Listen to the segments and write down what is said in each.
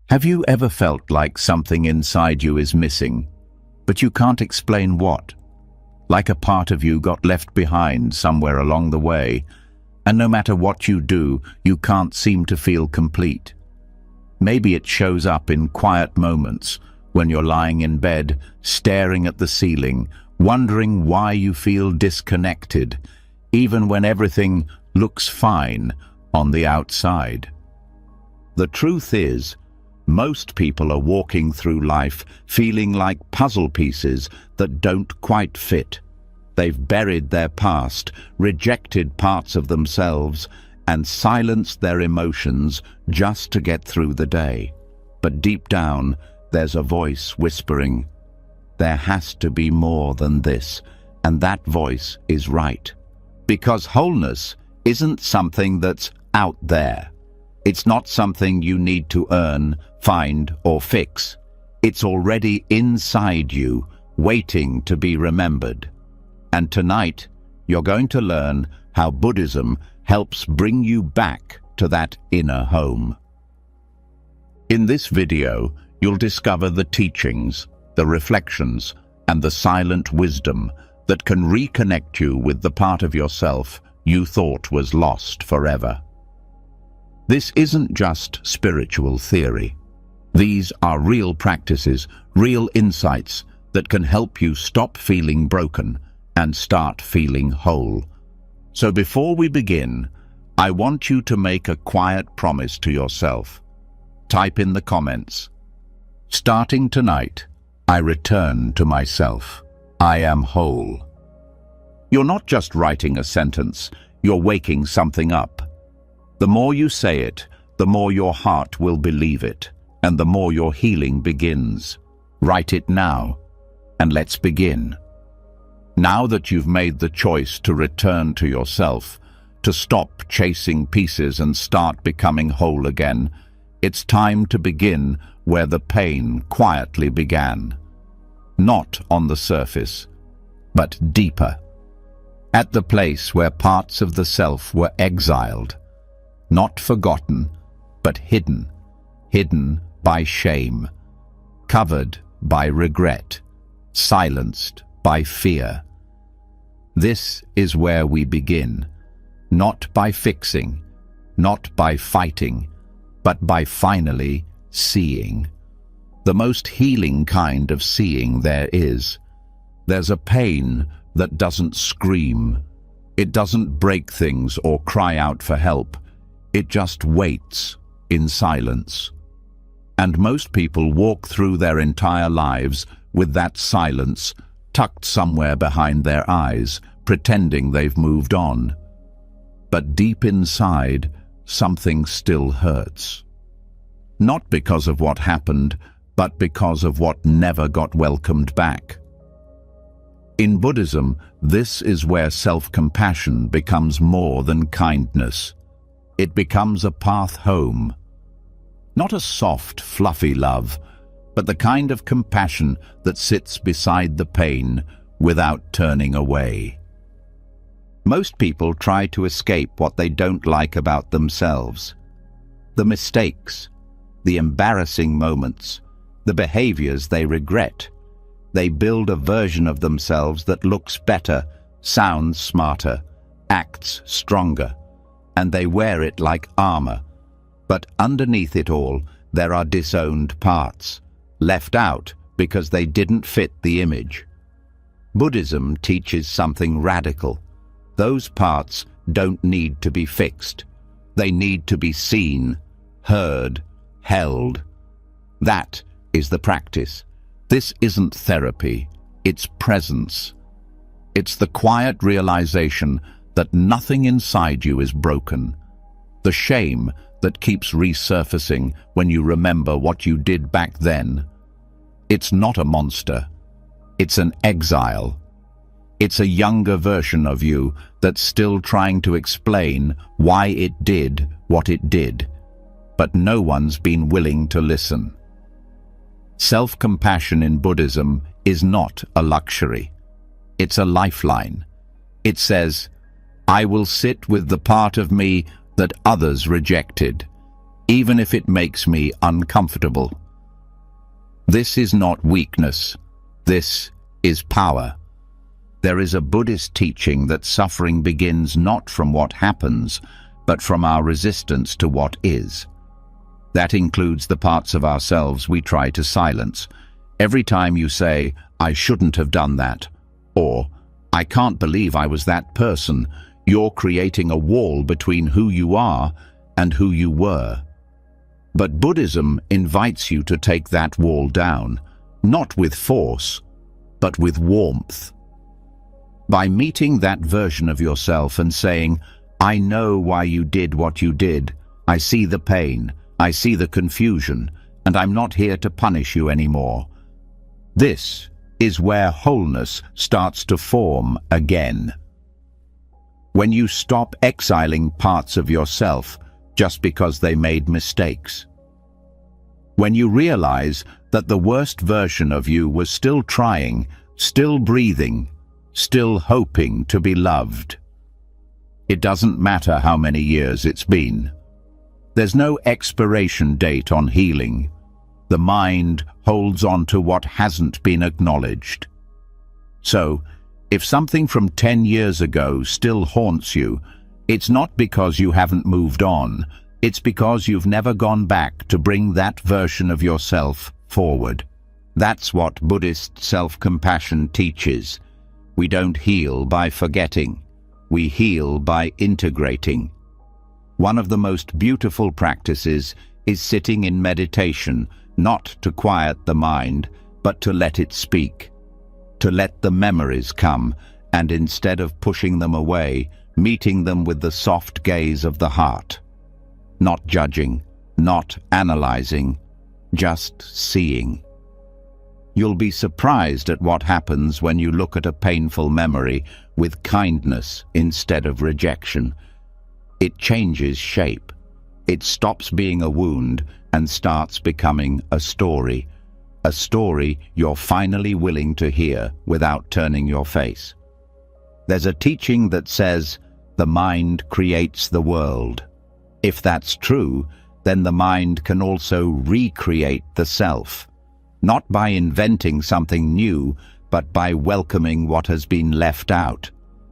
Have you ever felt like something inside you is missing, but you can't explain what? Like a part of you got left behind somewhere along the way, and no matter what you do, you can't seem to feel complete. Maybe it shows up in quiet moments when you're lying in bed, staring at the ceiling, wondering why you feel disconnected, even when everything looks fine on the outside. The truth is, most people are walking through life feeling like puzzle pieces that don't quite fit. They've buried their past, rejected parts of themselves, and silenced their emotions just to get through the day. But deep down, there's a voice whispering, there has to be more than this, and that voice is right. Because wholeness isn't something that's out there. It's not something you need to earn, find, or fix. It's already inside you, waiting to be remembered. And tonight, you're going to learn how Buddhism helps bring you back to that inner home. In this video, you'll discover the teachings, the reflections, and the silent wisdom that can reconnect you with the part of yourself you thought was lost forever. This isn't just spiritual theory. These are real practices, real insights that can help you stop feeling broken and start feeling whole. So before we begin, I want you to make a quiet promise to yourself. Type in the comments, starting tonight, I return to myself. I am whole. You're not just writing a sentence, you're waking something up. The more you say it, the more your heart will believe it, and the more your healing begins. Write it now, and let's begin. Now that you've made the choice to return to yourself, to stop chasing pieces and start becoming whole again, it's time to begin where the pain quietly began. Not on the surface, but deeper. At the place where parts of the self were exiled. Not forgotten, but hidden. Hidden by shame. Covered by regret. Silenced by fear. This is where we begin. Not by fixing, not by fighting, but by finally seeing. The most healing kind of seeing there is. There's a pain that doesn't scream. It doesn't break things or cry out for help. It just waits in silence. And most people walk through their entire lives with that silence tucked somewhere behind their eyes, pretending they've moved on. But deep inside, something still hurts. Not because of what happened, but because of what never got welcomed back. In Buddhism, this is where self-compassion becomes more than kindness. It becomes a path home. Not a soft, fluffy love, but the kind of compassion that sits beside the pain without turning away. Most people try to escape what they don't like about themselves. The mistakes, the embarrassing moments, the behaviors they regret. They build a version of themselves that looks better, sounds smarter, acts stronger, and they wear it like armor. But underneath it all, there are disowned parts, left out because they didn't fit the image. Buddhism teaches something radical. Those parts don't need to be fixed. They need to be seen, heard, held. That is the practice. This isn't therapy, it's presence. It's the quiet realization that nothing inside you is broken. The shame that keeps resurfacing when you remember what you did back then. It's not a monster. It's an exile. It's a younger version of you that's still trying to explain why it did what it did, but no one's been willing to listen. Self-compassion in Buddhism is not a luxury. It's a lifeline. It says, I will sit with the part of me that others rejected. even if it makes me uncomfortable. This is not weakness. This is power. There is a Buddhist teaching that suffering begins not from what happens, but from our resistance to what is. That includes the parts of ourselves we try to silence. Every time you say, "I shouldn't have done that," or "I can't believe I was that person," you're creating a wall between who you are and who you were. But Buddhism invites you to take that wall down, not with force, but with warmth. By meeting that version of yourself and saying, "I know why you did what you did. I see the pain, I see the confusion, and I'm not here to punish you anymore." This is where wholeness starts to form again. When you stop exiling parts of yourself just because they made mistakes. When you realize that the worst version of you was still trying, still breathing, still hoping to be loved. It doesn't matter how many years it's been. There's no expiration date on healing. The mind holds on to what hasn't been acknowledged. So, if something from 10 years ago still haunts you, it's not because you haven't moved on, it's because you've never gone back to bring that version of yourself forward. That's what Buddhist self-compassion teaches. We don't heal by forgetting. We heal by integrating. One of the most beautiful practices is sitting in meditation, not to quiet the mind, but to let it speak. To let the memories come, and instead of pushing them away, meeting them with the soft gaze of the heart. Not judging, not analyzing, just seeing. You'll be surprised at what happens when you look at a painful memory with kindness instead of rejection. It changes shape. It stops being a wound and starts becoming a story you're finally willing to hear without turning your face. There's a teaching that says, the mind creates the world. If that's true, then the mind can also recreate the self, not by inventing something new, but by welcoming what has been left out.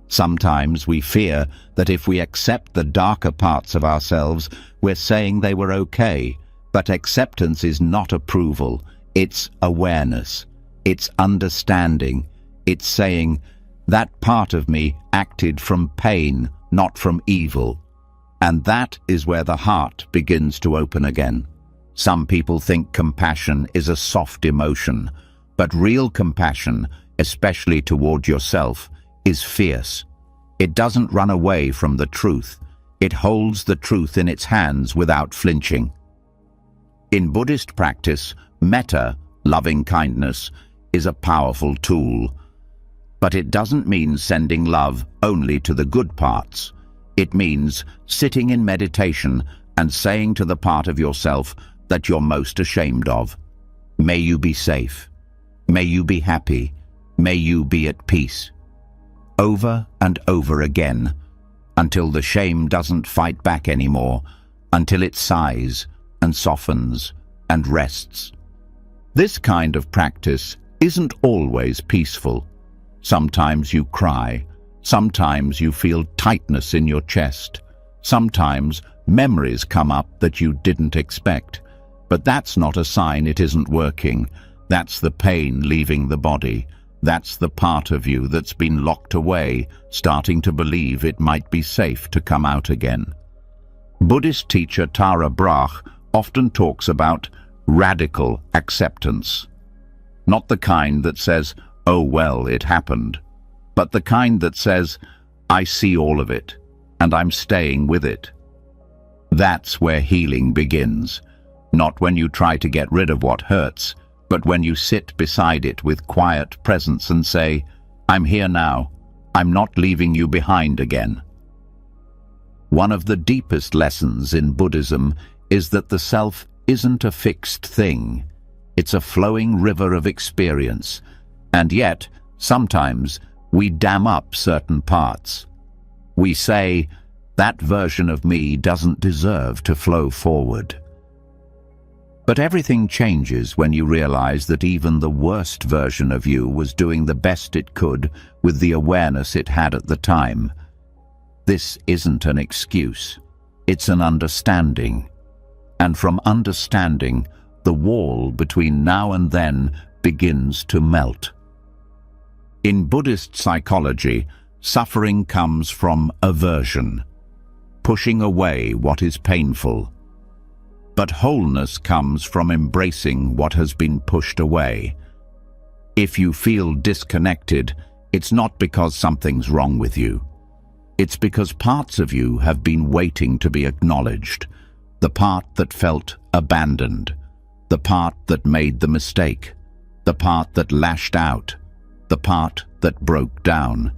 Sometimes we fear that if we accept the darker parts of ourselves, we're saying they were okay, but acceptance is not approval. It's awareness. It's understanding. It's saying, that part of me acted from pain, not from evil. And that is where the heart begins to open again. Some people think compassion is a soft emotion, but real compassion, especially toward yourself, is fierce. It doesn't run away from the truth. It holds the truth in its hands without flinching. In Buddhist practice, metta, loving kindness, is a powerful tool. But it doesn't mean sending love only to the good parts. It means sitting in meditation and saying to the part of yourself that you're most ashamed of, "May you be safe. May you be happy. May you be at peace." Over and over again, until the shame doesn't fight back anymore, until it sighs and softens and rests. This kind of practice isn't always peaceful. Sometimes you cry. Sometimes you feel tightness in your chest. Sometimes memories come up that you didn't expect. But that's not a sign it isn't working. That's the pain leaving the body. That's the part of you that's been locked away, starting to believe it might be safe to come out again. Buddhist teacher Tara Brach often talks about radical acceptance. Not the kind that says, "Oh well, it happened," but the kind that says, "I see all of it, and I'm staying with it." That's where healing begins, not when you try to get rid of what hurts, but when you sit beside it with quiet presence and say, "I'm here now. I'm not leaving you behind again." One of the deepest lessons in Buddhism is that the self isn't a fixed thing. It's a flowing river of experience, and yet, sometimes, we dam up certain parts. We say, that version of me doesn't deserve to flow forward. But everything changes when you realize that even the worst version of you was doing the best it could with the awareness it had at the time. This isn't an excuse. It's an understanding. And from understanding, the wall between now and then begins to melt. In Buddhist psychology, suffering comes from aversion, pushing away what is painful. But wholeness comes from embracing what has been pushed away. If you feel disconnected, it's not because something's wrong with you. It's because parts of you have been waiting to be acknowledged. The part that felt abandoned, the part that made the mistake, the part that lashed out, the part that broke down.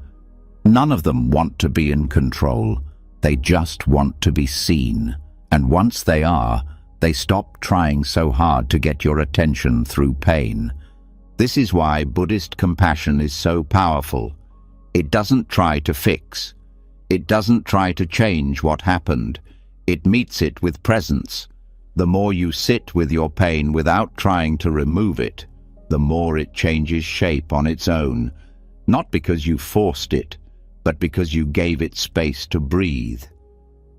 None of them want to be in control. They just want to be seen. And once they are, they stop trying so hard to get your attention through pain. This is why Buddhist compassion is so powerful. It doesn't try to fix. It doesn't try to change what happened. It meets it with presence. The more you sit with your pain without trying to remove it, the more it changes shape on its own. Not because you forced it, but because you gave it space to breathe.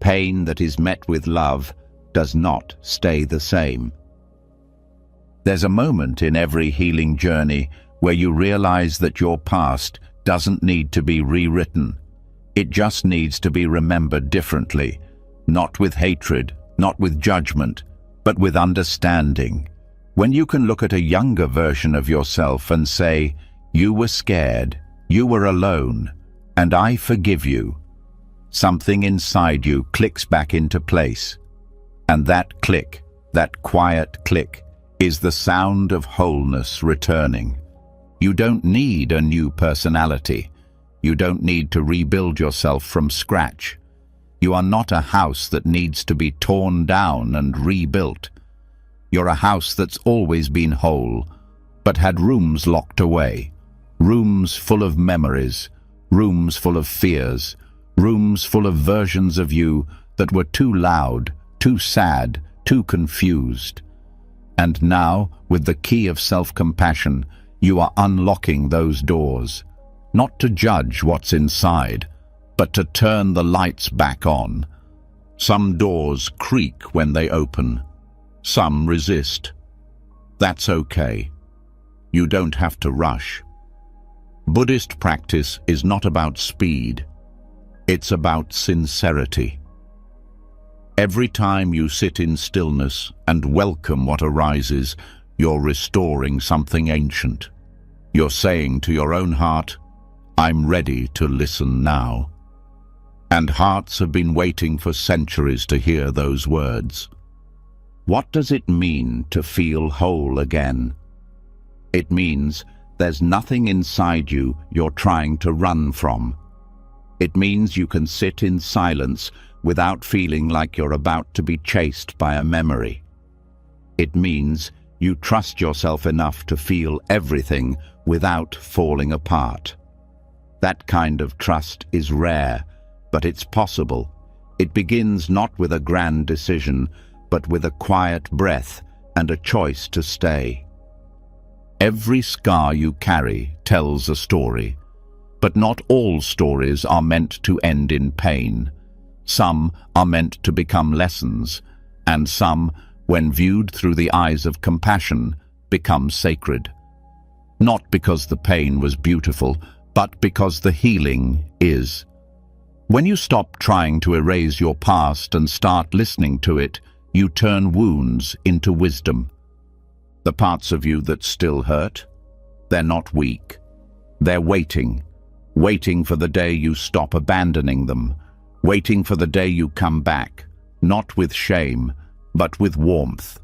Pain that is met with love does not stay the same. There's a moment in every healing journey where you realize that your past doesn't need to be rewritten. It just needs to be remembered differently, not with hatred, not with judgment, but with understanding. When you can look at a younger version of yourself and say, "You were scared, you were alone, and I forgive you," something inside you clicks back into place. And that click, that quiet click, is the sound of wholeness returning. You don't need a new personality. You don't need to rebuild yourself from scratch. You are not a house that needs to be torn down and rebuilt. You're a house that's always been whole, but had rooms locked away. Rooms full of memories, rooms full of fears, rooms full of versions of you that were too loud, too sad, too confused. And now, with the key of self-compassion, you are unlocking those doors, not to judge what's inside, but to turn the lights back on. Some doors creak when they open. Some resist. That's okay. You don't have to rush. Buddhist practice is not about speed. It's about sincerity. Every time you sit in stillness and welcome what arises, you're restoring something ancient. You're saying to your own heart, "I'm ready to listen now." And hearts have been waiting for centuries to hear those words. What does it mean to feel whole again? It means there's nothing inside you you're trying to run from. It means you can sit in silence without feeling like you're about to be chased by a memory. It means you trust yourself enough to feel everything without falling apart. That kind of trust is rare, but it's possible. It begins not with a grand decision, but with a quiet breath and a choice to stay. Every scar you carry tells a story, but not all stories are meant to end in pain. Some are meant to become lessons, and some, when viewed through the eyes of compassion, become sacred. Not because the pain was beautiful, but because the healing is. When you stop trying to erase your past and start listening to it, you turn wounds into wisdom. The parts of you that still hurt, they're not weak. They're waiting for the day you stop abandoning them, waiting for the day you come back, not with shame, but with warmth.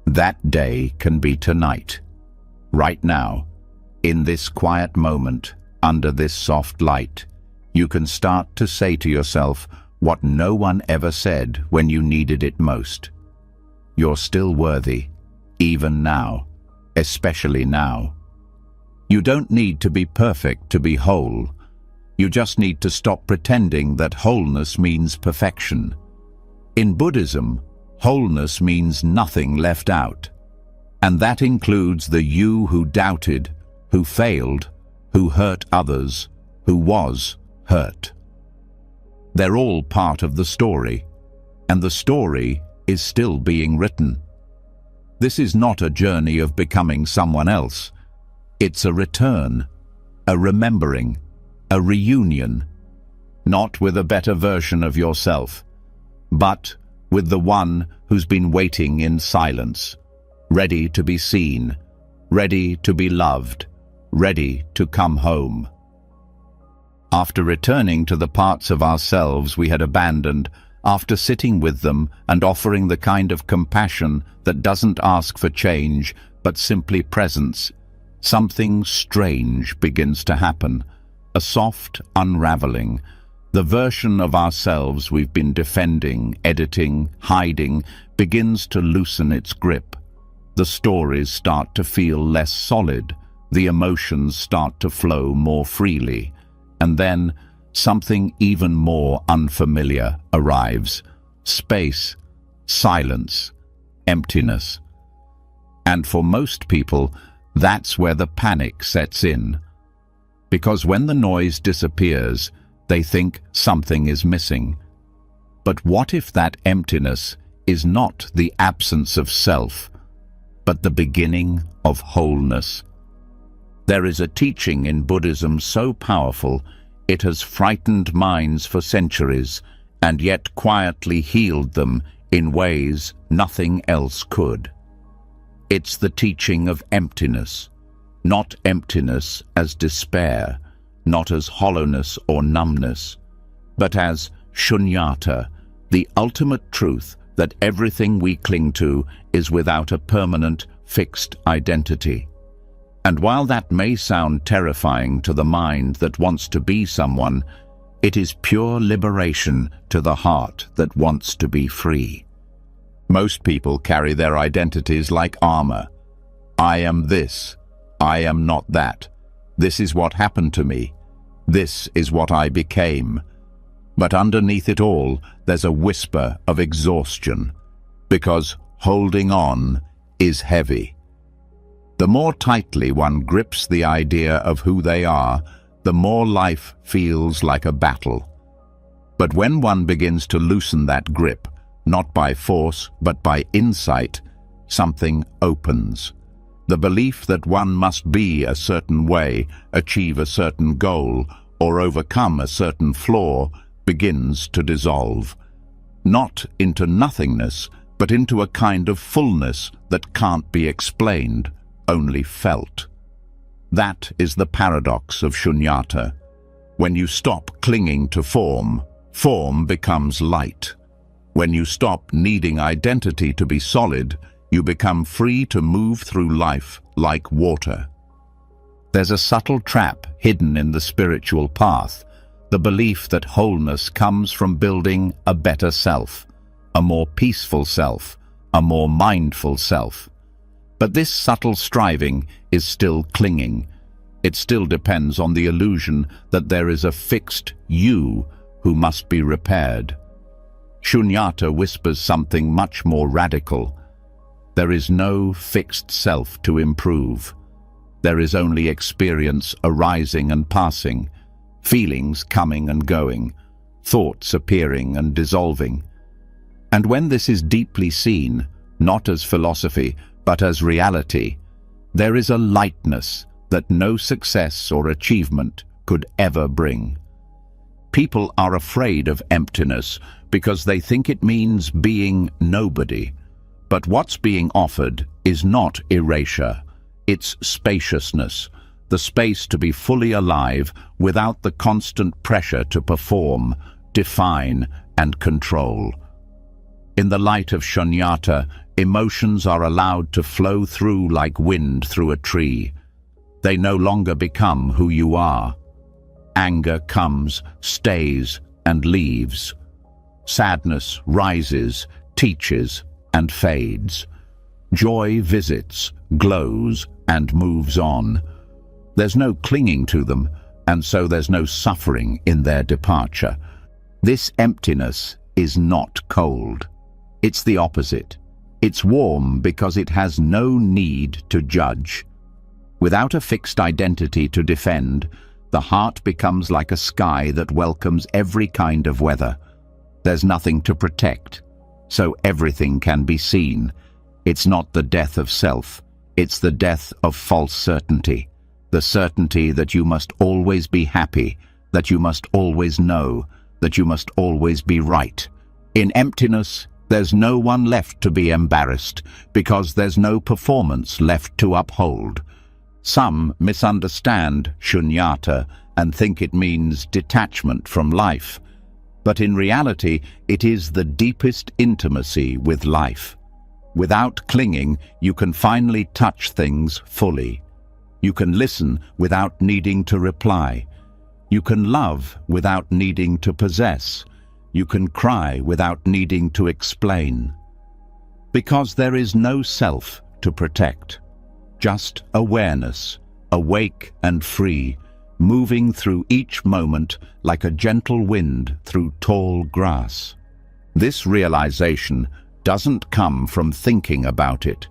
That day can be tonight, right now, in this quiet moment, under this soft light. You can start to say to yourself what no one ever said when you needed it most. You're still worthy, even now, especially now. You don't need to be perfect to be whole. You just need to stop pretending that wholeness means perfection. In Buddhism, wholeness means nothing left out. And that includes the you who doubted, who failed, who hurt others, who was hurt. They're all part of the story, and the story is still being written. This is not a journey of becoming someone else. It's a return, a remembering, a reunion, not with a better version of yourself, but with the one who's been waiting in silence, ready to be seen, ready to be loved, ready to come home. After returning to the parts of ourselves we had abandoned, after sitting with them and offering the kind of compassion that doesn't ask for change but simply presence, something strange begins to happen, a soft unraveling. The version of ourselves we've been defending, editing, hiding, begins to loosen its grip. The stories start to feel less solid, the emotions start to flow more freely, and then something even more unfamiliar arrives. Space, silence, emptiness. And for most people, that's where the panic sets in. Because when the noise disappears, they think something is missing. But what if that emptiness is not the absence of self, but the beginning of wholeness? There is a teaching in Buddhism so powerful it has frightened minds for centuries and yet quietly healed them in ways nothing else could. It's the teaching of emptiness, not emptiness as despair, not as hollowness or numbness, but as shunyata, the ultimate truth that everything we cling to is without a permanent, fixed identity. And while that may sound terrifying to the mind that wants to be someone, it is pure liberation to the heart that wants to be free. Most people carry their identities like armor. I am this. I am not that. This is what happened to me. This is what I became. But underneath it all, there's a whisper of exhaustion, because holding on is heavy. The more tightly one grips the idea of who they are, the more life feels like a battle. But when one begins to loosen that grip, not by force but by insight, something opens. The belief that one must be a certain way, achieve a certain goal, or overcome a certain flaw begins to dissolve. Not into nothingness, but into a kind of fullness that can't be explained, only felt. That is the paradox of shunyata. When you stop clinging to form, form becomes light. When you stop needing identity to be solid, you become free to move through life like water. There's a subtle trap hidden in the spiritual path, the belief that wholeness comes from building a better self, a more peaceful self, a more mindful self. But this subtle striving is still clinging. It still depends on the illusion that there is a fixed you who must be repaired. Shunyata whispers something much more radical. There is no fixed self to improve. There is only experience arising and passing, feelings coming and going, thoughts appearing and dissolving. And when this is deeply seen, not as philosophy, but as reality, there is a lightness that no success or achievement could ever bring. People are afraid of emptiness because they think it means being nobody. But what's being offered is not erasure, it's spaciousness, the space to be fully alive without the constant pressure to perform, define, and control. In the light of shunyata, emotions are allowed to flow through like wind through a tree. They no longer become who you are. Anger comes, stays, and leaves. Sadness rises, teaches, and fades. Joy visits, glows, and moves on. There's no clinging to them, and so there's no suffering in their departure. This emptiness is not cold. It's the opposite. It's warm because it has no need to judge. Without a fixed identity to defend, the heart becomes like a sky that welcomes every kind of weather. There's nothing to protect, so everything can be seen. It's not the death of self, it's the death of false certainty. The certainty that you must always be happy, that you must always know, that you must always be right. In emptiness, there's no one left to be embarrassed, because there's no performance left to uphold. Some misunderstand shunyata and think it means detachment from life. But in reality, it is the deepest intimacy with life. Without clinging, you can finally touch things fully. You can listen without needing to reply. You can love without needing to possess. You can cry without needing to explain. Because there is no self to protect. Just awareness, awake and free, moving through each moment like a gentle wind through tall grass. This realization doesn't come from thinking about it.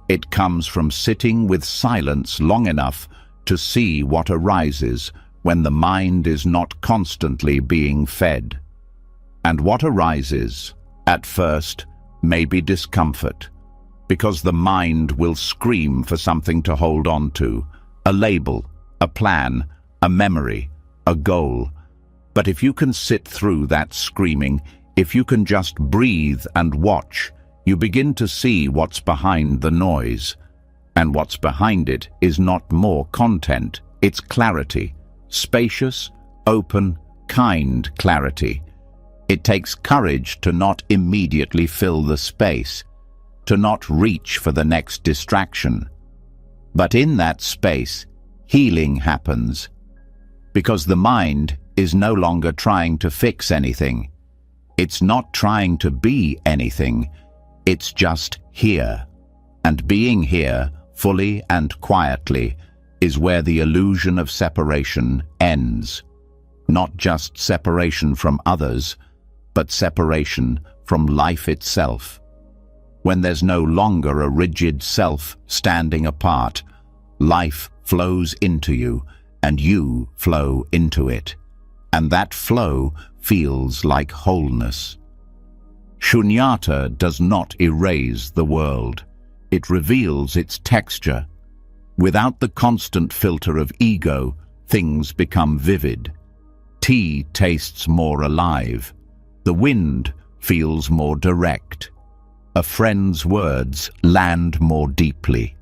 It comes from sitting with silence long enough to see what arises when the mind is not constantly being fed. And what arises, at first, may be discomfort, because the mind will scream for something to hold on to, a label, a plan, a memory, a goal. But if you can sit through that screaming, if you can just breathe and watch, you begin to see what's behind the noise. And what's behind it is not more content, it's clarity. Spacious, open, kind clarity. It takes courage to not immediately fill the space, to not reach for the next distraction. But in that space, healing happens, because the mind is no longer trying to fix anything. It's not trying to be anything. It's just here. And being here, fully and quietly, is where the illusion of separation ends. Not just separation from others, but separation from life itself. When there's no longer a rigid self standing apart, life flows into you, and you flow into it. And that flow feels like wholeness. Shunyata does not erase the world. It reveals its texture. Without the constant filter of ego, things become vivid. Tea tastes more alive. The wind feels more direct. A friend's words land more deeply.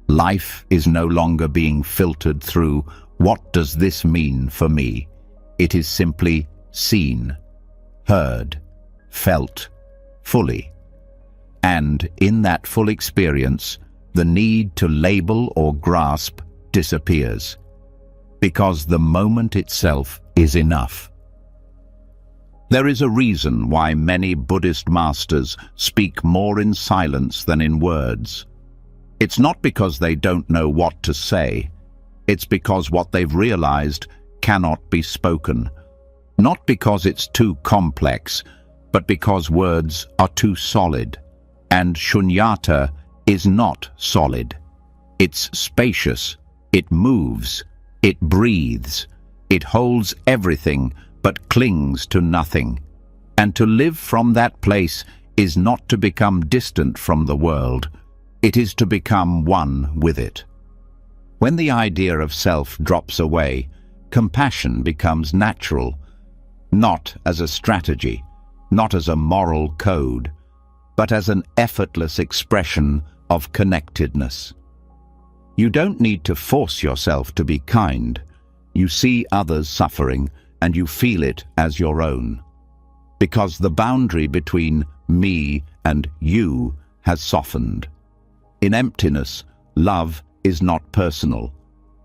Life is no longer being filtered through, what does this mean for me? It is simply seen, heard, felt, fully. And in that full experience, the need to label or grasp disappears, because the moment itself is enough. There is a reason why many Buddhist masters speak more in silence than in words. It's not because they don't know what to say. It's because what they've realized cannot be spoken. Not because it's too complex, but because words are too solid. And shunyata is not solid. It's spacious. It moves. It breathes. It holds everything but clings to nothing. And to live from that place is not to become distant from the world. It is to become one with it. When the idea of self drops away, compassion becomes natural, not as a strategy, not as a moral code, but as an effortless expression of connectedness. You don't need to force yourself to be kind. You see others suffering, and you feel it as your own. Because the boundary between me and you has softened. In emptiness, love is not personal.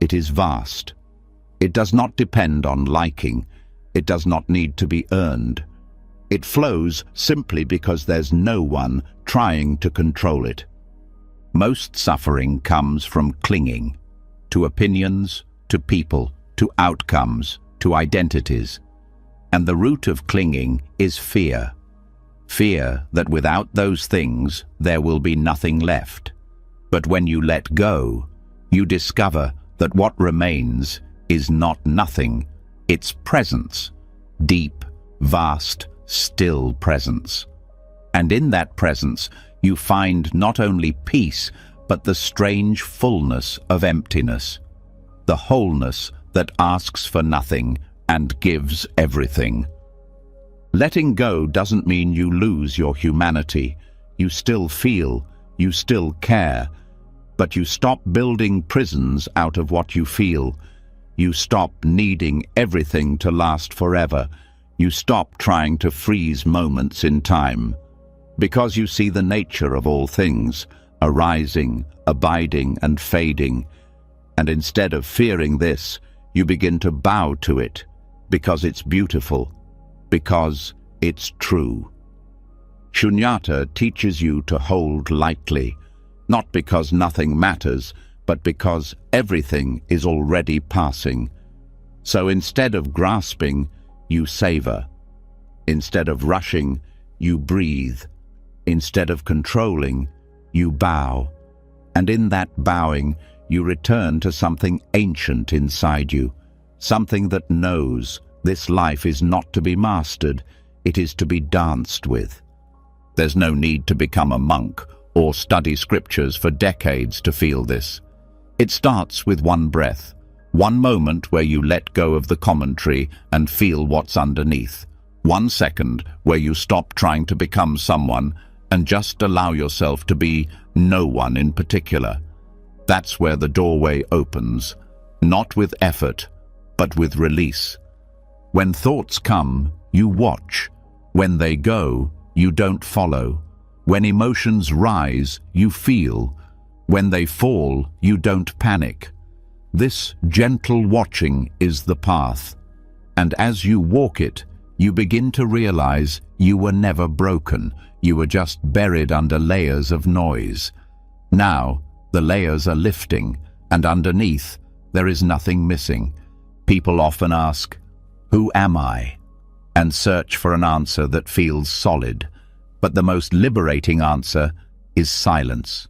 It is vast. It does not depend on liking. It does not need to be earned. It flows simply because there's no one trying to control it. Most suffering comes from clinging to opinions, to people, to outcomes, to identities. And the root of clinging is fear. Fear that without those things there will be nothing left. But when you let go, you discover that what remains is not nothing, it's presence, deep, vast, still presence. And in that presence, you find not only peace, but the strange fullness of emptiness, the wholeness that asks for nothing and gives everything. Letting go doesn't mean you lose your humanity. You still feel, you still care, but you stop building prisons out of what you feel. You stop needing everything to last forever. You stop trying to freeze moments in time. Because you see the nature of all things, arising, abiding, and fading. And instead of fearing this, you begin to bow to it, because it's beautiful, because it's true. Shunyata teaches you to hold lightly, not because nothing matters, but because everything is already passing. So instead of grasping, you savor. Instead of rushing, you breathe. Instead of controlling, you bow. And in that bowing, you return to something ancient inside you, something that knows this life is not to be mastered, it is to be danced with. There's no need to become a monk or study scriptures for decades to feel this. It starts with one breath, one moment where you let go of the commentary and feel what's underneath. 1 second where you stop trying to become someone and just allow yourself to be no one in particular. That's where the doorway opens, not with effort, but with release. When thoughts come, you watch. When they go, you don't follow. When emotions rise, you feel. When they fall, you don't panic. This gentle watching is the path. And as you walk it, you begin to realize you were never broken. You were just buried under layers of noise. Now, the layers are lifting, and underneath, there is nothing missing. People often ask, "Who am I?" and search for an answer that feels solid. But the most liberating answer is silence.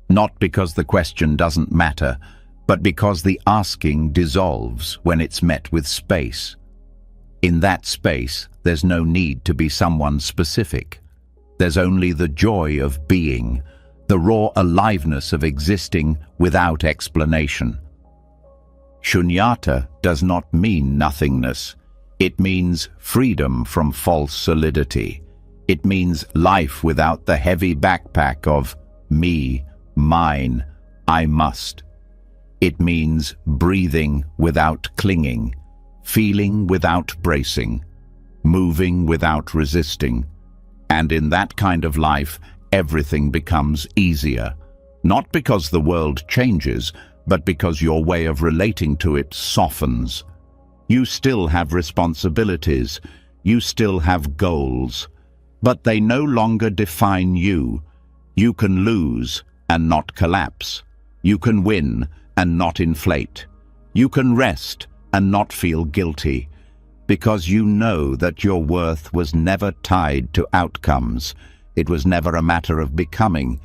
Not because the question doesn't matter, but because the asking dissolves when it's met with space. In that space, there's no need to be someone specific. There's only the joy of being, the raw aliveness of existing without explanation. Shunyata does not mean nothingness. It means freedom from false solidity. It means life without the heavy backpack of me, mine, I must. It means breathing without clinging, feeling without bracing, moving without resisting. And in that kind of life, everything becomes easier. Not because the world changes, but because your way of relating to it softens. You still have responsibilities, you still have goals, but they no longer define you. You can lose and not collapse. You can win and not inflate. You can rest and not feel guilty, because you know that your worth was never tied to outcomes. It was never a matter of becoming.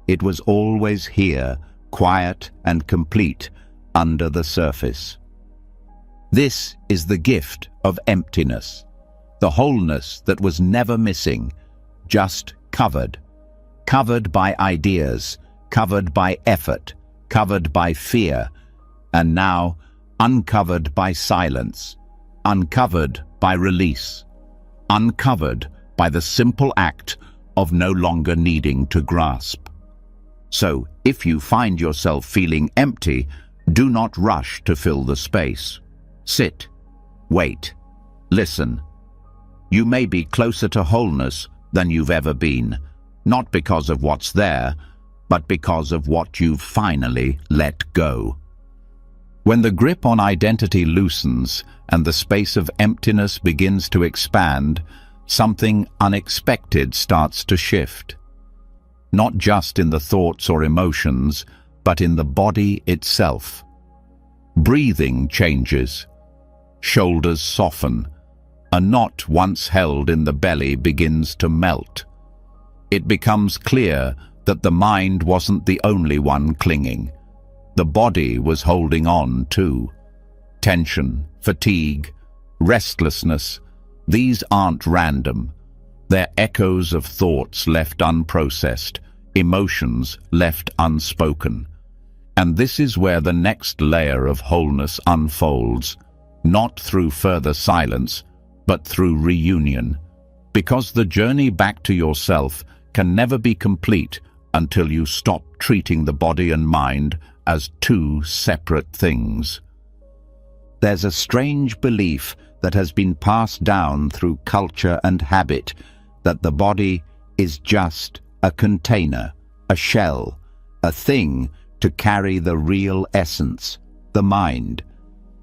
It was always here, quiet and complete, under the surface. This is the gift of emptiness, the wholeness that was never missing, just covered. Covered by ideas, covered by effort, covered by fear, and now uncovered by silence, uncovered by release, uncovered by the simple act of no longer needing to grasp. So, if you find yourself feeling empty, do not rush to fill the space. Sit, wait, listen. You may be closer to wholeness than you've ever been, not because of what's there, but because of what you've finally let go. When the grip on identity loosens and the space of emptiness begins to expand, something unexpected starts to shift. Not just in the thoughts or emotions, but in the body itself. Breathing changes. Shoulders soften. A knot once held in the belly begins to melt. It becomes clear that the mind wasn't the only one clinging. The body was holding on too. Tension, fatigue, restlessness, these aren't random. They're echoes of thoughts left unprocessed, emotions left unspoken. And this is where the next layer of wholeness unfolds, not through further silence, but through reunion. Because the journey back to yourself can never be complete until you stop treating the body and mind as two separate things. There's a strange belief that has been passed down through culture and habit that the body is just a container, a shell, a thing to carry the real essence, the mind.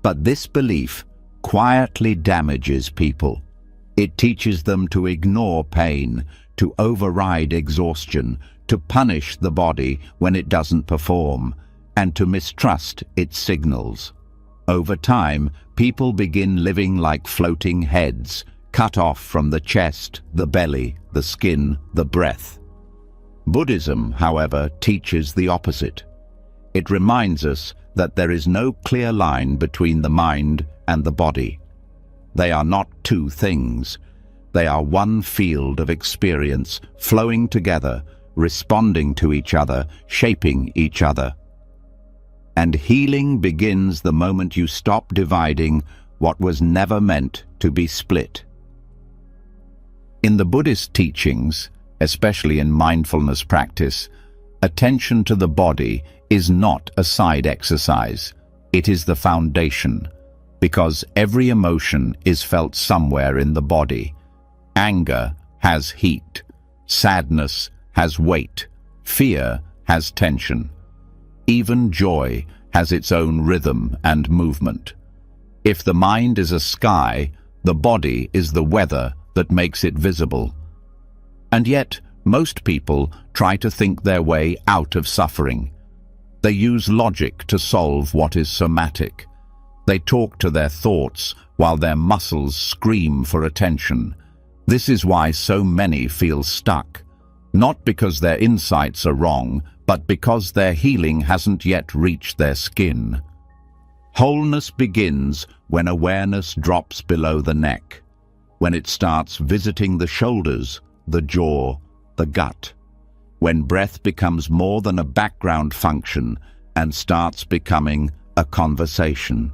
But this belief quietly damages people. It teaches them to ignore pain, to override exhaustion, to punish the body when it doesn't perform, and to mistrust its signals. Over time, people begin living like floating heads, cut off from the chest, the belly, the skin, the breath. Buddhism, however, teaches the opposite. It reminds us that there is no clear line between the mind and the body. They are not two things. They are one field of experience, flowing together, responding to each other, shaping each other. And healing begins the moment you stop dividing what was never meant to be split. In the Buddhist teachings, especially in mindfulness practice, attention to the body is not a side exercise. It is the foundation, because every emotion is felt somewhere in the body. Anger has heat, sadness has weight, fear has tension. Even joy has its own rhythm and movement. If the mind is a sky, the body is the weather that makes it visible. And yet, most people try to think their way out of suffering. They use logic to solve what is somatic. They talk to their thoughts while their muscles scream for attention. This is why so many feel stuck. Not because their insights are wrong, but because their healing hasn't yet reached their skin. Wholeness begins when awareness drops below the neck, when it starts visiting the shoulders, the jaw, the gut, when breath becomes more than a background function and starts becoming a conversation.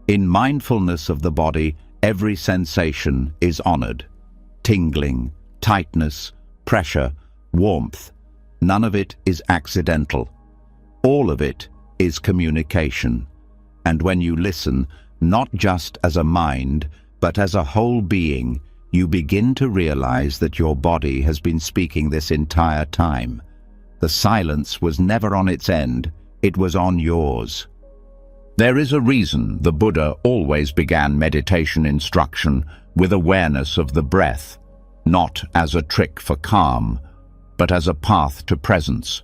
In mindfulness of the body, every sensation is honored. Tingling, tightness, pressure, warmth. None of it is accidental. All of it is communication. And when you listen, not just as a mind, but as a whole being, you begin to realize that your body has been speaking this entire time. The silence was never on its end, it was on yours. There is a reason the Buddha always began meditation instruction with awareness of the breath, not as a trick for calm, but as a path to presence.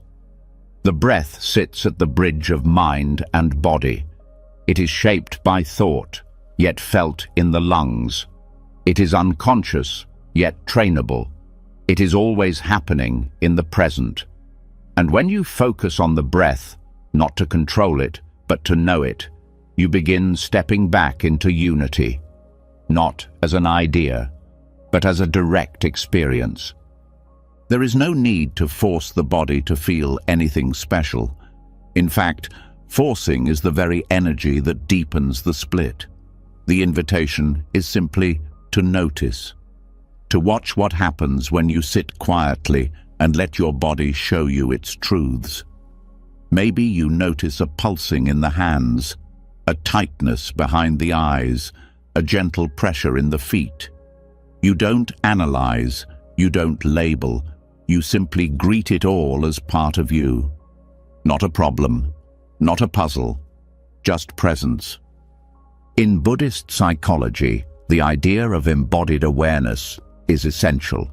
The breath sits at the bridge of mind and body. It is shaped by thought, yet felt in the lungs. It is unconscious, yet trainable. It is always happening in the present. And when you focus on the breath, not to control it, but to know it, you begin stepping back into unity, not as an idea, but as a direct experience. There is no need to force the body to feel anything special. In fact, forcing is the very energy that deepens the split. The invitation is simply to notice, to watch what happens when you sit quietly and let your body show you its truths. Maybe you notice a pulsing in the hands, a tightness behind the eyes, a gentle pressure in the feet. You don't analyze, you don't label, you simply greet it all as part of you. Not a problem, not a puzzle, just presence. In Buddhist psychology, the idea of embodied awareness is essential,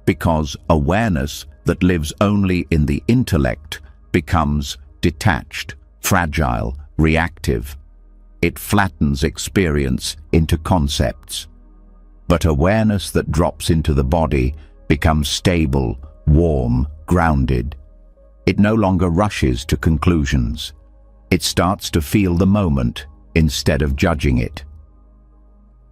because awareness that lives only in the intellect becomes detached, fragile, reactive. It flattens experience into concepts. But awareness that drops into the body becomes stable, warm, grounded. It no longer rushes to conclusions. It starts to feel the moment instead of judging it.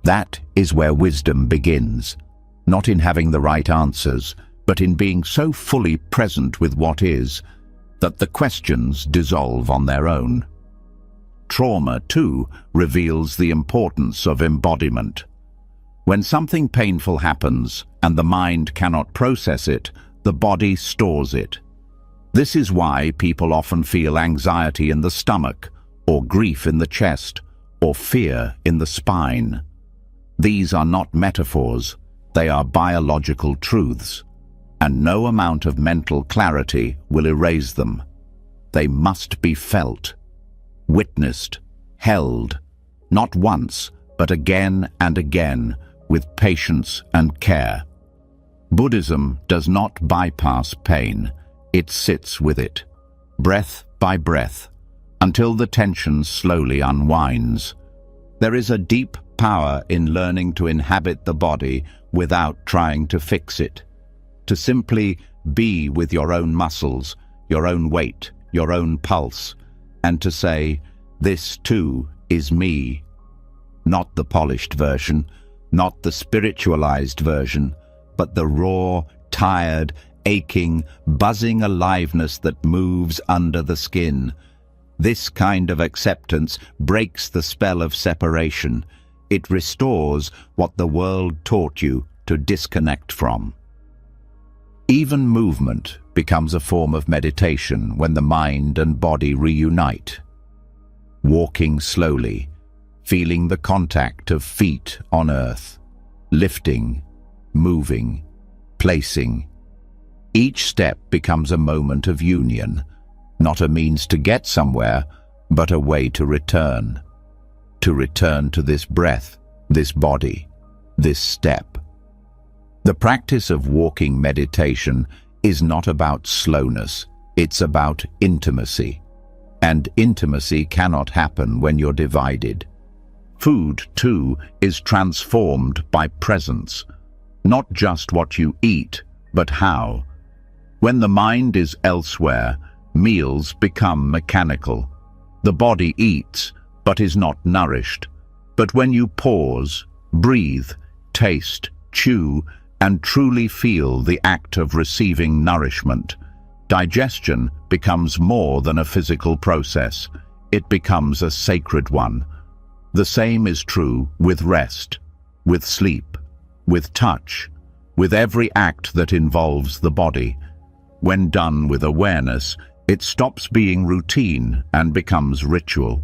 That is where wisdom begins, not in having the right answers, but in being so fully present with what is that the questions dissolve on their own. Trauma, too, reveals the importance of embodiment. When something painful happens and the mind cannot process it, the body stores it. This is why people often feel anxiety in the stomach, or grief in the chest, or fear in the spine. These are not metaphors, they are biological truths, and no amount of mental clarity will erase them. They must be felt, witnessed, held, not once, but again and again, with patience and care. Buddhism does not bypass pain, it sits with it, breath by breath, until the tension slowly unwinds. There is a deep power in learning to inhabit the body without trying to fix it, to simply be with your own muscles, your own weight, your own pulse, and to say, "This too is me." Not the polished version, not the spiritualized version, but the raw, tired, aching, buzzing aliveness that moves under the skin. This kind of acceptance breaks the spell of separation. It restores what the world taught you to disconnect from. Even movement becomes a form of meditation when the mind and body reunite. Walking slowly, feeling the contact of feet on earth, lifting, moving, placing. Each step becomes a moment of union, not a means to get somewhere, but a way to return to this breath, this body, this step. The practice of walking meditation is not about slowness, it's about intimacy. And intimacy cannot happen when you're divided. Food, too, is transformed by presence. Not just what you eat, but how. When the mind is elsewhere, meals become mechanical. The body eats, but is not nourished. But when you pause, breathe, taste, chew, and truly feel the act of receiving nourishment, digestion becomes more than a physical process. It becomes a sacred one. The same is true with rest, with sleep, with touch, with every act that involves the body. When done with awareness, it stops being routine and becomes ritual.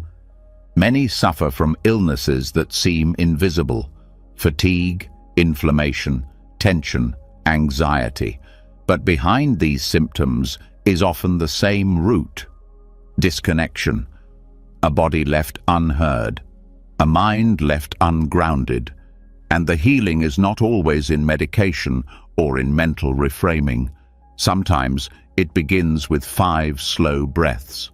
Many suffer from illnesses that seem invisible: fatigue, inflammation, tension, anxiety. But behind these symptoms is often the same root: disconnection, a body left unheard, a mind left ungrounded. And the healing is not always in medication or in mental reframing. Sometimes it begins with 5 slow breaths.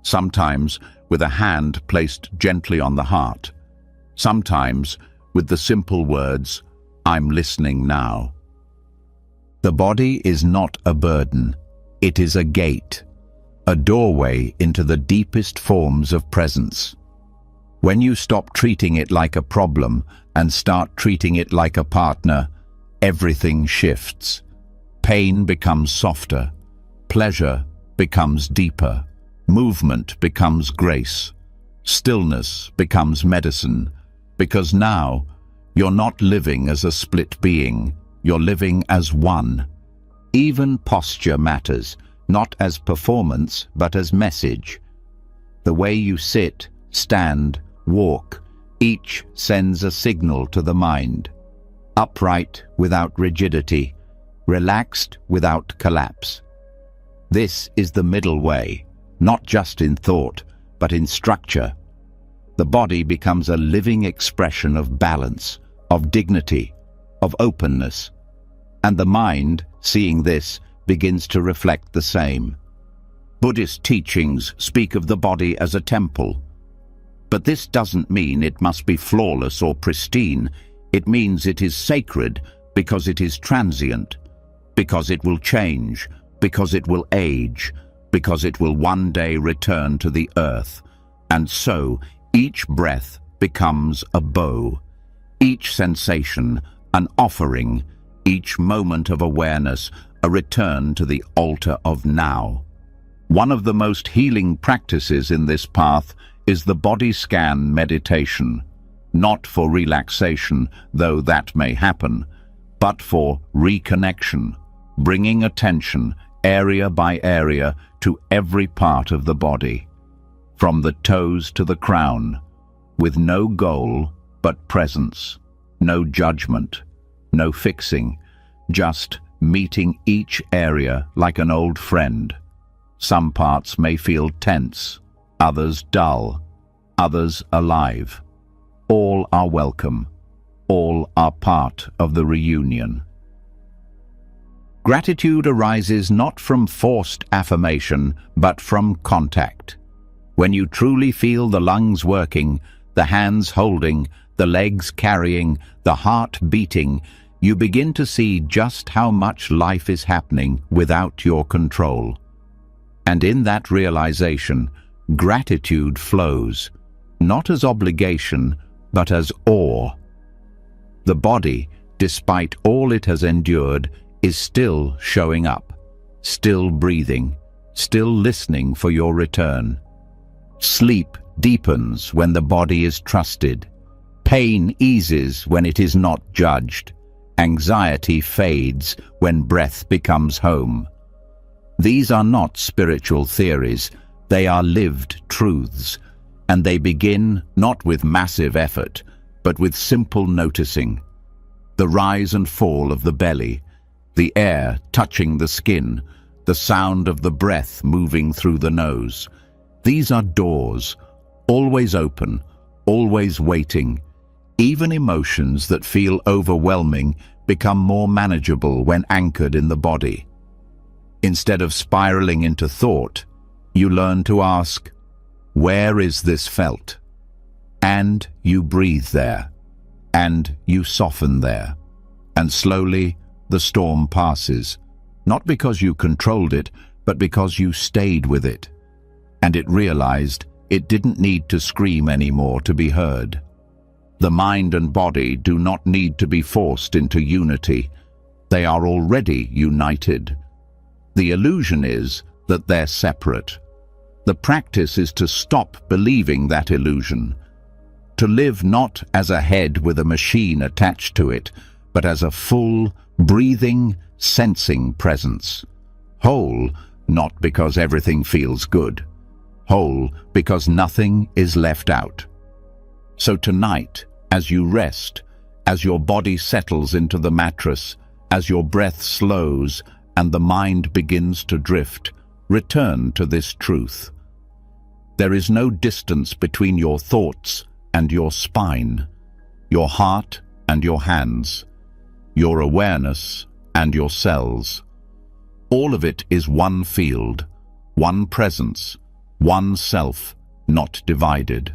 Sometimes with a hand placed gently on the heart. Sometimes with the simple words, "I'm listening now." The body is not a burden. It is a gate, a doorway into the deepest forms of presence. When you stop treating it like a problem and start treating it like a partner, everything shifts. Pain becomes softer, pleasure becomes deeper, movement becomes grace, stillness becomes medicine, because now you're not living as a split being, you're living as one. Even posture matters, not as performance, but as message. The way you sit, stand, walk, each sends a signal to the mind. Upright without rigidity, relaxed without collapse. This is the middle way, not just in thought, but in structure. The body becomes a living expression of balance, of dignity, of openness. And the mind, seeing this, begins to reflect the same. Buddhist teachings speak of the body as a temple. But this doesn't mean it must be flawless or pristine. It means it is sacred because it is transient, because it will change, because it will age, because it will one day return to the earth. And so, each breath becomes a bow, each sensation an offering, each moment of awareness a return to the altar of now. One of the most healing practices in this path is the body scan meditation, not for relaxation, though that may happen, but for reconnection, bringing attention area by area to every part of the body, from the toes to the crown, with no goal but presence, no judgment, no fixing, just meeting each area like an old friend. Some parts may feel tense, others dull, others alive. All are welcome. All are part of the reunion. Gratitude arises not from forced affirmation, but from contact. When you truly feel the lungs working, the hands holding, the legs carrying, the heart beating, you begin to see just how much life is happening without your control. And in that realization, gratitude flows, not as obligation, but as awe. The body, despite all it has endured, is still showing up, still breathing, still listening for your return. Sleep deepens when the body is trusted. Pain eases when it is not judged. Anxiety fades when breath becomes home. These are not spiritual theories, they are lived truths, and they begin not with massive effort, but with simple noticing. The rise and fall of the belly, the air touching the skin, the sound of the breath moving through the nose. These are doors, always open, always waiting. Even emotions that feel overwhelming become more manageable when anchored in the body. Instead of spiraling into thought, you learn to ask, where is this felt? And you breathe there, and you soften there. And slowly, the storm passes, not because you controlled it, but because you stayed with it. And it realized it didn't need to scream anymore to be heard. The mind and body do not need to be forced into unity. They are already united. The illusion is that they're separate. The practice is to stop believing that illusion, to live not as a head with a machine attached to it, but as a full, breathing, sensing presence. Whole, not because everything feels good. Whole because nothing is left out. So tonight, as you rest, as your body settles into the mattress, as your breath slows and the mind begins to drift, return to this truth. There is no distance between your thoughts and your spine, your heart and your hands, your awareness and your cells. All of it is one field, one presence, one self, not divided.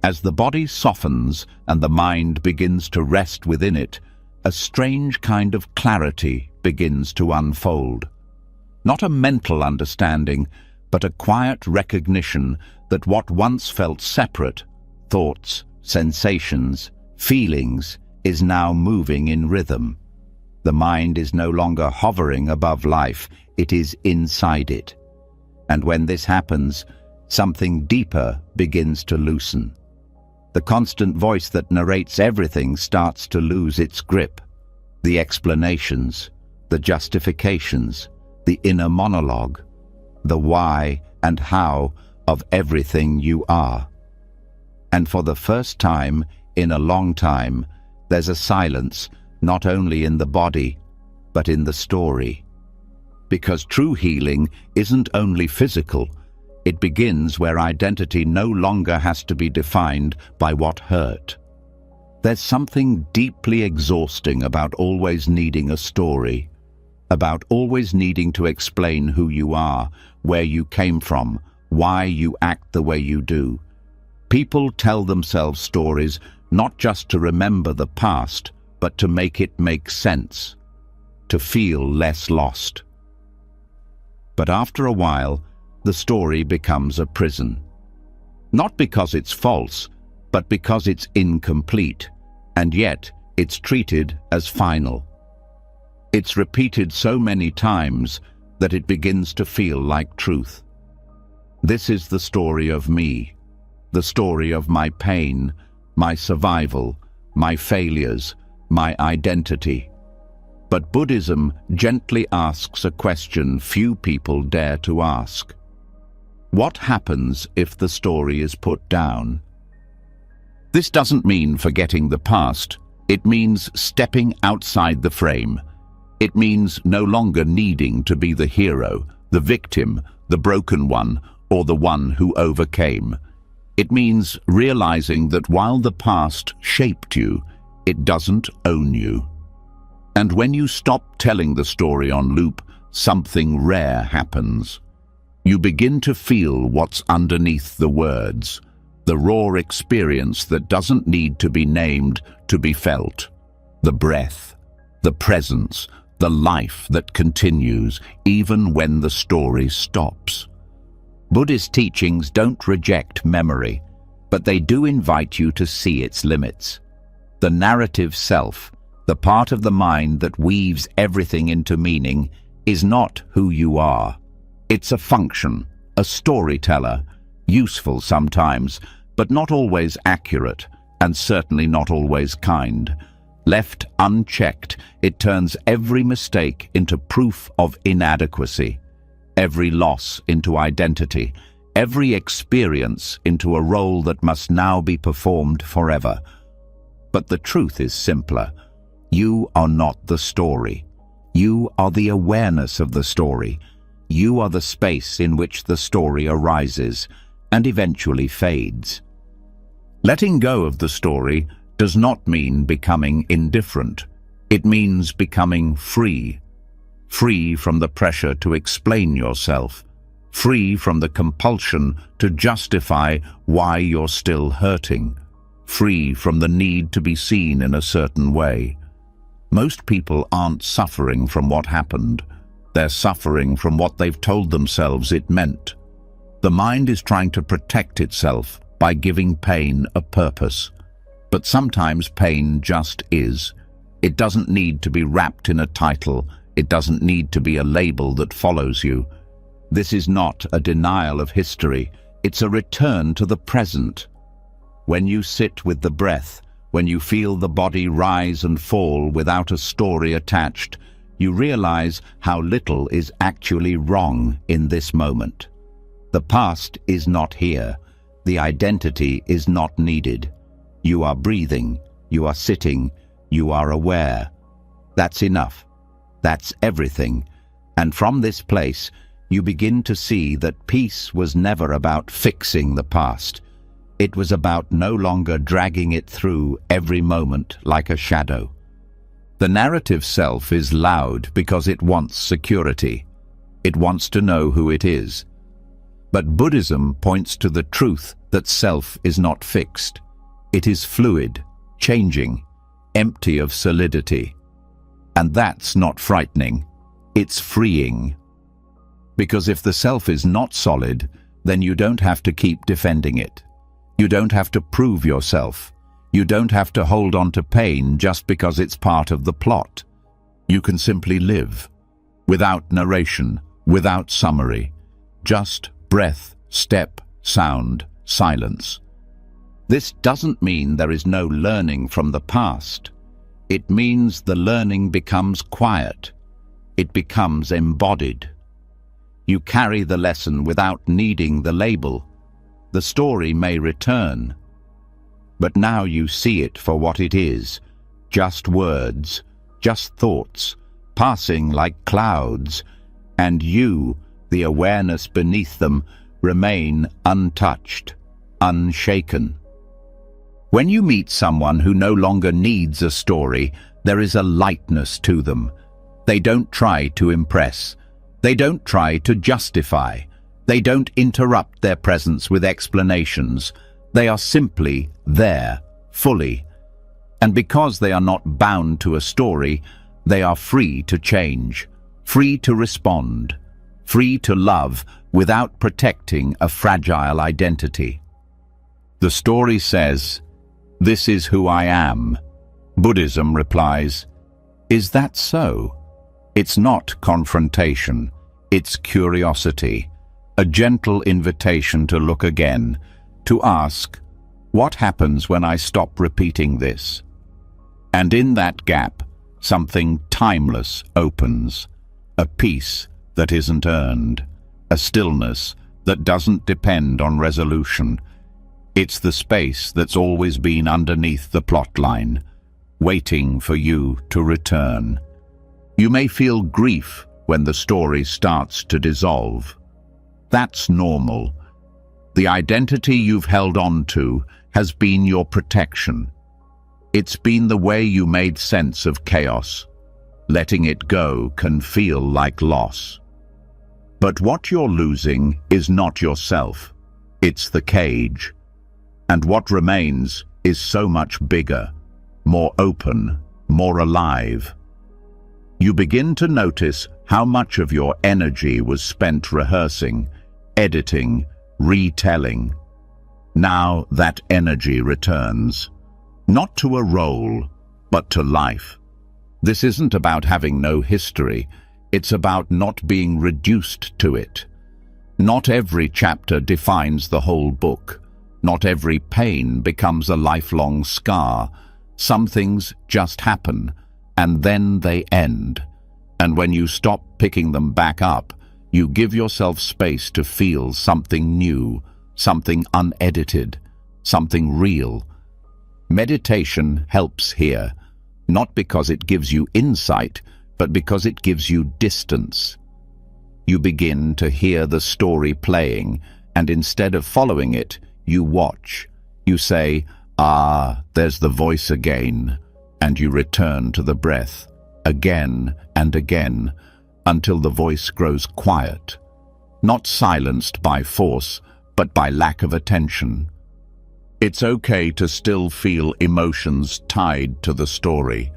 As the body softens and the mind begins to rest within it, a strange kind of clarity begins to unfold. Not a mental understanding, but a quiet recognition that what once felt separate, thoughts, sensations, feelings, is now moving in rhythm. The mind is no longer hovering above life, it is inside it. And when this happens, something deeper begins to loosen. The constant voice that narrates everything starts to lose its grip. The explanations, the justifications, the inner monologue, the why and how of everything you are. And for the first time in a long time, there's a silence not only in the body, but in the story. Because true healing isn't only physical, it begins where identity no longer has to be defined by what hurt. There's something deeply exhausting about always needing a story, about always needing to explain who you are, where you came from, why you act the way you do. People tell themselves stories not just to remember the past, but to make it make sense, to feel less lost. But after a while, the story becomes a prison. Not because it's false, but because it's incomplete, and yet it's treated as final. It's repeated so many times that it begins to feel like truth. This is the story of me, the story of my pain, my survival, my failures, my identity. But Buddhism gently asks a question few people dare to ask. What happens if the story is put down? This doesn't mean forgetting the past. It means stepping outside the frame. It means no longer needing to be the hero, the victim, the broken one, or the one who overcame. It means realizing that while the past shaped you, it doesn't own you. And when you stop telling the story on loop, something rare happens. You begin to feel what's underneath the words, the raw experience that doesn't need to be named to be felt. The breath, the presence, the life that continues even when the story stops. Buddhist teachings don't reject memory, but they do invite you to see its limits. The narrative self, the part of the mind that weaves everything into meaning, is not who you are. It's a function, a storyteller, useful sometimes, but not always accurate, and certainly not always kind. Left unchecked, it turns every mistake into proof of inadequacy, every loss into identity, every experience into a role that must now be performed forever. But the truth is simpler. You are not the story. You are the awareness of the story. You are the space in which the story arises and eventually fades. Letting go of the story does not mean becoming indifferent. It means becoming free. Free from the pressure to explain yourself. Free from the compulsion to justify why you're still hurting. Free from the need to be seen in a certain way. Most people aren't suffering from what happened. They're suffering from what they've told themselves it meant. The mind is trying to protect itself by giving pain a purpose. But sometimes pain just is. It doesn't need to be wrapped in a title. It doesn't need to be a label that follows you. This is not a denial of history. It's a return to the present. When you sit with the breath, when you feel the body rise and fall without a story attached, you realize how little is actually wrong in this moment. The past is not here. The identity is not needed. You are breathing, you are sitting, you are aware. That's enough. That's everything. And from this place, you begin to see that peace was never about fixing the past. It was about no longer dragging it through every moment like a shadow. The narrative self is loud because it wants security. It wants to know who it is. But Buddhism points to the truth that self is not fixed. It is fluid, changing, empty of solidity. And that's not frightening. It's freeing. Because if the self is not solid, then you don't have to keep defending it. You don't have to prove yourself. You don't have to hold on to pain just because it's part of the plot. You can simply live, without narration, without summary, just breath, step, sound, silence. This doesn't mean there is no learning from the past. It means the learning becomes quiet. It becomes embodied. You carry the lesson without needing the label. The story may return, but now you see it for what it is, just words, just thoughts, passing like clouds, and you, the awareness beneath them, remain untouched, unshaken. When you meet someone who no longer needs a story, there is a lightness to them. They don't try to impress. They don't try to justify. They don't interrupt their presence with explanations. They are simply there, fully. And because they are not bound to a story, they are free to change, free to respond, free to love without protecting a fragile identity. The story says, "This is who I am." Buddhism replies, "Is that so?" It's not confrontation, it's curiosity, a gentle invitation to look again, to ask, what happens when I stop repeating this? And in that gap, something timeless opens, a peace that isn't earned, a stillness that doesn't depend on resolution. It's the space that's always been underneath the plot line, waiting for you to return. You may feel grief when the story starts to dissolve. That's normal. The identity you've held on to has been your protection. It's been the way you made sense of chaos. Letting it go can feel like loss. But what you're losing is not yourself. It's the cage. And what remains is so much bigger, more open, more alive. You begin to notice how much of your energy was spent rehearsing, editing, retelling. Now that energy returns, not to a role, but to life. This isn't about having no history, it's about not being reduced to it. Not every chapter defines the whole book. Not every pain becomes a lifelong scar. Some things just happen, and then they end. And when you stop picking them back up, you give yourself space to feel something new, something unedited, something real. Meditation helps here, not because it gives you insight, but because it gives you distance. You begin to hear the story playing, and instead of following it, you watch. You say, "Ah, there's the voice again," and you return to the breath, again and again, until the voice grows quiet, not silenced by force, but by lack of attention. It's okay to still feel emotions tied to the story,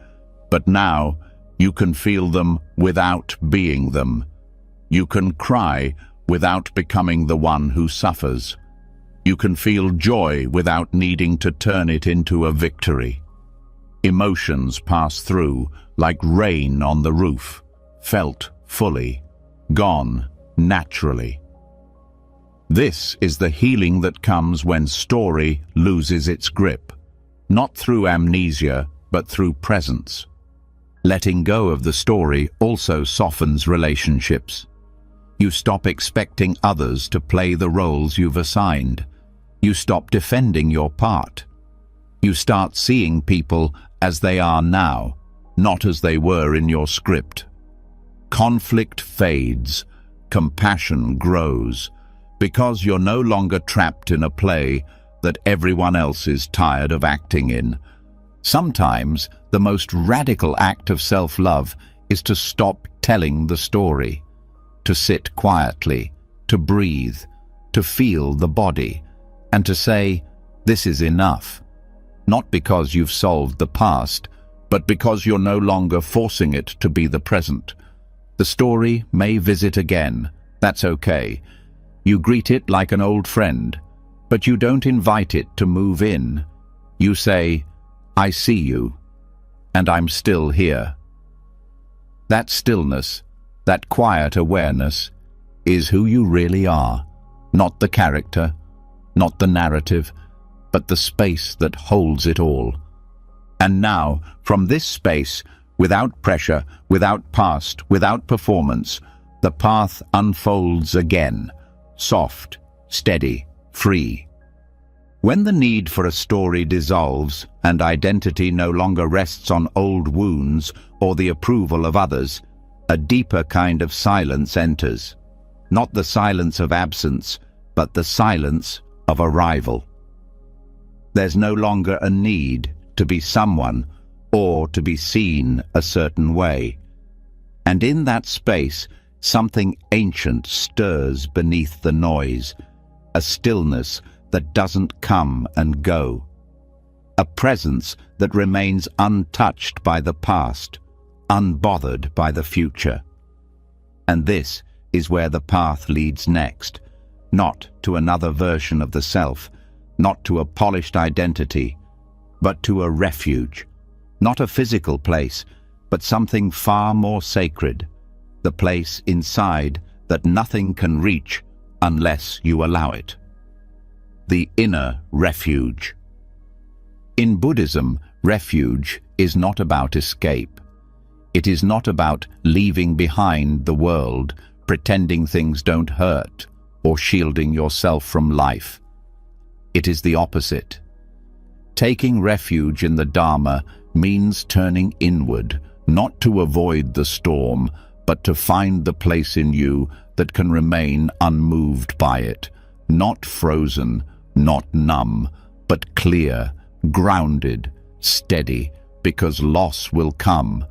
but now you can feel them without being them. You can cry without becoming the one who suffers. You can feel joy without needing to turn it into a victory. Emotions pass through like rain on the roof, felt fully, gone naturally. This is the healing that comes when story loses its grip, not through amnesia, but through presence. Letting go of the story also softens relationships. You stop expecting others to play the roles you've assigned. You stop defending your part. You start seeing people as they are now, not as they were in your script. Conflict fades, compassion grows, because you're no longer trapped in a play that everyone else is tired of acting in. Sometimes the most radical act of self-love is to stop telling the story, to sit quietly, to breathe, to feel the body, and to say, "This is enough." Not because you've solved the past, but because you're no longer forcing it to be the present. The story may visit again. That's okay. You greet it like an old friend, but you don't invite it to move in. You say, "I see you, and I'm still here." That stillness, that quiet awareness, is who you really are, not the character, not the narrative, but the space that holds it all. And now, from this space, without pressure, without past, without performance, the path unfolds again, soft, steady, free. When the need for a story dissolves and identity no longer rests on old wounds or the approval of others, a deeper kind of silence enters. Not the silence of absence, but the silence of arrival. There's no longer a need to be someone or to be seen a certain way. And in that space, something ancient stirs beneath the noise, a stillness that doesn't come and go. a presence that remains untouched by the past, unbothered by the future. And this is where the path leads next, not to another version of the self, not to a polished identity, but to a refuge, not a physical place, but something far more sacred, the place inside that nothing can reach unless you allow it. The inner refuge. In Buddhism, refuge is not about escape. It is not about leaving behind the world, pretending things don't hurt, or shielding yourself from life. It is the opposite. Taking refuge in the Dharma means turning inward, not to avoid the storm, but to find the place in you that can remain unmoved by it, not frozen, not numb, but clear, grounded, steady, because loss will come,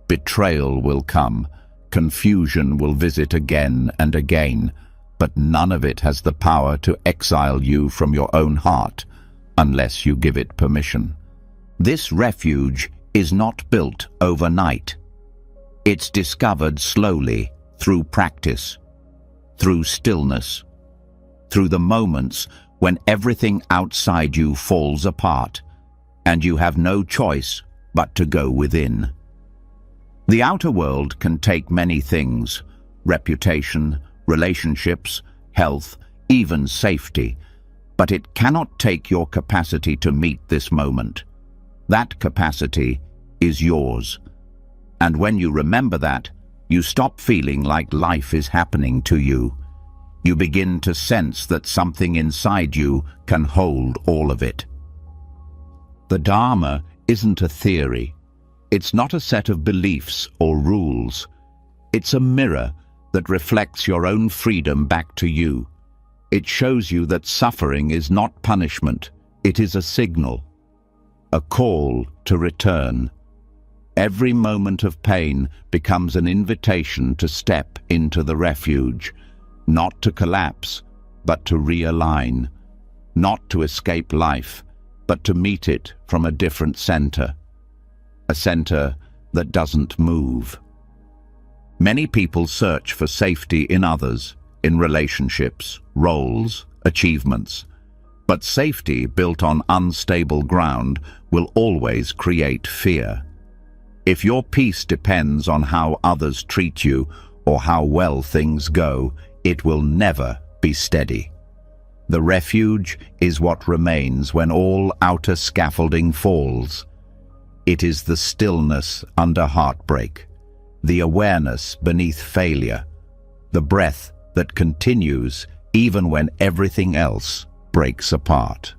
betrayal will come, confusion will visit again and again, but none of it has the power to exile you from your own heart, unless you give it permission. This refuge is not built overnight. It's discovered slowly, through practice, through stillness, through the moments when everything outside you falls apart, and you have no choice but to go within. The outer world can take many things: reputation, relationships, health, even safety, but it cannot take your capacity to meet this moment. That capacity is yours. And when you remember that, you stop feeling like life is happening to you. You begin to sense that something inside you can hold all of it. The Dharma isn't a theory. It's not a set of beliefs or rules. It's a mirror that reflects your own freedom back to you. It shows you that suffering is not punishment. It is a signal, a call to return. Every moment of pain becomes an invitation to step into the refuge, not to collapse, but to realign, not to escape life, but to meet it from a different center, a center that doesn't move. Many people search for safety in others, in relationships, roles, achievements, but safety built on unstable ground will always create fear. If your peace depends on how others treat you or how well things go, it will never be steady. The refuge is what remains when all outer scaffolding falls. It is the stillness under heartbreak, the awareness beneath failure, the breath that continues even when everything else breaks apart.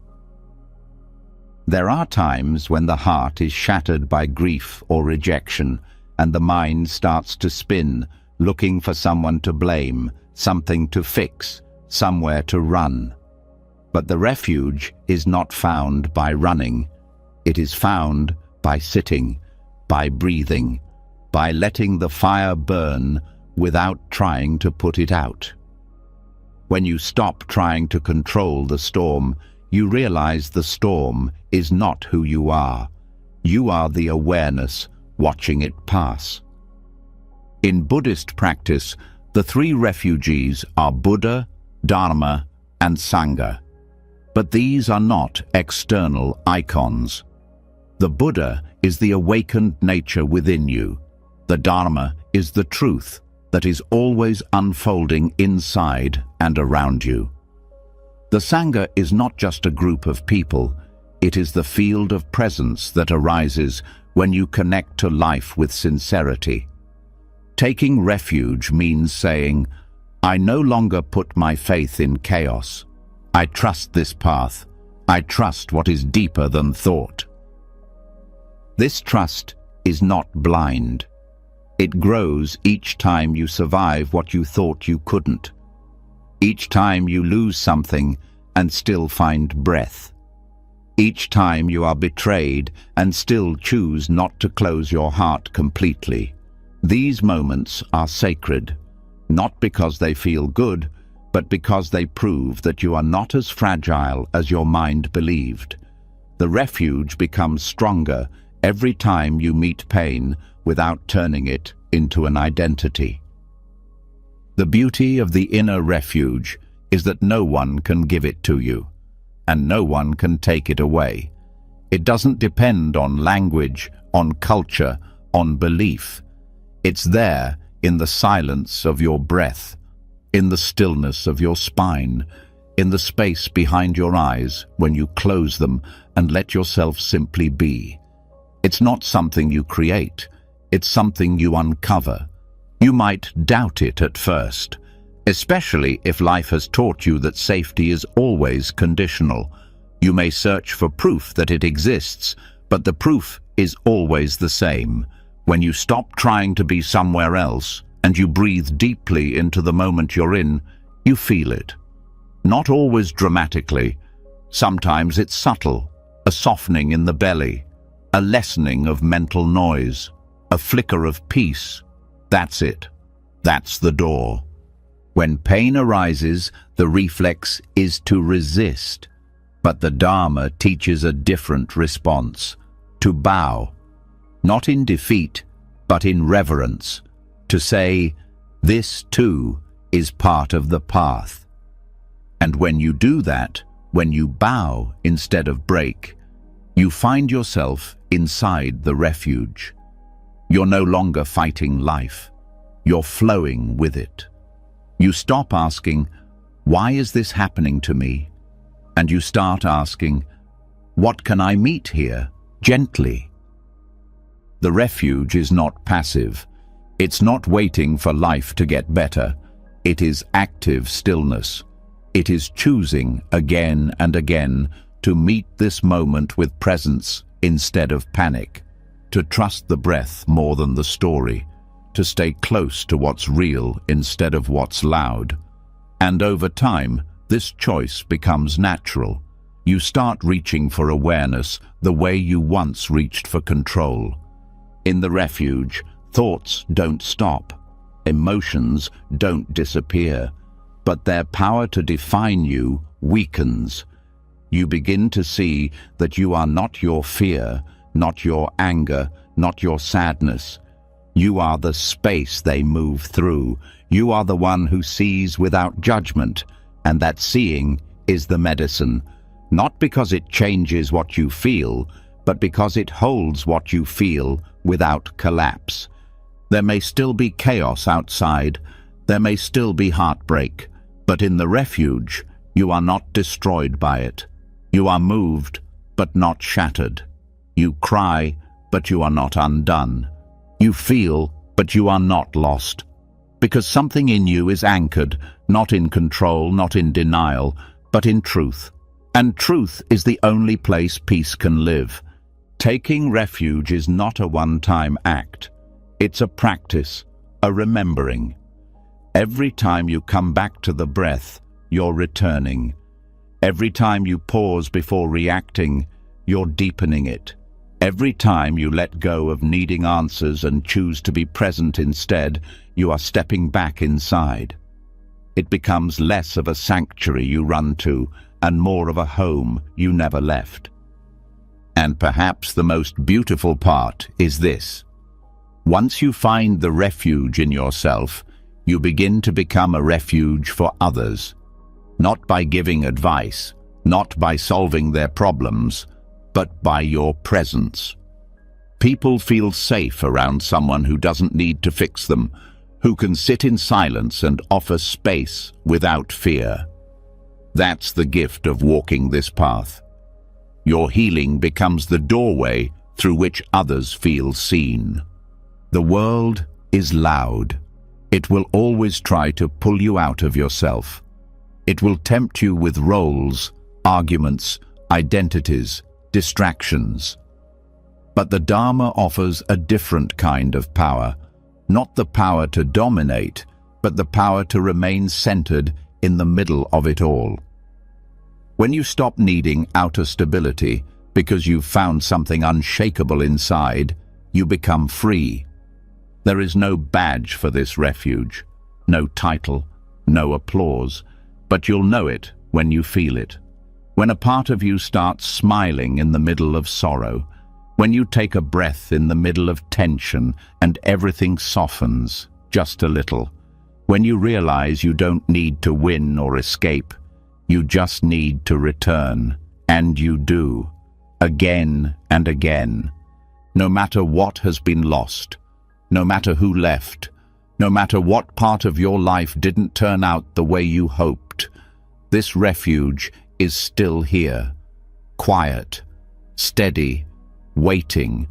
There are times when the heart is shattered by grief or rejection, and the mind starts to spin, looking for someone to blame, something to fix, somewhere to run. But the refuge is not found by running. It is found by sitting, by breathing, by letting the fire burn without trying to put it out. When you stop trying to control the storm, you realize the storm is not who you are. You are the awareness watching it pass. In Buddhist practice, the three refugees are Buddha, Dharma, and Sangha. But these are not external icons. The Buddha is the awakened nature within you. The Dharma is the truth that is always unfolding inside and around you. The Sangha is not just a group of people, it is the field of presence that arises when you connect to life with sincerity. Taking refuge means saying, I no longer put my faith in chaos. I trust this path. I trust what is deeper than thought. This trust is not blind. It grows each time you survive what you thought you couldn't. Each time you lose something and still find breath. Each time you are betrayed and still choose not to close your heart completely. These moments are sacred, not because they feel good, but because they prove that you are not as fragile as your mind believed. The refuge becomes stronger every time you meet pain without turning it into an identity. The beauty of the inner refuge is that no one can give it to you, and no one can take it away. It doesn't depend on language, on culture, on belief. It's there in the silence of your breath, in the stillness of your spine, in the space behind your eyes when you close them and let yourself simply be. It's not something you create, it's something you uncover. You might doubt it at first, especially if life has taught you that safety is always conditional. You may search for proof that it exists, but the proof is always the same. When you stop trying to be somewhere else and you breathe deeply into the moment you're in, you feel it. Not always dramatically. Sometimes it's subtle, a softening in the belly, a lessening of mental noise, a flicker of peace. That's it. That's the door. When pain arises, the reflex is to resist. But the Dharma teaches a different response, to bow, not in defeat, but in reverence, to say, this too is part of the path. And when you do that, when you bow instead of break, you find yourself inside the refuge. You're no longer fighting life. You're flowing with it. You stop asking, why is this happening to me? And you start asking, what can I meet here, gently? The refuge is not passive. It's not waiting for life to get better. It is active stillness. It is choosing again and again to meet this moment with presence instead of panic, to trust the breath more than the story, to stay close to what's real instead of what's loud. And over time, this choice becomes natural. You start reaching for awareness the way you once reached for control. In the refuge, thoughts don't stop. Emotions don't disappear. But their power to define you weakens. You begin to see that you are not your fear, not your anger, not your sadness. You are the space they move through. You are the one who sees without judgment. And that seeing is the medicine, not because it changes what you feel, but because it holds what you feel without collapse. There may still be chaos outside, there may still be heartbreak, but in the refuge, you are not destroyed by it. You are moved, but not shattered. You cry, but you are not undone. You feel, but you are not lost. Because something in you is anchored, not in control, not in denial, but in truth. And truth is the only place peace can live. Taking refuge is not a one-time act. It's a practice, a remembering. Every time you come back to the breath, you're returning. Every time you pause before reacting, you're deepening it. Every time you let go of needing answers and choose to be present instead, you are stepping back inside. It becomes less of a sanctuary you run to and more of a home you never left. And perhaps the most beautiful part is this. Once you find the refuge in yourself, you begin to become a refuge for others. Not by giving advice, not by solving their problems, but by your presence. People feel safe around someone who doesn't need to fix them, who can sit in silence and offer space without fear. That's the gift of walking this path. Your healing becomes the doorway through which others feel seen. The world is loud. It will always try to pull you out of yourself. It will tempt you with roles, arguments, identities, distractions. But the Dharma offers a different kind of power, not the power to dominate, but the power to remain centered in the middle of it all. When you stop needing outer stability because you've found something unshakable inside, you become free. There is no badge for this refuge, no title, no applause, but you'll know it when you feel it. when a part of you starts smiling in the middle of sorrow, when you take a breath in the middle of tension and everything softens just a little, when you realize you don't need to win or escape, you just need to return, and you do, again and again. No matter what has been lost, no matter who left, no matter what part of your life didn't turn out the way you hoped, this refuge is still here, quiet, steady, waiting,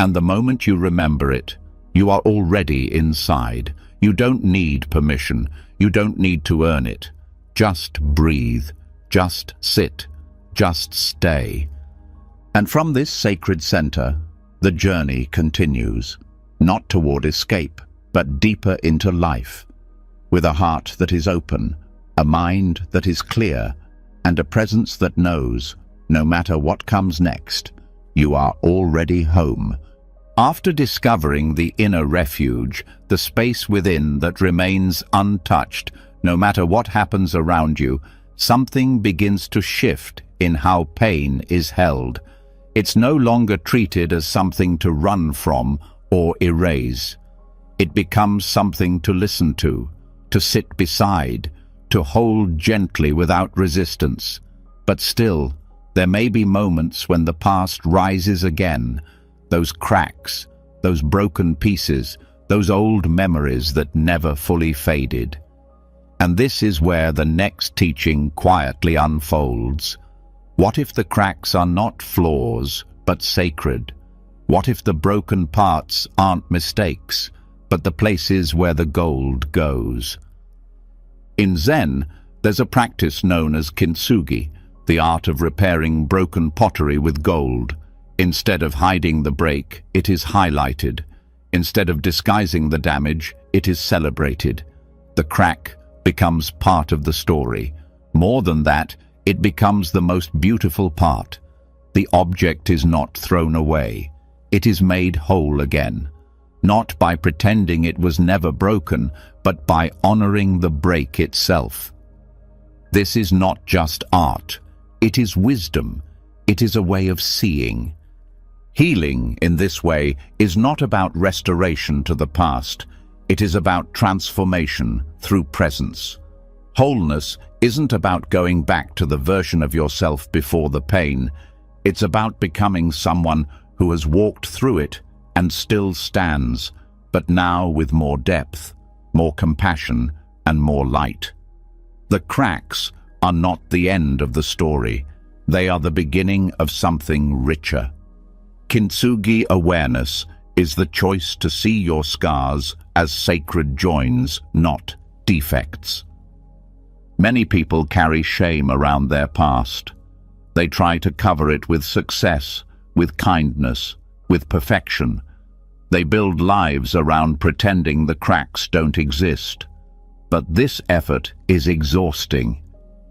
and the moment you remember it, you are already inside. You don't need permission, you don't need to earn it. Just breathe, just sit, just stay. And from this sacred center, the journey continues, not toward escape, but deeper into life, with a heart that is open, a mind that is clear, and a presence that knows, no matter what comes next, you are already home. After discovering the inner refuge, the space within that remains untouched, no matter what happens around you, something begins to shift in how pain is held. It's no longer treated as something to run from or erase. It becomes something to listen to sit beside, to hold gently without resistance. But still, there may be moments when the past rises again, those cracks, those broken pieces, those old memories that never fully faded. And this is where the next teaching quietly unfolds. What if the cracks are not flaws, but sacred? What if the broken parts aren't mistakes, but the places where the gold goes? In Zen, there's a practice known as kintsugi, the art of repairing broken pottery with gold. Instead of hiding the break, it is highlighted. Instead of disguising the damage, it is celebrated. The crack becomes part of the story. More than that, it becomes the most beautiful part. The object is not thrown away. It is made whole again. Not by pretending it was never broken, but by honoring the break itself. This is not just art. It is wisdom. It is a way of seeing. Healing, in this way, is not about restoration to the past. It is about transformation through presence. Wholeness isn't about going back to the version of yourself before the pain. It's about becoming someone who has walked through it and still stands, but now with more depth, more compassion, and more light. The cracks are not the end of the story. They are the beginning of something richer. Kintsugi awareness is the choice to see your scars as sacred joins, not defects. Many people carry shame around their past. They try to cover it with success, with kindness, with perfection. They build lives around pretending the cracks don't exist. But this effort is exhausting,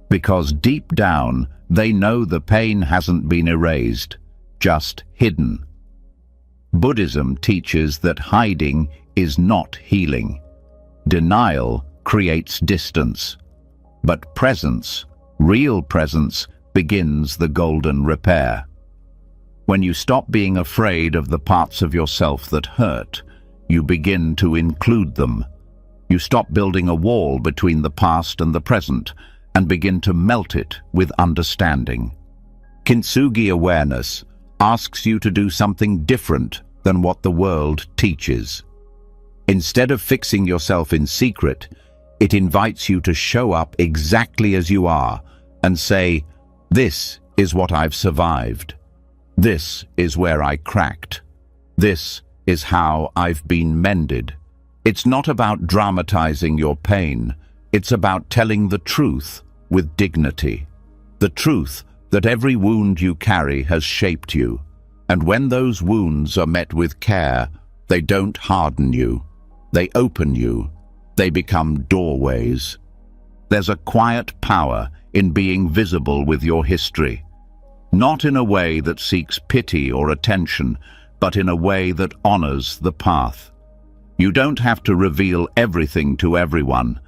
because deep down they know the pain hasn't been erased, just hidden. Buddhism teaches that hiding is not healing. Denial creates distance. But presence, real presence, begins the golden repair. When you stop being afraid of the parts of yourself that hurt, you begin to include them. You stop building a wall between the past and the present and begin to melt it with understanding. Kintsugi awareness asks you to do something different than what the world teaches. Instead of fixing yourself in secret, it invites you to show up exactly as you are and say, "This is what I've survived. This is where I cracked. This is how I've been mended." It's not about dramatizing your pain. It's about telling the truth with dignity. The truth that every wound you carry has shaped you. And when those wounds are met with care, they don't harden you. They open you. They become doorways. There's a quiet power in being visible with your history. Not in a way that seeks pity or attention, but in a way that honors the path. You don't have to reveal everything to everyone,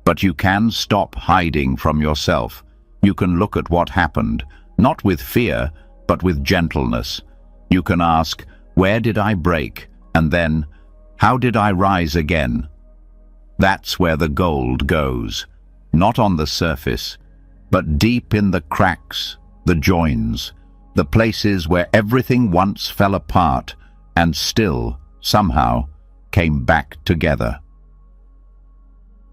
but you can stop hiding from yourself. You can look at what happened, not with fear, but with gentleness. You can ask, where did I break? And then, how did I rise again? That's where the gold goes, not on the surface, but deep in the cracks, the joins, the places where everything once fell apart and still, somehow, came back together.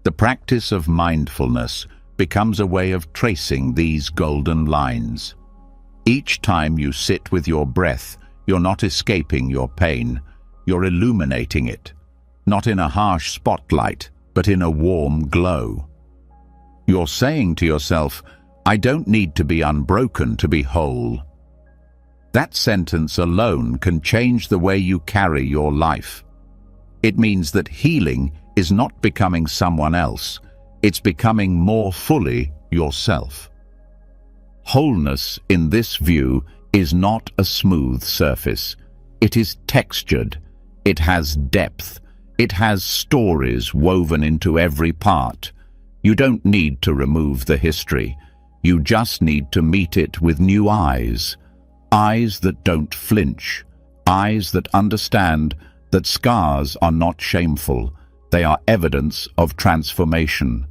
The practice of mindfulness becomes a way of tracing these golden lines. Each time you sit with your breath, you're not escaping your pain, you're illuminating it, not in a harsh spotlight, but in a warm glow. You're saying to yourself, I don't need to be unbroken to be whole. That sentence alone can change the way you carry your life. It means that healing is not becoming someone else, it's becoming more fully yourself. Wholeness, in this view, is not a smooth surface. It is textured, it has depth, it has stories woven into every part. You don't need to remove the history. You just need to meet it with new eyes. Eyes that don't flinch. Eyes that understand that scars are not shameful. They are evidence of transformation.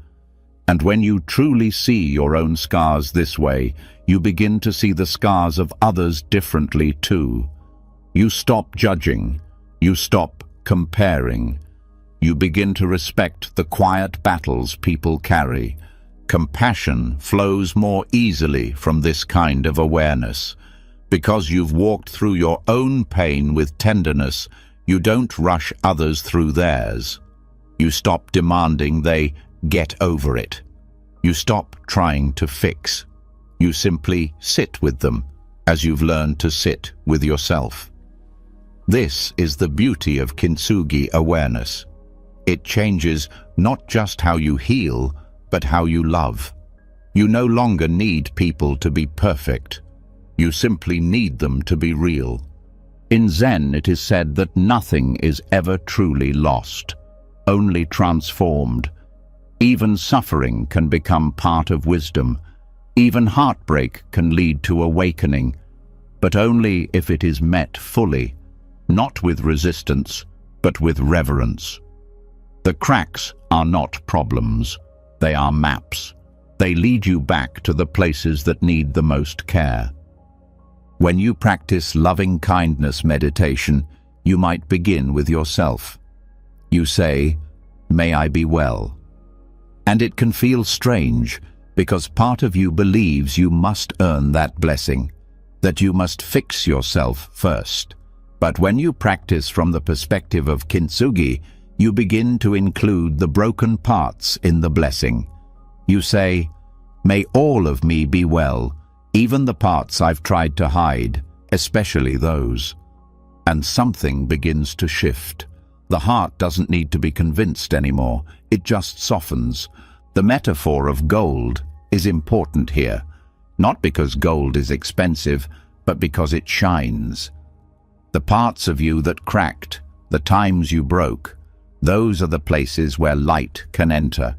And when you truly see your own scars this way, you begin to see the scars of others differently too. You stop judging. You stop comparing. You begin to respect the quiet battles people carry. Compassion flows more easily from this kind of awareness. Because you've walked through your own pain with tenderness, you don't rush others through theirs. You stop demanding they get over it. You stop trying to fix. You simply sit with them, as you've learned to sit with yourself. This is the beauty of kintsugi awareness. It changes not just how you heal, but how you love. You no longer need people to be perfect. You simply need them to be real. In Zen, it is said that nothing is ever truly lost, only transformed. Even suffering can become part of wisdom. Even heartbreak can lead to awakening, but only if it is met fully, not with resistance, but with reverence. The cracks are not problems. They are maps. They lead you back to the places that need the most care. When you practice loving-kindness meditation, you might begin with yourself. You say, "May I be well." And it can feel strange, because part of you believes you must earn that blessing, that you must fix yourself first. But when you practice from the perspective of kintsugi, you begin to include the broken parts in the blessing. You say, "May all of me be well, even the parts I've tried to hide, especially those." And something begins to shift. The heart doesn't need to be convinced anymore, it just softens. The metaphor of gold is important here, not because gold is expensive, but because it shines. The parts of you that cracked, the times you broke, those are the places where light can enter.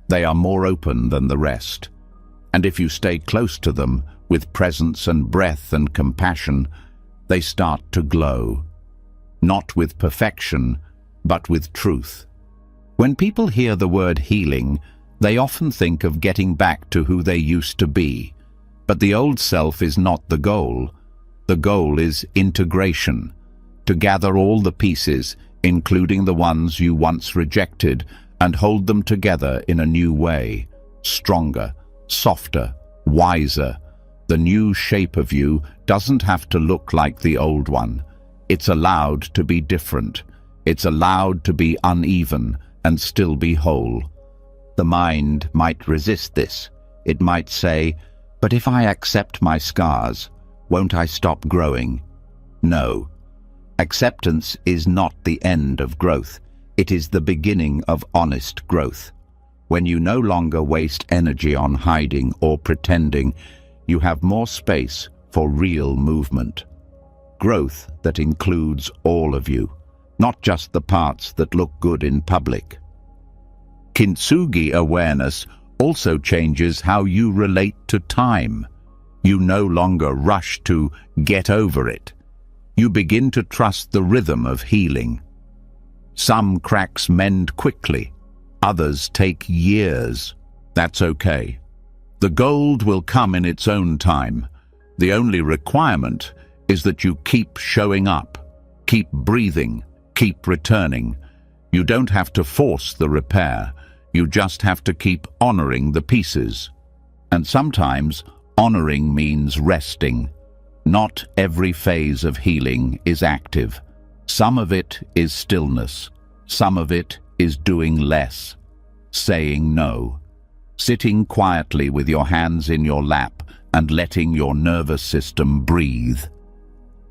They are more open than the rest. And if you stay close to them, with presence and breath and compassion, they start to glow. Not with perfection, but with truth. When people hear the word healing, they often think of getting back to who they used to be. But the old self is not the goal. The goal is integration, to gather all the pieces, including the ones you once rejected, and hold them together in a new way, stronger, softer, wiser. The new shape of you doesn't have to look like the old one. It's allowed to be different. It's allowed to be uneven and still be whole. The mind might resist this. It might say, "But if I accept my scars, won't I stop growing?" No. Acceptance is not the end of growth. It is the beginning of honest growth. When you no longer waste energy on hiding or pretending, you have more space for real movement. Growth that includes all of you, not just the parts that look good in public. Kintsugi awareness also changes how you relate to time. You no longer rush to get over it. You begin to trust the rhythm of healing. Some cracks mend quickly, others take years. That's okay. The gold will come in its own time. The only requirement is that you keep showing up, keep breathing, keep returning. You don't have to force the repair. You just have to keep honoring the pieces. And sometimes honoring means resting. Not every phase of healing is active. Some of it is stillness. Some of it is doing less, saying no, sitting quietly with your hands in your lap and letting your nervous system breathe.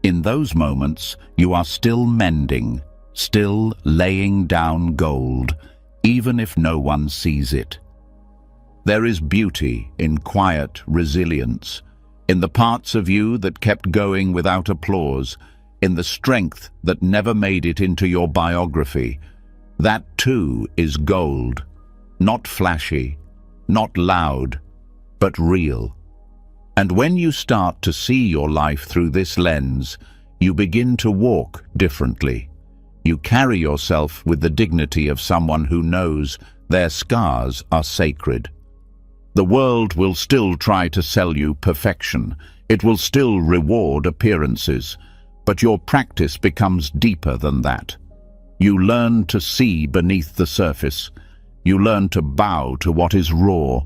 In those moments, you are still mending, still laying down gold, even if no one sees it. There is beauty in quiet resilience, in the parts of you that kept going without applause, in the strength that never made it into your biography. That too is gold, not flashy, not loud, but real. And when you start to see your life through this lens, you begin to walk differently. You carry yourself with the dignity of someone who knows their scars are sacred. The world will still try to sell you perfection. It will still reward appearances, but your practice becomes deeper than that. You learn to see beneath the surface. You learn to bow to what is raw,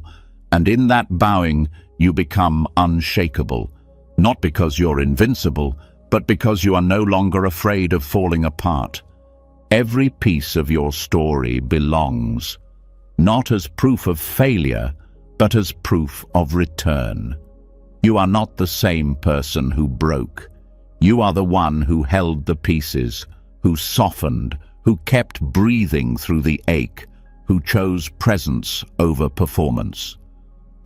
and in that bowing, you become unshakable, not because you're invincible, but because you are no longer afraid of falling apart. Every piece of your story belongs, not as proof of failure, but as proof of return. You are not the same person who broke. You are the one who held the pieces, who softened, who kept breathing through the ache, who chose presence over performance.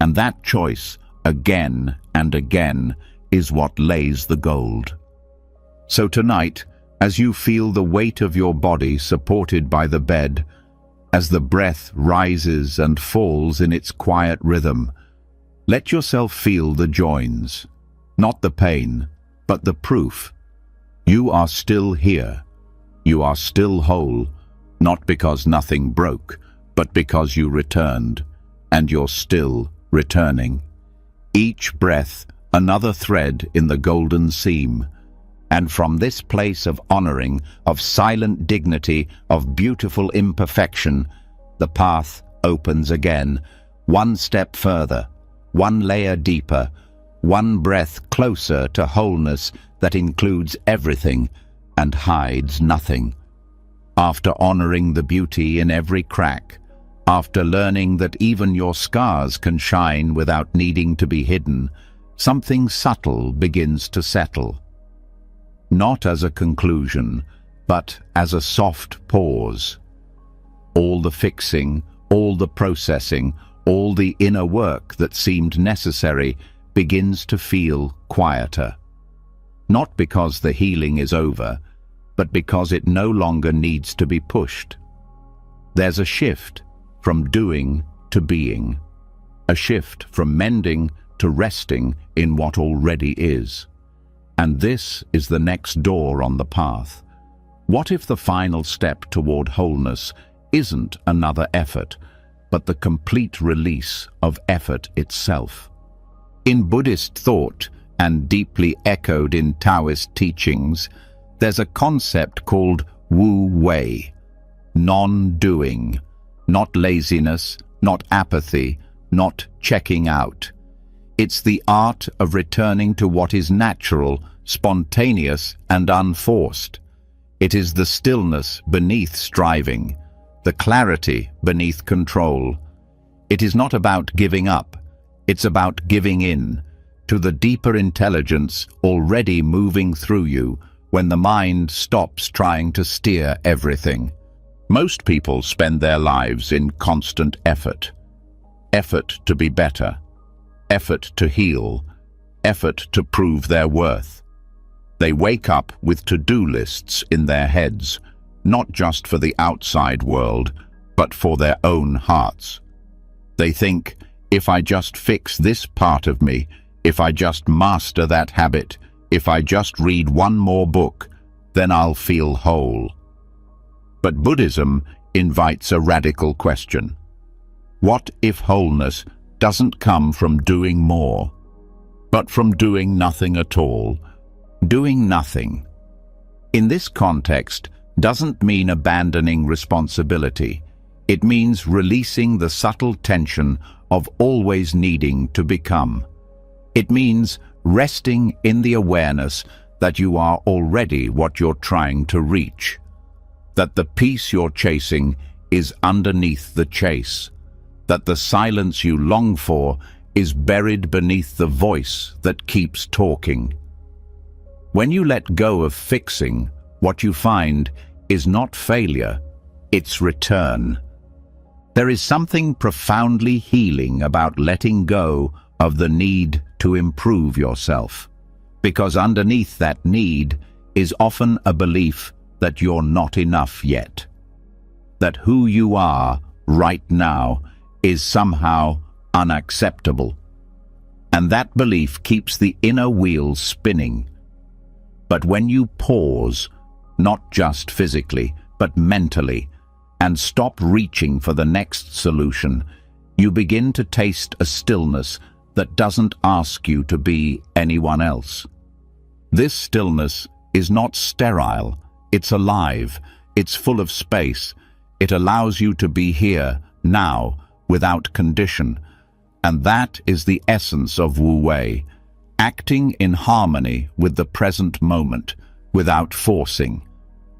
And that choice, again and again, is what lays the gold. So tonight, as you feel the weight of your body supported by the bed, as the breath rises and falls in its quiet rhythm, let yourself feel the joins, not the pain, but the proof. You are still here. You are still whole, not because nothing broke, but because you returned, and you're still returning. Each breath, another thread in the golden seam. And from this place of honoring, of silent dignity, of beautiful imperfection, the path opens again, one step further, one layer deeper, one breath closer to wholeness that includes everything and hides nothing. After honoring the beauty in every crack, after learning that even your scars can shine without needing to be hidden, something subtle begins to settle. Not as a conclusion, but as a soft pause. All the fixing, all the processing, all the inner work that seemed necessary begins to feel quieter. Not because the healing is over, but because it no longer needs to be pushed. There's a shift from doing to being, a shift from mending to resting in what already is. And this is the next door on the path. What if the final step toward wholeness isn't another effort, but the complete release of effort itself? In Buddhist thought, and deeply echoed in Taoist teachings, there's a concept called Wu Wei, non-doing, not laziness, not apathy, not checking out. It's the art of returning to what is natural, spontaneous, and unforced. It is the stillness beneath striving, the clarity beneath control. It is not about giving up, it's about giving in to the deeper intelligence already moving through you when the mind stops trying to steer everything. Most people spend their lives in constant effort. Effort to be better, effort to heal, effort to prove their worth. They wake up with to-do lists in their heads, not just for the outside world, but for their own hearts. They think, if I just fix this part of me, if I just master that habit, if I just read one more book, then I'll feel whole. But Buddhism invites a radical question. What if wholeness doesn't come from doing more, but from doing nothing at all? Doing nothing, in this context, doesn't mean abandoning responsibility. It means releasing the subtle tension of always needing to become. It means resting in the awareness that you are already what you're trying to reach, that the peace you're chasing is underneath the chase, that the silence you long for is buried beneath the voice that keeps talking. When you let go of fixing, what you find is not failure, it's return. There is something profoundly healing about letting go of the need to improve yourself, because underneath that need is often a belief that you're not enough yet, that who you are right now is somehow unacceptable. And that belief keeps the inner wheel spinning. But when you pause, not just physically, but mentally, and stop reaching for the next solution, you begin to taste a stillness that doesn't ask you to be anyone else. This stillness is not sterile, it's alive, it's full of space. It allows you to be here, now, without condition. And that is the essence of Wu Wei, acting in harmony with the present moment, without forcing,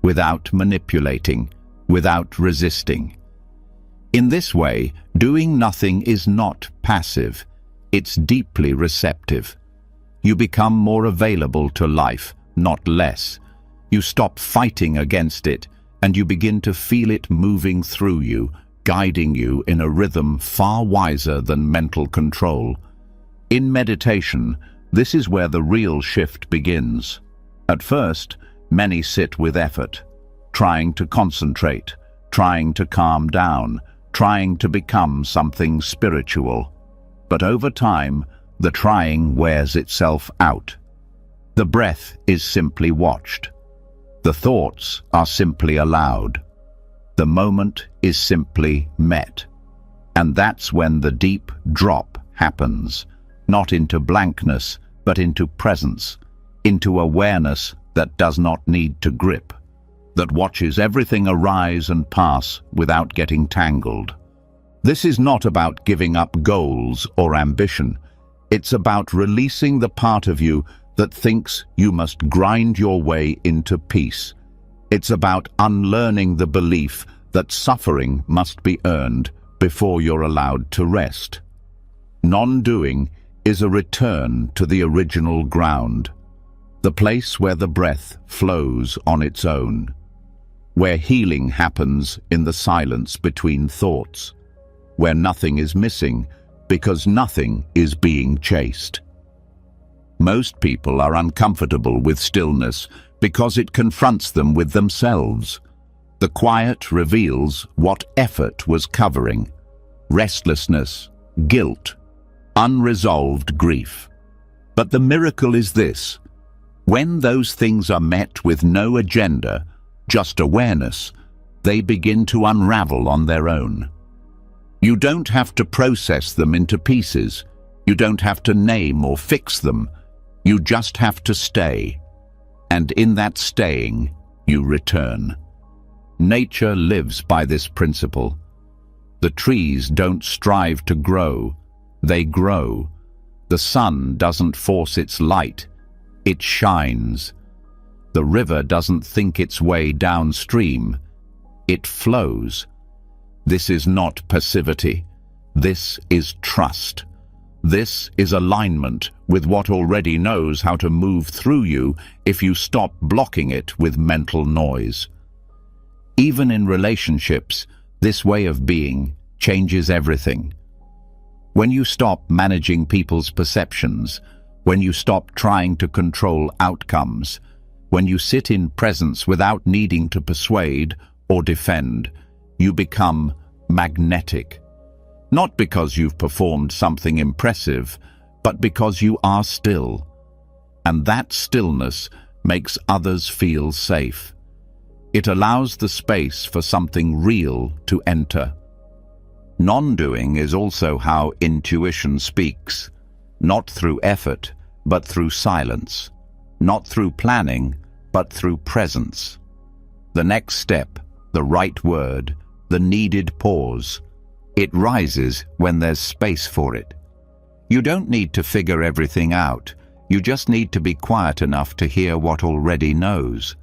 without manipulating, without resisting. In this way, doing nothing is not passive, it's deeply receptive. You become more available to life, not less. You stop fighting against it, and you begin to feel it moving through you, guiding you in a rhythm far wiser than mental control. In meditation, this is where the real shift begins. At first, many sit with effort, trying to concentrate, trying to calm down, trying to become something spiritual. But over time, the trying wears itself out. The breath is simply watched. The thoughts are simply allowed. The moment is simply met. And that's when the deep drop happens, not into blankness, but into presence, into awareness that does not need to grip, that watches everything arise and pass without getting tangled. This is not about giving up goals or ambition. It's about releasing the part of you that thinks you must grind your way into peace. It's about unlearning the belief that suffering must be earned before you're allowed to rest. Non-doing is a return to the original ground, the place where the breath flows on its own, where healing happens in the silence between thoughts, where nothing is missing because nothing is being chased. Most people are uncomfortable with stillness because it confronts them with themselves. The quiet reveals what effort was covering: restlessness, guilt, unresolved grief. But the miracle is this: when those things are met with no agenda, just awareness, they begin to unravel on their own. You don't have to process them into pieces. You don't have to name or fix them. You just have to stay. And in that staying, you return. Nature lives by this principle. The trees don't strive to grow, they grow. The sun doesn't force its light, it shines. The river doesn't think its way downstream, it flows. This is not passivity. This is trust. This is alignment with what already knows how to move through you if you stop blocking it with mental noise. Even in relationships, this way of being changes everything. When you stop managing people's perceptions, when you stop trying to control outcomes, when you sit in presence without needing to persuade or defend, you become magnetic. Not because you've performed something impressive, but because you are still. And that stillness makes others feel safe. It allows the space for something real to enter. Non-doing is also how intuition speaks, not through effort, but through silence, not through planning, but through presence. The next step, the right word, the needed pause, it rises when there's space for it. You don't need to figure everything out. You just need to be quiet enough to hear what already knows.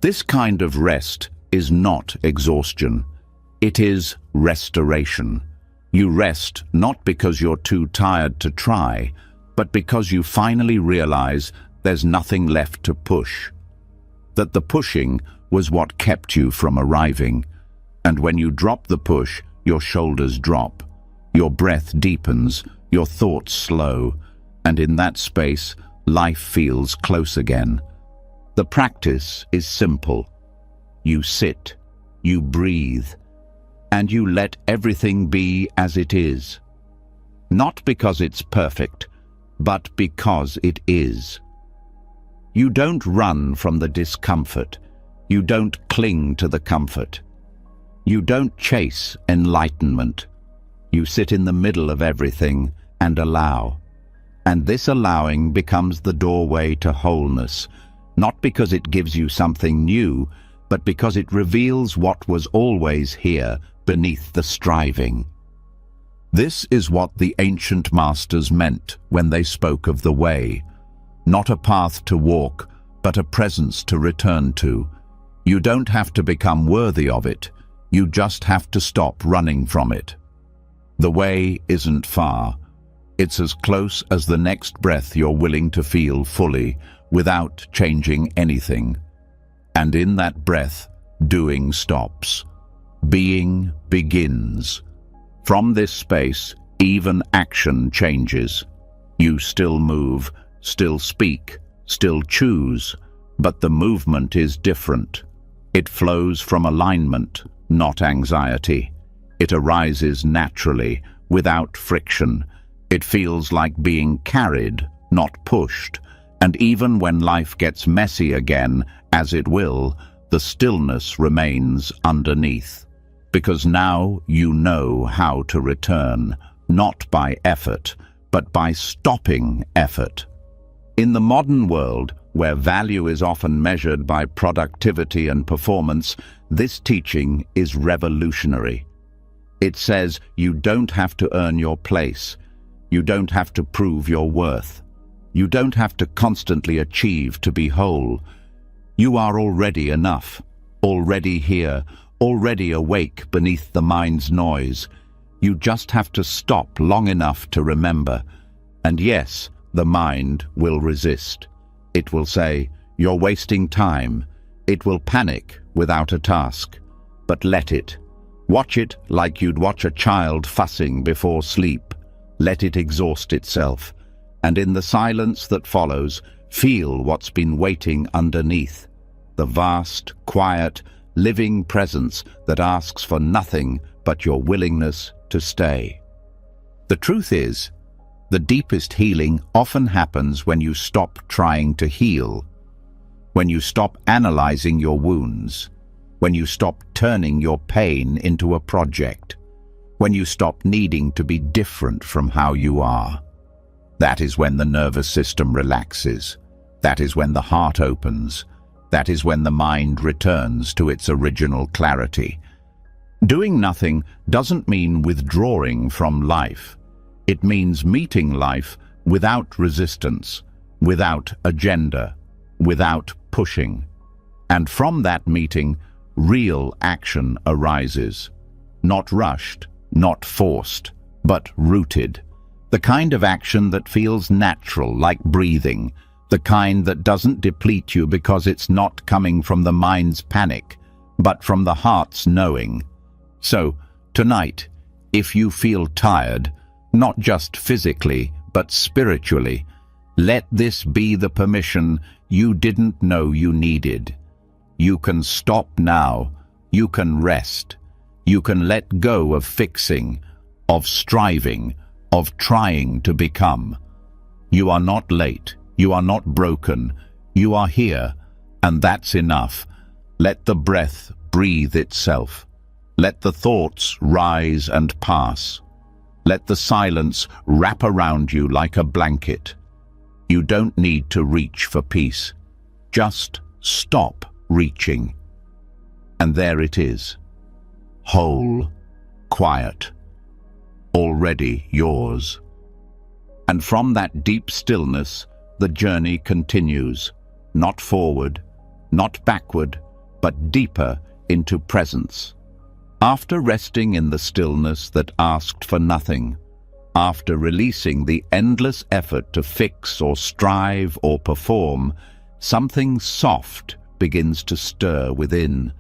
This kind of rest is not exhaustion. It is restoration. You rest not because you're too tired to try, but because you finally realize there's nothing left to push. That the pushing was what kept you from arriving. And when you drop the push, your shoulders drop, your breath deepens, your thoughts slow, and in that space, life feels close again. The practice is simple. You sit, you breathe, and you let everything be as it is. Not because it's perfect, but because it is. You don't run from the discomfort. You don't cling to the comfort. You don't chase enlightenment. You sit in the middle of everything and allow. And this allowing becomes the doorway to wholeness, not because it gives you something new, but because it reveals what was always here beneath the striving. This is what the ancient masters meant when they spoke of the way. Not a path to walk, but a presence to return to. You don't have to become worthy of it. You just have to stop running from it. The way isn't far. It's as close as the next breath you're willing to feel fully, without changing anything. And in that breath, doing stops. Being begins. From this space, even action changes. You still move, still speak, still choose, but the movement is different. It flows from alignment, not anxiety. It arises naturally, without friction. It feels like being carried, not pushed. And even when life gets messy again, as it will, the stillness remains underneath. Because now you know how to return, not by effort, but by stopping effort. In the modern world, where value is often measured by productivity and performance, this teaching is revolutionary. It says you don't have to earn your place. You don't have to prove your worth. You don't have to constantly achieve to be whole. You are already enough, already here, already awake beneath the mind's noise. You just have to stop long enough to remember. And yes, the mind will resist. It will say, "You're wasting time." It will panic without a task. But let it. Watch it like you'd watch a child fussing before sleep. Let it exhaust itself. And in the silence that follows, feel what's been waiting underneath. The vast, quiet, living presence that asks for nothing but your willingness to stay. The truth is, the deepest healing often happens when you stop trying to heal, when you stop analyzing your wounds, when you stop turning your pain into a project, when you stop needing to be different from how you are. That is when the nervous system relaxes. That is when the heart opens. That is when the mind returns to its original clarity. Doing nothing doesn't mean withdrawing from life. It means meeting life without resistance, without agenda, without pushing. And from that meeting, real action arises. Not rushed, not forced, but rooted. The kind of action that feels natural, like breathing. The kind that doesn't deplete you because it's not coming from the mind's panic, but from the heart's knowing. So, tonight, if you feel tired, not just physically, but spiritually, let this be the permission you didn't know you needed. You can stop now. You can rest. You can let go of fixing. of striving, of trying to become. You are not late, you are not broken, you are here, and that's enough. Let the breath breathe itself. Let the thoughts rise and pass. Let the silence wrap around you like a blanket. You don't need to reach for peace. Just stop reaching. And there it is. Whole, quiet, already yours. And from that deep stillness, the journey continues, not forward, not backward, but deeper into presence. After resting in the stillness that asked for nothing, after releasing the endless effort to fix or strive or perform, something soft begins to stir within.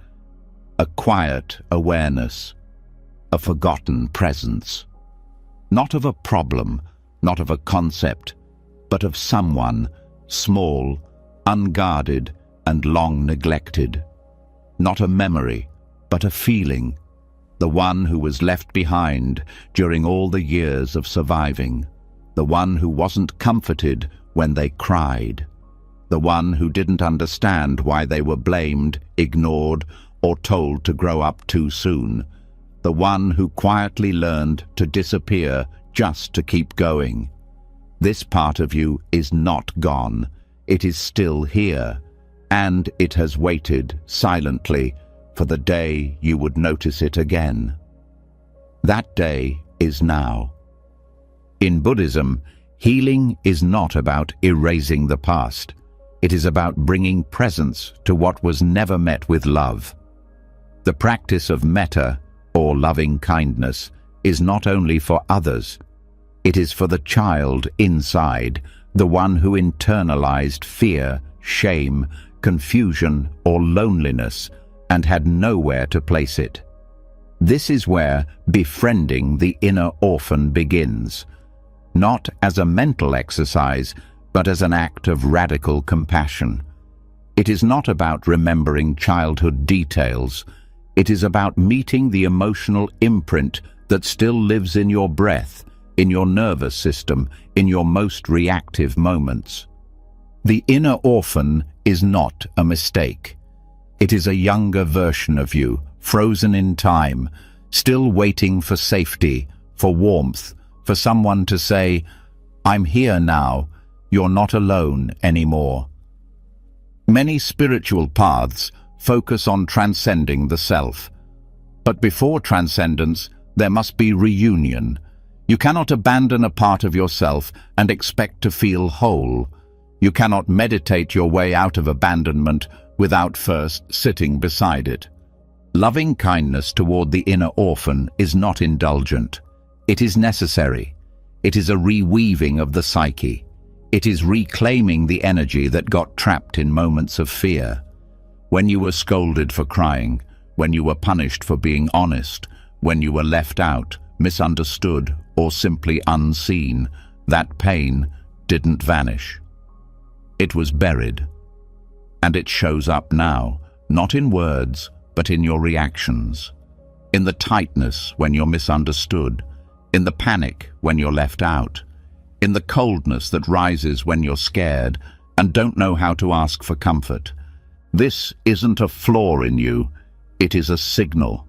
A quiet awareness, a forgotten presence. Not of a problem, not of a concept, but of someone, small, unguarded, and long neglected. Not a memory, but a feeling. The one who was left behind during all the years of surviving. The one who wasn't comforted when they cried. The one who didn't understand why they were blamed, ignored, or told to grow up too soon. The one who quietly learned to disappear just to keep going. This part of you is not gone. It is still here, and it has waited silently for the day you would notice it again. That day is now. In Buddhism, healing is not about erasing the past. It is about bringing presence to what was never met with love. The practice of metta, or loving kindness, is not only for others. It is for the child inside, the one who internalized fear, shame, confusion, or loneliness, and had nowhere to place it. This is where befriending the inner orphan begins, not as a mental exercise, but as an act of radical compassion. It is not about remembering childhood details. It is about meeting the emotional imprint that still lives in your breath, in your nervous system, in your most reactive moments. The inner orphan is not a mistake. It is a younger version of you, frozen in time, still waiting for safety, for warmth, for someone to say, "I'm here now, you're not alone anymore." Many spiritual paths focus on transcending the self. But before transcendence, there must be reunion. You cannot abandon a part of yourself and expect to feel whole. You cannot meditate your way out of abandonment without first sitting beside it. Loving kindness toward the inner orphan is not indulgent. It is necessary. It is a reweaving of the psyche. It is reclaiming the energy that got trapped in moments of fear. When you were scolded for crying, when you were punished for being honest, when you were left out, misunderstood, or simply unseen, that pain didn't vanish. It was buried. And it shows up now, not in words, but in your reactions. In the tightness when you're misunderstood, in the panic when you're left out, in the coldness that rises when you're scared and don't know how to ask for comfort. This isn't a flaw in you, it is a signal.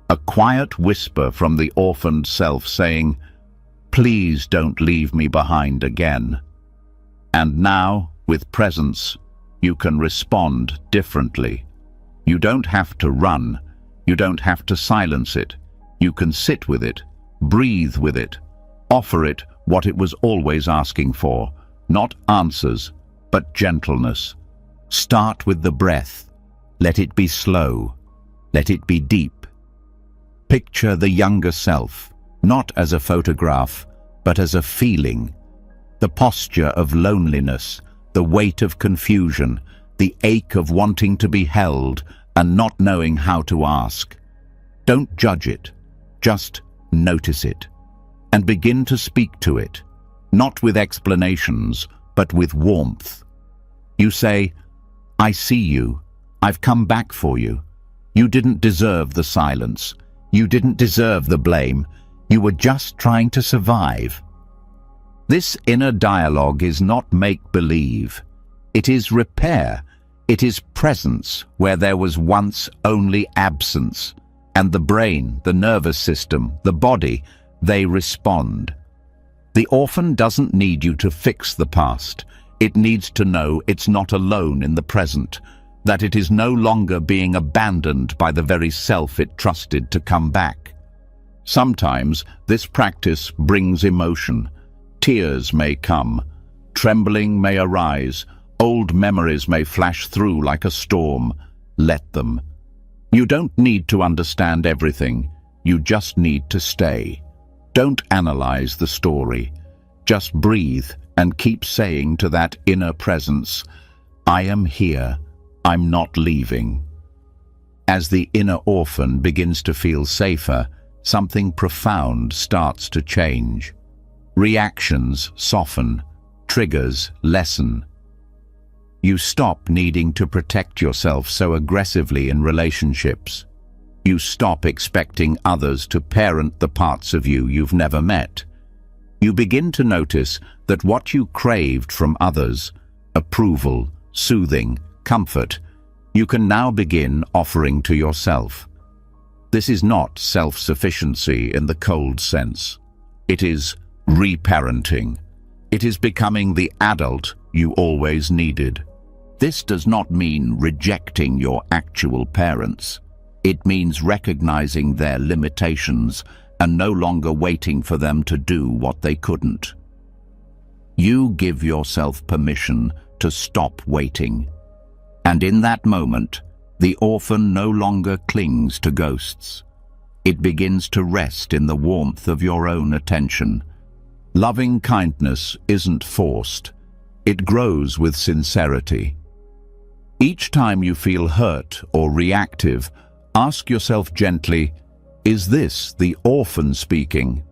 A quiet whisper from the orphaned self saying, "Please don't leave me behind again." And now, with presence, you can respond differently. You don't have to run. You don't have to silence it. You can sit with it, breathe with it, offer it what it was always asking for, not answers, but gentleness. Start with the breath. Let it be slow. Let it be deep. Picture the younger self, not as a photograph, but as a feeling. The posture of loneliness, the weight of confusion, the ache of wanting to be held and not knowing how to ask. Don't judge it, just notice it, and begin to speak to it, not with explanations, but with warmth. You say, "I see you, I've come back for you. You didn't deserve the silence. You didn't deserve the blame. You were just trying to survive. This inner dialogue is not make-believe. It is repair. It is presence where there was once only absence. And the brain, the nervous system, the body, they respond. The orphan doesn't need you to fix the past. It needs to know it's not alone in the present, that it is no longer being abandoned by the very self it trusted to come back. Sometimes this practice brings emotion. Tears may come, trembling may arise, old memories may flash through like a storm. Let them. You don't need to understand everything. You just need to stay. Don't analyze the story. Just breathe and keep saying to that inner presence, I am here. I'm not leaving. As the inner orphan begins to feel safer, something profound starts to change. Reactions soften, triggers lessen. You stop needing to protect yourself so aggressively in relationships. You stop expecting others to parent the parts of you you've never met. You begin to notice that what you craved from others, approval, soothing, comfort, you can now begin offering to yourself. This is not self-sufficiency in the cold sense. It is reparenting. It is becoming the adult you always needed. This does not mean rejecting your actual parents. It means recognizing their limitations and no longer waiting for them to do what they couldn't. You give yourself permission to stop waiting. And in that moment, the orphan no longer clings to ghosts. It begins to rest in the warmth of your own attention. Loving kindness isn't forced. It grows with sincerity. Each time you feel hurt or reactive, ask yourself gently, is this the orphan speaking?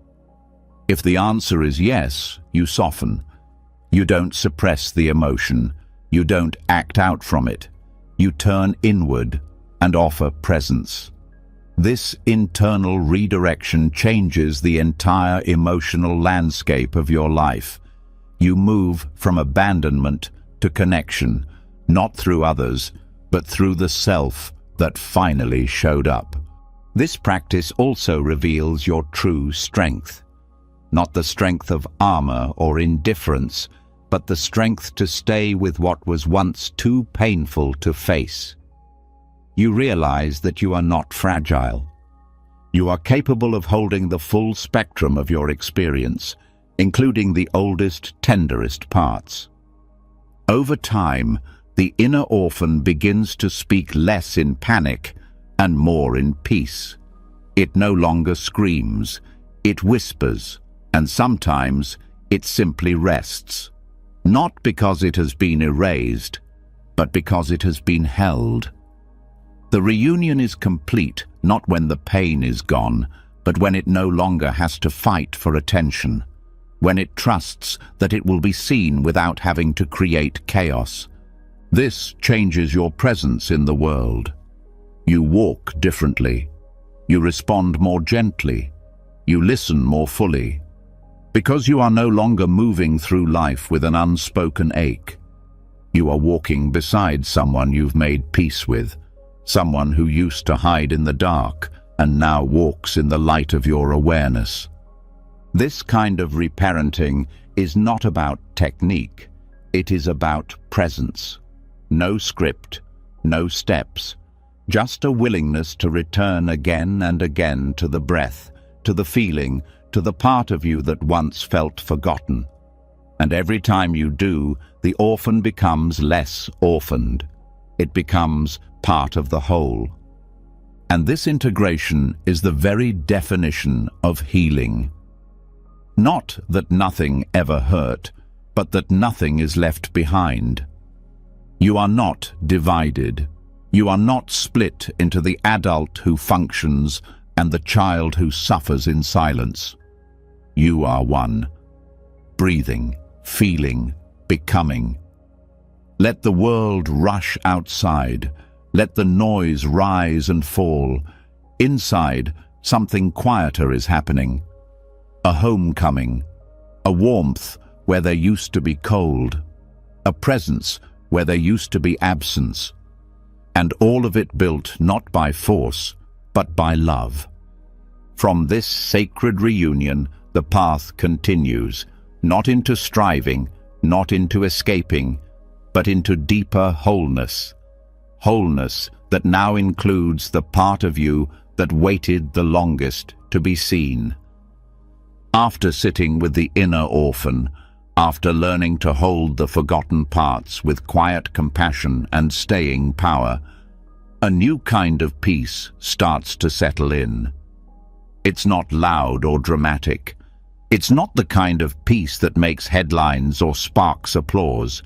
If the answer is yes, you soften. You don't suppress the emotion. You don't act out from it. You turn inward and offer presence. This internal redirection changes the entire emotional landscape of your life. You move from abandonment to connection, not through others, but through the self that finally showed up. This practice also reveals your true strength, not the strength of armor or indifference, but the strength to stay with what was once too painful to face. You realize that you are not fragile. You are capable of holding the full spectrum of your experience, including the oldest, tenderest parts. Over time, the inner orphan begins to speak less in panic and more in peace. It no longer screams, it whispers, and sometimes it simply rests. Not because it has been erased, but because it has been held. The reunion is complete not when the pain is gone, but when it no longer has to fight for attention, when it trusts that it will be seen without having to create chaos. This changes your presence in the world. You walk differently. You respond more gently. You listen more fully. Because you are no longer moving through life with an unspoken ache. You are walking beside someone you've made peace with, someone who used to hide in the dark and now walks in the light of your awareness. This kind of reparenting is not about technique. It is about presence. No script, no steps, just a willingness to return again and again to the breath, to the feeling, to the part of you that once felt forgotten. And every time you do, the orphan becomes less orphaned. It becomes part of the whole. And this integration is the very definition of healing. Not that nothing ever hurt, but that nothing is left behind. You are not divided. You are not split into the adult who functions and the child who suffers in silence. You are one, breathing, feeling, becoming. Let the world rush outside. Let the noise rise and fall. Inside, something quieter is happening. a homecoming, a warmth where there used to be cold, a presence where there used to be absence, and all of it built not by force, but by love. From this sacred reunion, the path continues, not into striving, not into escaping, but into deeper wholeness. Wholeness that now includes the part of you that waited the longest to be seen. After sitting with the inner orphan, after learning to hold the forgotten parts with quiet compassion and staying power, a new kind of peace starts to settle in. It's not loud or dramatic. It's not the kind of peace that makes headlines or sparks applause.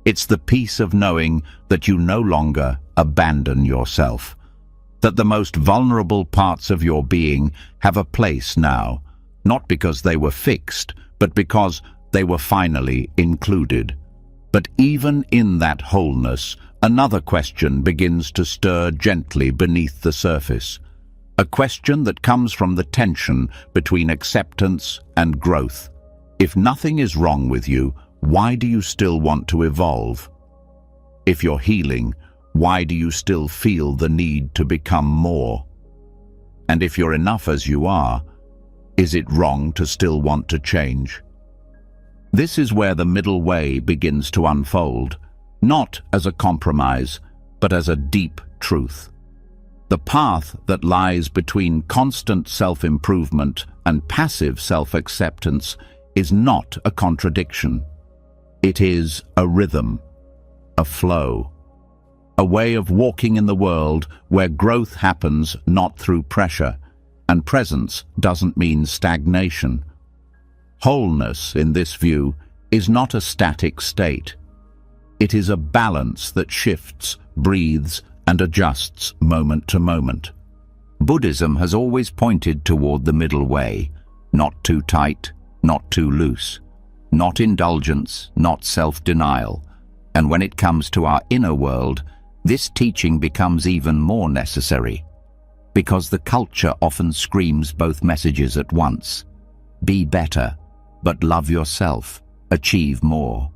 It's the peace of knowing that you no longer abandon yourself, that the most vulnerable parts of your being have a place now, not because they were fixed, but because they were finally included. But even in that wholeness, another question begins to stir gently beneath the surface. A question that comes from the tension between acceptance and growth. If nothing is wrong with you, why do you still want to evolve? If you're healing, why do you still feel the need to become more? And if you're enough as you are, is it wrong to still want to change? This is where the middle way begins to unfold, not as a compromise, but as a deep truth. The path that lies between constant self-improvement and passive self-acceptance is not a contradiction. It is a rhythm, a flow, a way of walking in the world where growth happens not through pressure, and presence doesn't mean stagnation. Wholeness, in this view, is not a static state. It is a balance that shifts, breathes, and adjusts moment to moment. Buddhism has always pointed toward the middle way, not too tight, not too loose, not indulgence, not self-denial. And when it comes to our inner world, this teaching becomes even more necessary, because the culture often screams both messages at once. Be better, but love yourself, achieve more.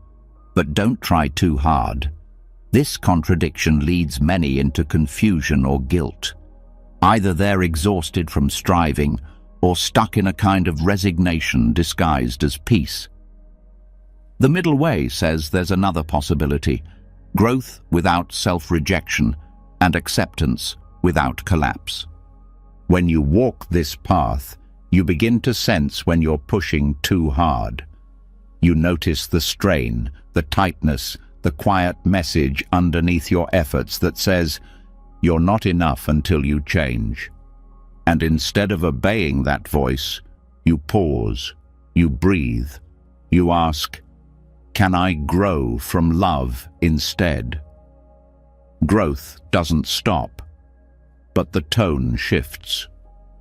But don't try too hard. This contradiction leads many into confusion or guilt. Either they're exhausted from striving, or stuck in a kind of resignation disguised as peace. The middle way says there's another possibility: growth without self-rejection and acceptance without collapse. When you walk this path, you begin to sense when you're pushing too hard. You notice the strain, the tightness, the quiet message underneath your efforts that says, you're not enough until you change. And instead of obeying that voice, you pause, you breathe, you ask, can I grow from love instead? Growth doesn't stop, but the tone shifts.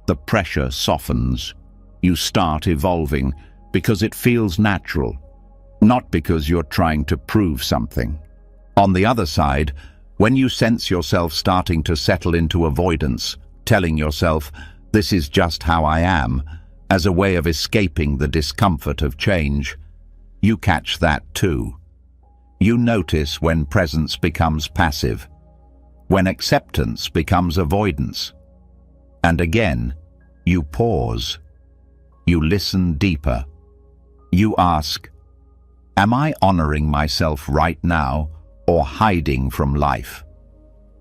The pressure softens. You start evolving because it feels natural, not because you're trying to prove something. On the other side, when you sense yourself starting to settle into avoidance, telling yourself, this is just how I am, as a way of escaping the discomfort of change, you catch that too. You notice when presence becomes passive, when acceptance becomes avoidance. And again, you pause. You listen deeper. You ask, am I honoring myself right now or hiding from life?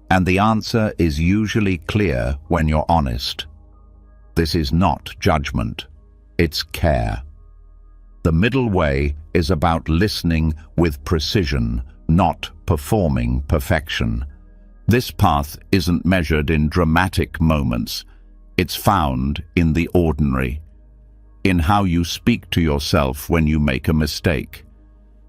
And the answer is usually clear when you're honest. This is not judgment, it's care. The middle way is about listening with precision, not performing perfection. This path isn't measured in dramatic moments. It's found in the ordinary, in how you speak to yourself when you make a mistake,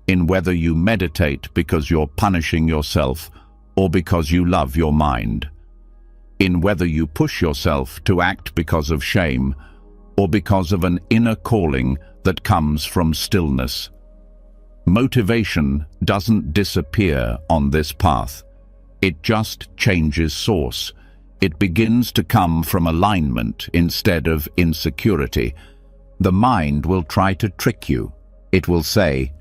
in whether you meditate because you're punishing yourself or because you love your mind, in whether you push yourself to act because of shame or because of an inner calling that comes from stillness. Motivation doesn't disappear on this path. It just changes source. It begins to come from alignment instead of insecurity, The mind will try to trick you. It will say,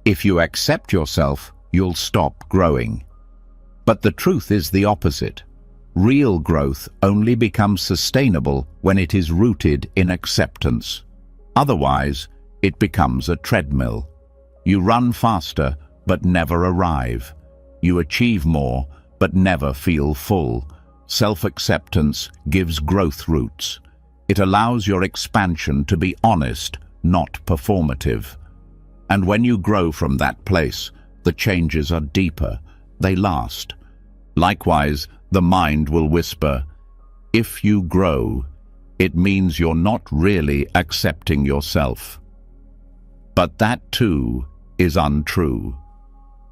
if you accept yourself, you'll stop growing. But the truth is the opposite. Real growth only becomes sustainable when it is rooted in acceptance. Otherwise, it becomes a treadmill. You run faster, but never arrive. You achieve more, but never feel full. Self-acceptance gives growth roots. It allows your expansion to be honest, not performative. And when you grow from that place, the changes are deeper. They last. Likewise, the mind will whisper, if you grow, it means you're not really accepting yourself. But that too is untrue.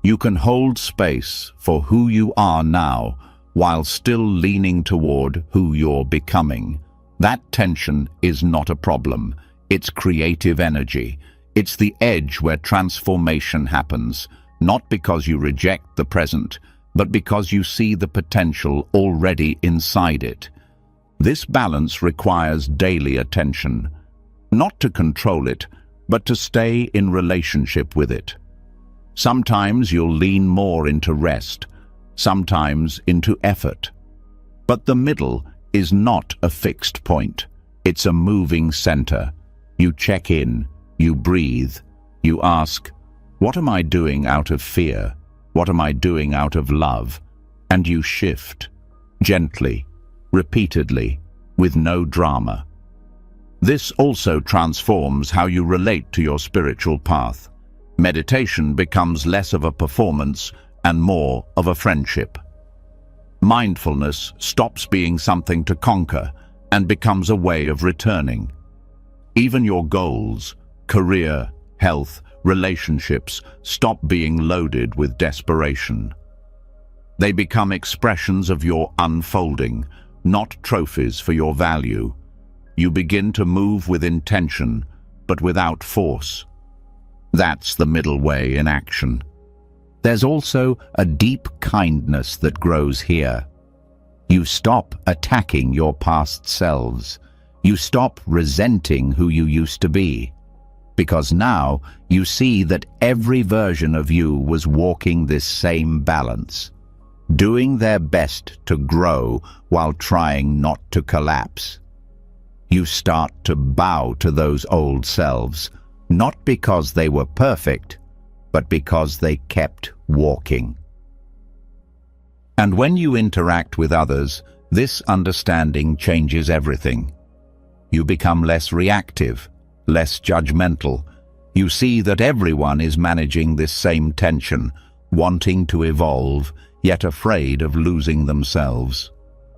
You can hold space for who you are now while still leaning toward who you're becoming. That tension is not a problem. It's creative energy. It's the edge where transformation happens, not because you reject the present, but because you see the potential already inside it. This balance requires daily attention, not to control it, but to stay in relationship with it. Sometimes you'll lean more into rest, sometimes into effort. But the middle is not a fixed point. It's a moving center. You check in, you breathe, you ask, what am I doing out of fear? What am I doing out of love? And you shift, gently, repeatedly, with no drama. This also transforms how you relate to your spiritual path. Meditation becomes less of a performance and more of a friendship. Mindfulness stops being something to conquer and becomes a way of returning. Even your goals, career, health, relationships stop being loaded with desperation. They become expressions of your unfolding, not trophies for your value. You begin to move with intention, but without force. That's the middle way in action. There's also a deep kindness that grows here. You stop attacking your past selves. You stop resenting who you used to be. Because now you see that every version of you was walking this same balance, doing their best to grow while trying not to collapse. You start to bow to those old selves, not because they were perfect, but because they kept walking. And when you interact with others, this understanding changes everything. You become less reactive, less judgmental. You see that everyone is managing this same tension, wanting to evolve, yet afraid of losing themselves,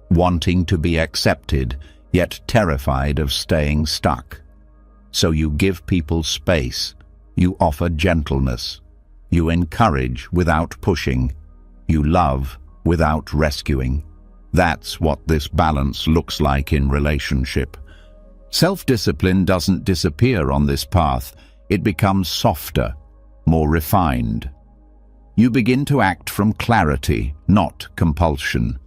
wanting to be accepted, yet terrified of staying stuck. So you give people space, you offer gentleness, you encourage without pushing, you love without rescuing. That's what this balance looks like in relationship. Self-discipline doesn't disappear on this path. It becomes softer, more refined. You begin to act from clarity, not compulsion.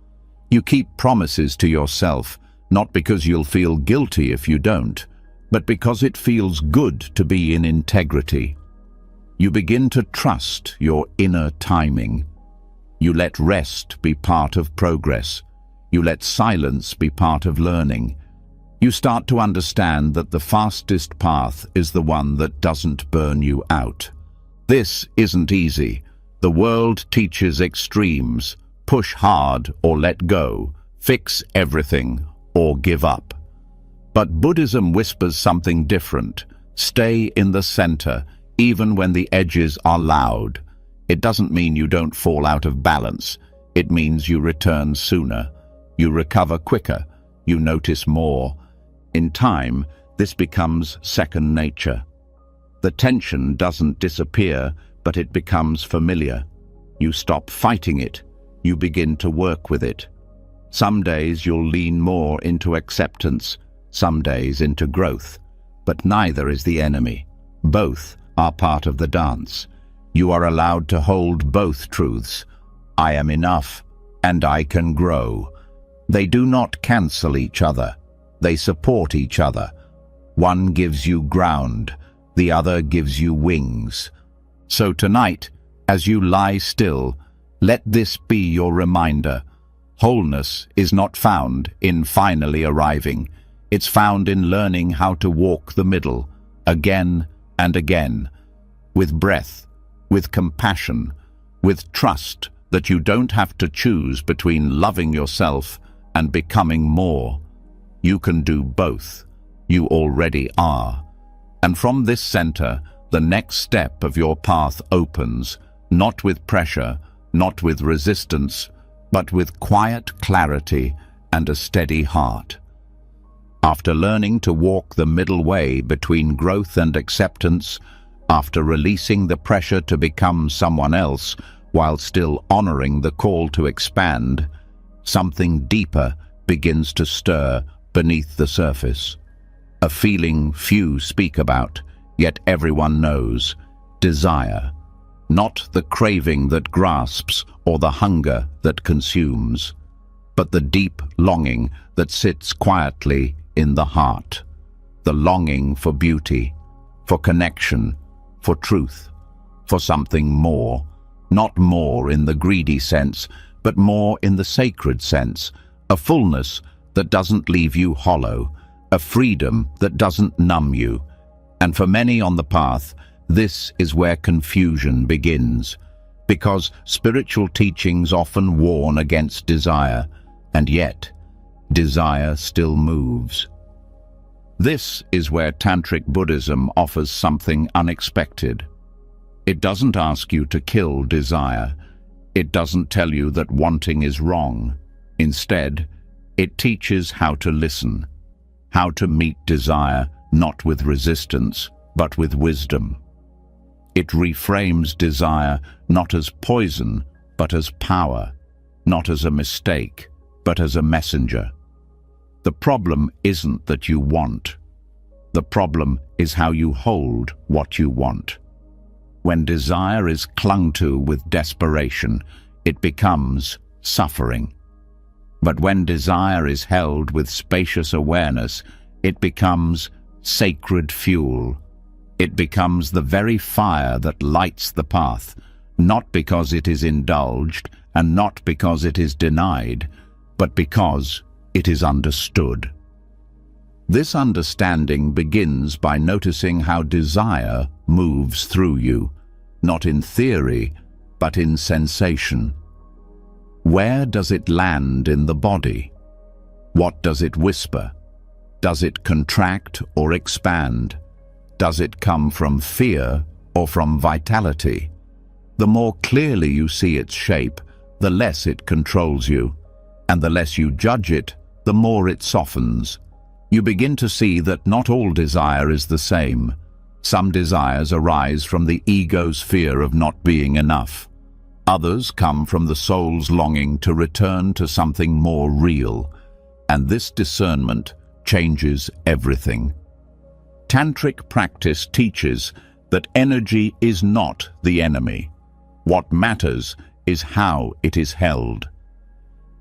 You keep promises to yourself, not because you'll feel guilty if you don't, but because it feels good to be in integrity. You begin to trust your inner timing. You let rest be part of progress. You let silence be part of learning. You start to understand that the fastest path is the one that doesn't burn you out. This isn't easy. The world teaches extremes: push hard or let go, fix everything or give up. But Buddhism whispers something different. Stay in the center, even when the edges are loud. It doesn't mean you don't fall out of balance. It means you return sooner. You recover quicker. You notice more. In time, this becomes second nature. The tension doesn't disappear, but it becomes familiar. You stop fighting it. You begin to work with it. Some days you'll lean more into acceptance, some days into growth. But neither is the enemy. Both are part of the dance. You are allowed to hold both truths. I am enough, and I can grow. They do not cancel each other. They support each other. One gives you ground, the other gives you wings. So tonight, as you lie still, let this be your reminder. Wholeness is not found in finally arriving. It's found in learning how to walk the middle, again and again, with breath, with compassion, with trust that you don't have to choose between loving yourself and becoming more. You can do both. You already are. And from this center, the next step of your path opens, not with pressure, not with resistance, but with quiet clarity and a steady heart. After learning to walk the middle way between growth and acceptance, after releasing the pressure to become someone else while still honoring the call to expand, something deeper begins to stir beneath the surface. A feeling few speak about, yet everyone knows: desire. Not the craving that grasps or the hunger that consumes, but the deep longing that sits quietly in the heart. The longing for beauty, for connection, for truth, for something more. Not more in the greedy sense, but more in the sacred sense. A fullness that doesn't leave you hollow, a freedom that doesn't numb you. And for many on the path, this is where confusion begins, because spiritual teachings often warn against desire, and yet desire still moves. This is where Tantric Buddhism offers something unexpected. It doesn't ask you to kill desire. It doesn't tell you that wanting is wrong. Instead, it teaches how to listen, how to meet desire not with resistance, but with wisdom. It reframes desire not as poison, but as power, not as a mistake, but as a messenger. The problem isn't that you want. The problem is how you hold what you want. When desire is clung to with desperation, it becomes suffering. But when desire is held with spacious awareness, it becomes sacred fuel. It becomes the very fire that lights the path, not because it is indulged and not because it is denied, but because it is understood. This understanding begins by noticing how desire moves through you, not in theory, but in sensation. Where does it land in the body? What does it whisper? Does it contract or expand? Does it come from fear or from vitality? The more clearly you see its shape, the less it controls you, and the less you judge it, the more it softens. You begin to see that not all desire is the same. Some desires arise from the ego's fear of not being enough. Others come from the soul's longing to return to something more real, and this discernment changes everything. Tantric practice teaches that energy is not the enemy. What matters is how it is held.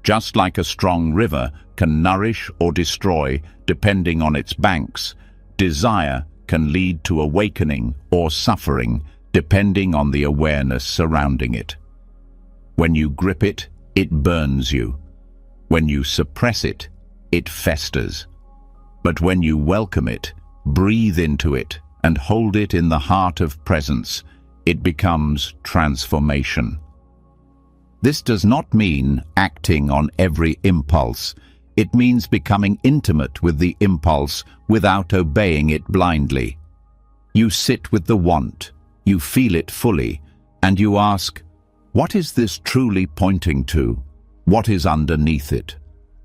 Just like a strong river can nourish or destroy depending on its banks, desire can lead to awakening or suffering depending on the awareness surrounding it. When you grip it, it burns you. When you suppress it, it festers. But when you welcome it, breathe into it, and hold it in the heart of presence, it becomes transformation. This does not mean acting on every impulse. It means becoming intimate with the impulse without obeying it blindly. You sit with the want, you feel it fully, and you ask, what is this truly pointing to? What is underneath it?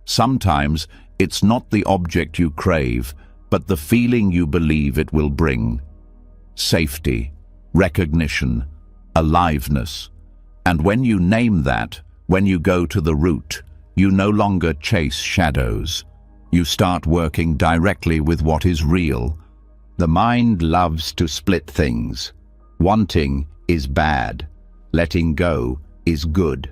Sometimes it's not the object you crave, but the feeling you believe it will bring. Safety, recognition, aliveness. And when you name that, when you go to the root, you no longer chase shadows. You start working directly with what is real. The mind loves to split things. Wanting is bad. Letting go is good.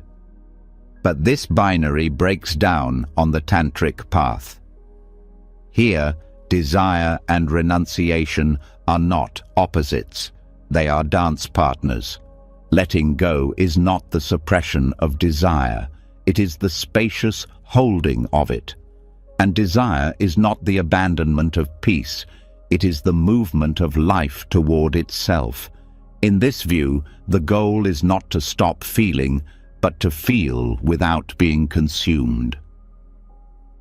But this binary breaks down on the tantric path. Here, Desire and renunciation are not opposites. They are dance partners. Letting go is not the suppression of desire. It is the spacious holding of it. And desire is not the abandonment of peace. It is the movement of life toward itself. In this view, the goal is not to stop feeling, but to feel without being consumed.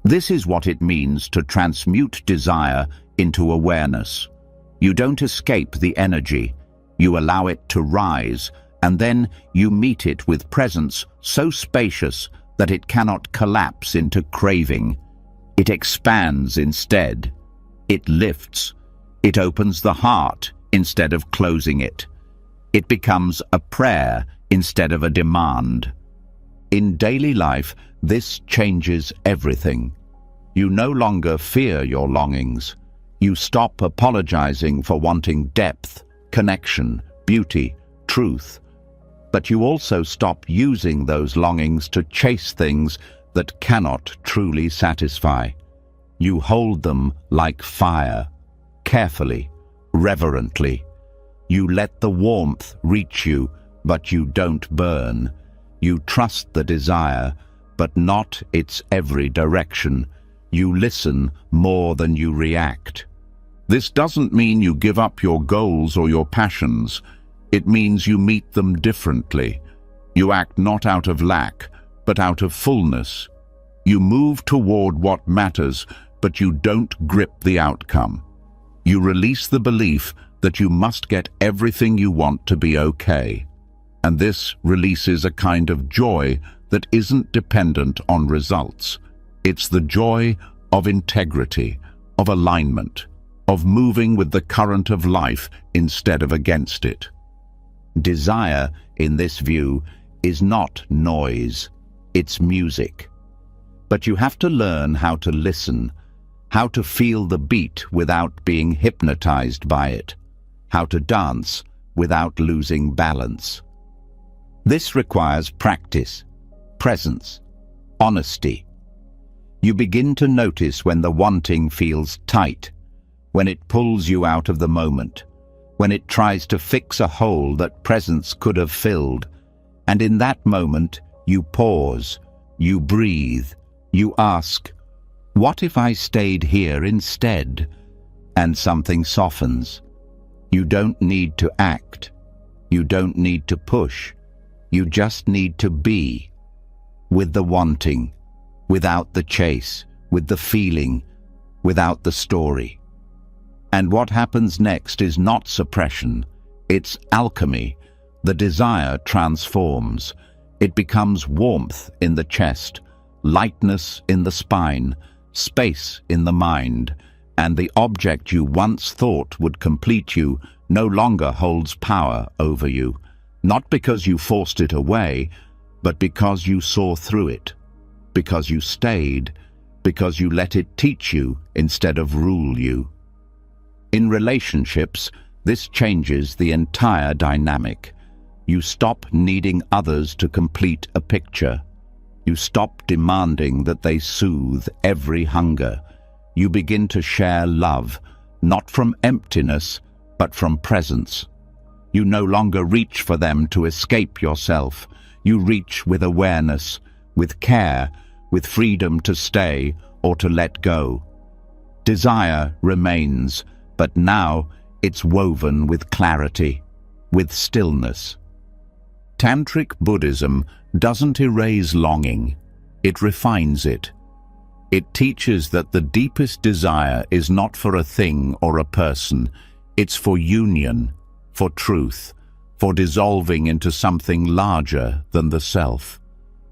This is what it means to transmute desire into awareness. You don't escape the energy. You allow it to rise, and then you meet it with presence so spacious that it cannot collapse into craving. It expands instead. It lifts. It opens the heart instead of closing it. It becomes a prayer instead of a demand. In daily life, this changes everything. You no longer fear your longings. You stop apologizing for wanting depth, connection, beauty, truth. But you also stop using those longings to chase things that cannot truly satisfy. You hold them like fire, carefully, reverently. You let the warmth reach you, but you don't burn. You trust the desire, but not its every direction. You listen more than you react. This doesn't mean you give up your goals or your passions. It means you meet them differently. You act not out of lack, but out of fullness. You move toward what matters, but you don't grip the outcome. You release the belief that you must get everything you want to be okay. And this releases a kind of joy that isn't dependent on results. It's the joy of integrity, of alignment, of moving with the current of life instead of against it. Desire, in this view, is not noise, it's music. But you have to learn how to listen, how to feel the beat without being hypnotized by it, how to dance without losing balance. This requires practice, presence, honesty. You begin to notice when the wanting feels tight, when it pulls you out of the moment, when it tries to fix a hole that presence could have filled. And in that moment, you pause, you breathe, you ask, what if I stayed here instead? And something softens. You don't need to act. You don't need to push. You just need to be. With the wanting, without the chase, with the feeling, without the story. And what happens next is not suppression, it's alchemy. The desire transforms. It becomes warmth in the chest, lightness in the spine, space in the mind, and the object you once thought would complete you no longer holds power over you, not because you forced it away, but because you saw through it, because you stayed, because you let it teach you instead of rule you. In relationships, this changes the entire dynamic. You stop needing others to complete a picture. You stop demanding that they soothe every hunger. You begin to share love, not from emptiness, but from presence. You no longer reach for them to escape yourself. You reach with awareness, with care, with freedom to stay or to let go. Desire remains, but now it's woven with clarity, with stillness. Tantric Buddhism doesn't erase longing, it refines it. It teaches that the deepest desire is not for a thing or a person, it's for union, for truth, for dissolving into something larger than the self.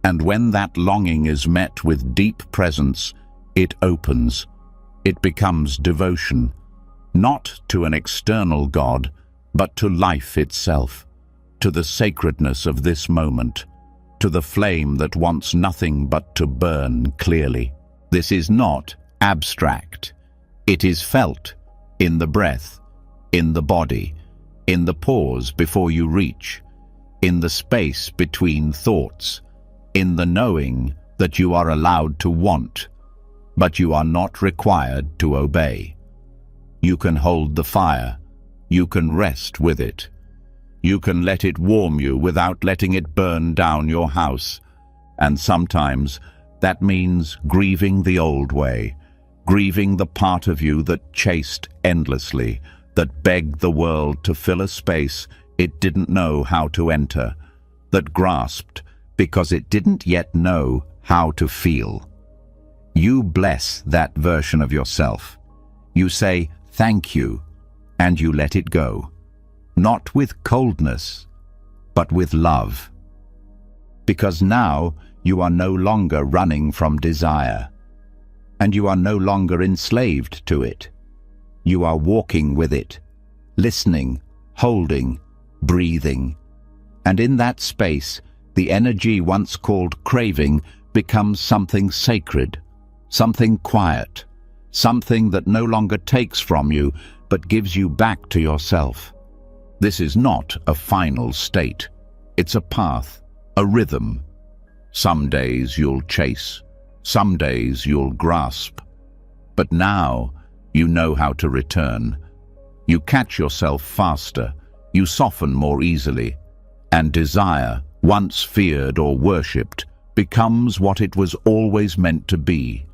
And when that longing is met with deep presence, it opens. It becomes devotion, not to an external God, but to life itself, to the sacredness of this moment, to the flame that wants nothing but to burn clearly. This is not abstract. It is felt in the breath, in the body, in the pause before you reach, in the space between thoughts, in the knowing that you are allowed to want, but you are not required to obey. You can hold the fire. You can rest with it. You can let it warm you without letting it burn down your house. And sometimes that means grieving the old way, grieving the part of you that chased endlessly, that begged the world to fill a space it didn't know how to enter, that grasped because it didn't yet know how to feel. You bless that version of yourself. You say thank you, and you let it go. Not with coldness, but with love. Because now you are no longer running from desire, and you are no longer enslaved to it. You are walking with it, listening, holding, breathing. And in that space, the energy once called craving becomes something sacred, something quiet, something that no longer takes from you, but gives you back to yourself. This is not a final state. It's a path, a rhythm. Some days you'll chase, some days you'll grasp. But now you know how to return. You catch yourself faster, you soften more easily, and desire, once feared or worshipped, becomes what it was always meant to be.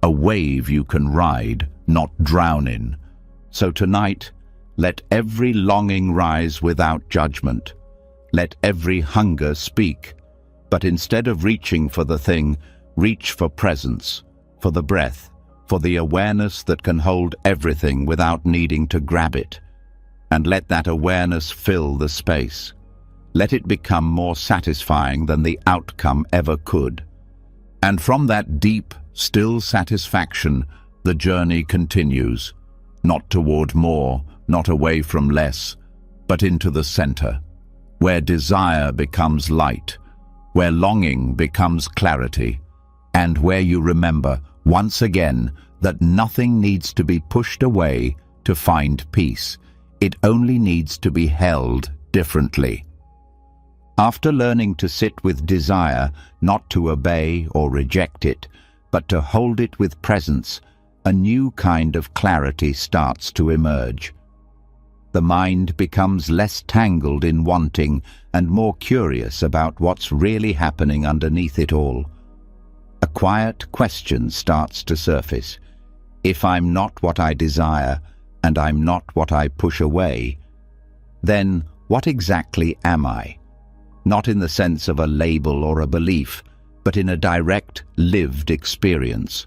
A wave you can ride, not drown in. So tonight, let every longing rise without judgment. Let every hunger speak. But instead of reaching for the thing, reach for presence, for the breath, for the awareness that can hold everything without needing to grab it. And let that awareness fill the space. Let it become more satisfying than the outcome ever could. And from that deep, still satisfaction, the journey continues. Not toward more, not away from less, but into the center, where desire becomes light, where longing becomes clarity, and where you remember, once again, that nothing needs to be pushed away to find peace. It only needs to be held differently. After learning to sit with desire, not to obey or reject it, but to hold it with presence, a new kind of clarity starts to emerge. The mind becomes less tangled in wanting and more curious about what's really happening underneath it all. A quiet question starts to surface. If I'm not what I desire, and I'm not what I push away, then what exactly am I? Not in the sense of a label or a belief, but in a direct, lived experience.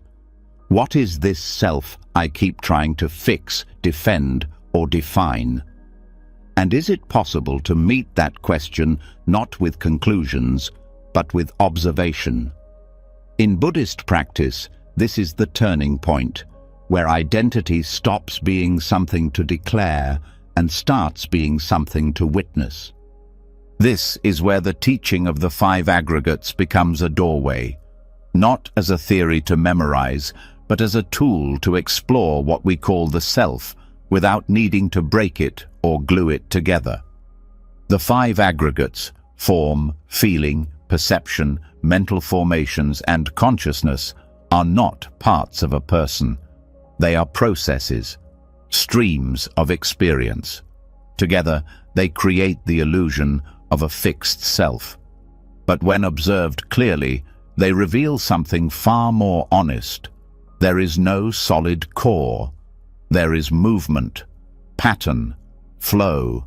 What is this self I keep trying to fix, defend, or define? And is it possible to meet that question not with conclusions, but with observation? In Buddhist practice, this is the turning point, where identity stops being something to declare and starts being something to witness. This is where the teaching of the five aggregates becomes a doorway, not as a theory to memorize, but as a tool to explore what we call the self, without needing to break it or glue it together. The five aggregates, form, feeling, perception, mental formations, and consciousness, are not parts of a person. They are processes, streams of experience. Together, they create the illusion of a fixed self. But when observed clearly, they reveal something far more honest. There is no solid core. There is movement, pattern, flow,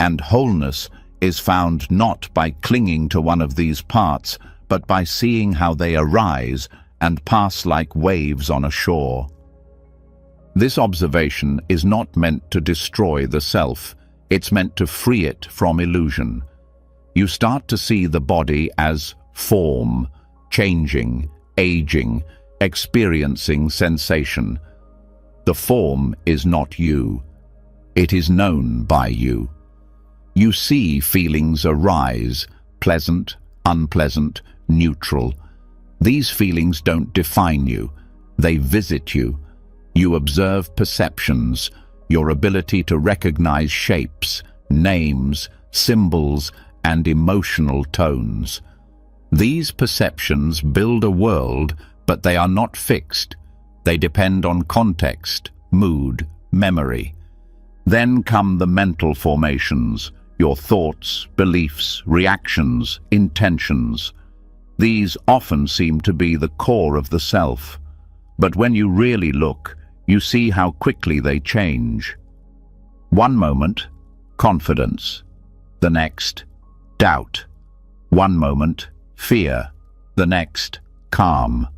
and wholeness is found not by clinging to one of these parts, but by seeing how they arise and pass like waves on a shore. This observation is not meant to destroy the self, it's meant to free it from illusion. You start to see the body as form, changing, aging, experiencing sensation. The form is not you. It is known by you. You see feelings arise, pleasant, unpleasant, neutral. These feelings don't define you. They visit you. You observe perceptions, your ability to recognize shapes, names, symbols, and emotional tones. These perceptions build a world, but they are not fixed. They depend on context, mood, memory. Then come the mental formations, your thoughts, beliefs, reactions, intentions. These often seem to be the core of the self, but when you really look, you see how quickly they change. One moment, confidence. The next, doubt. One moment, fear. The next, calm.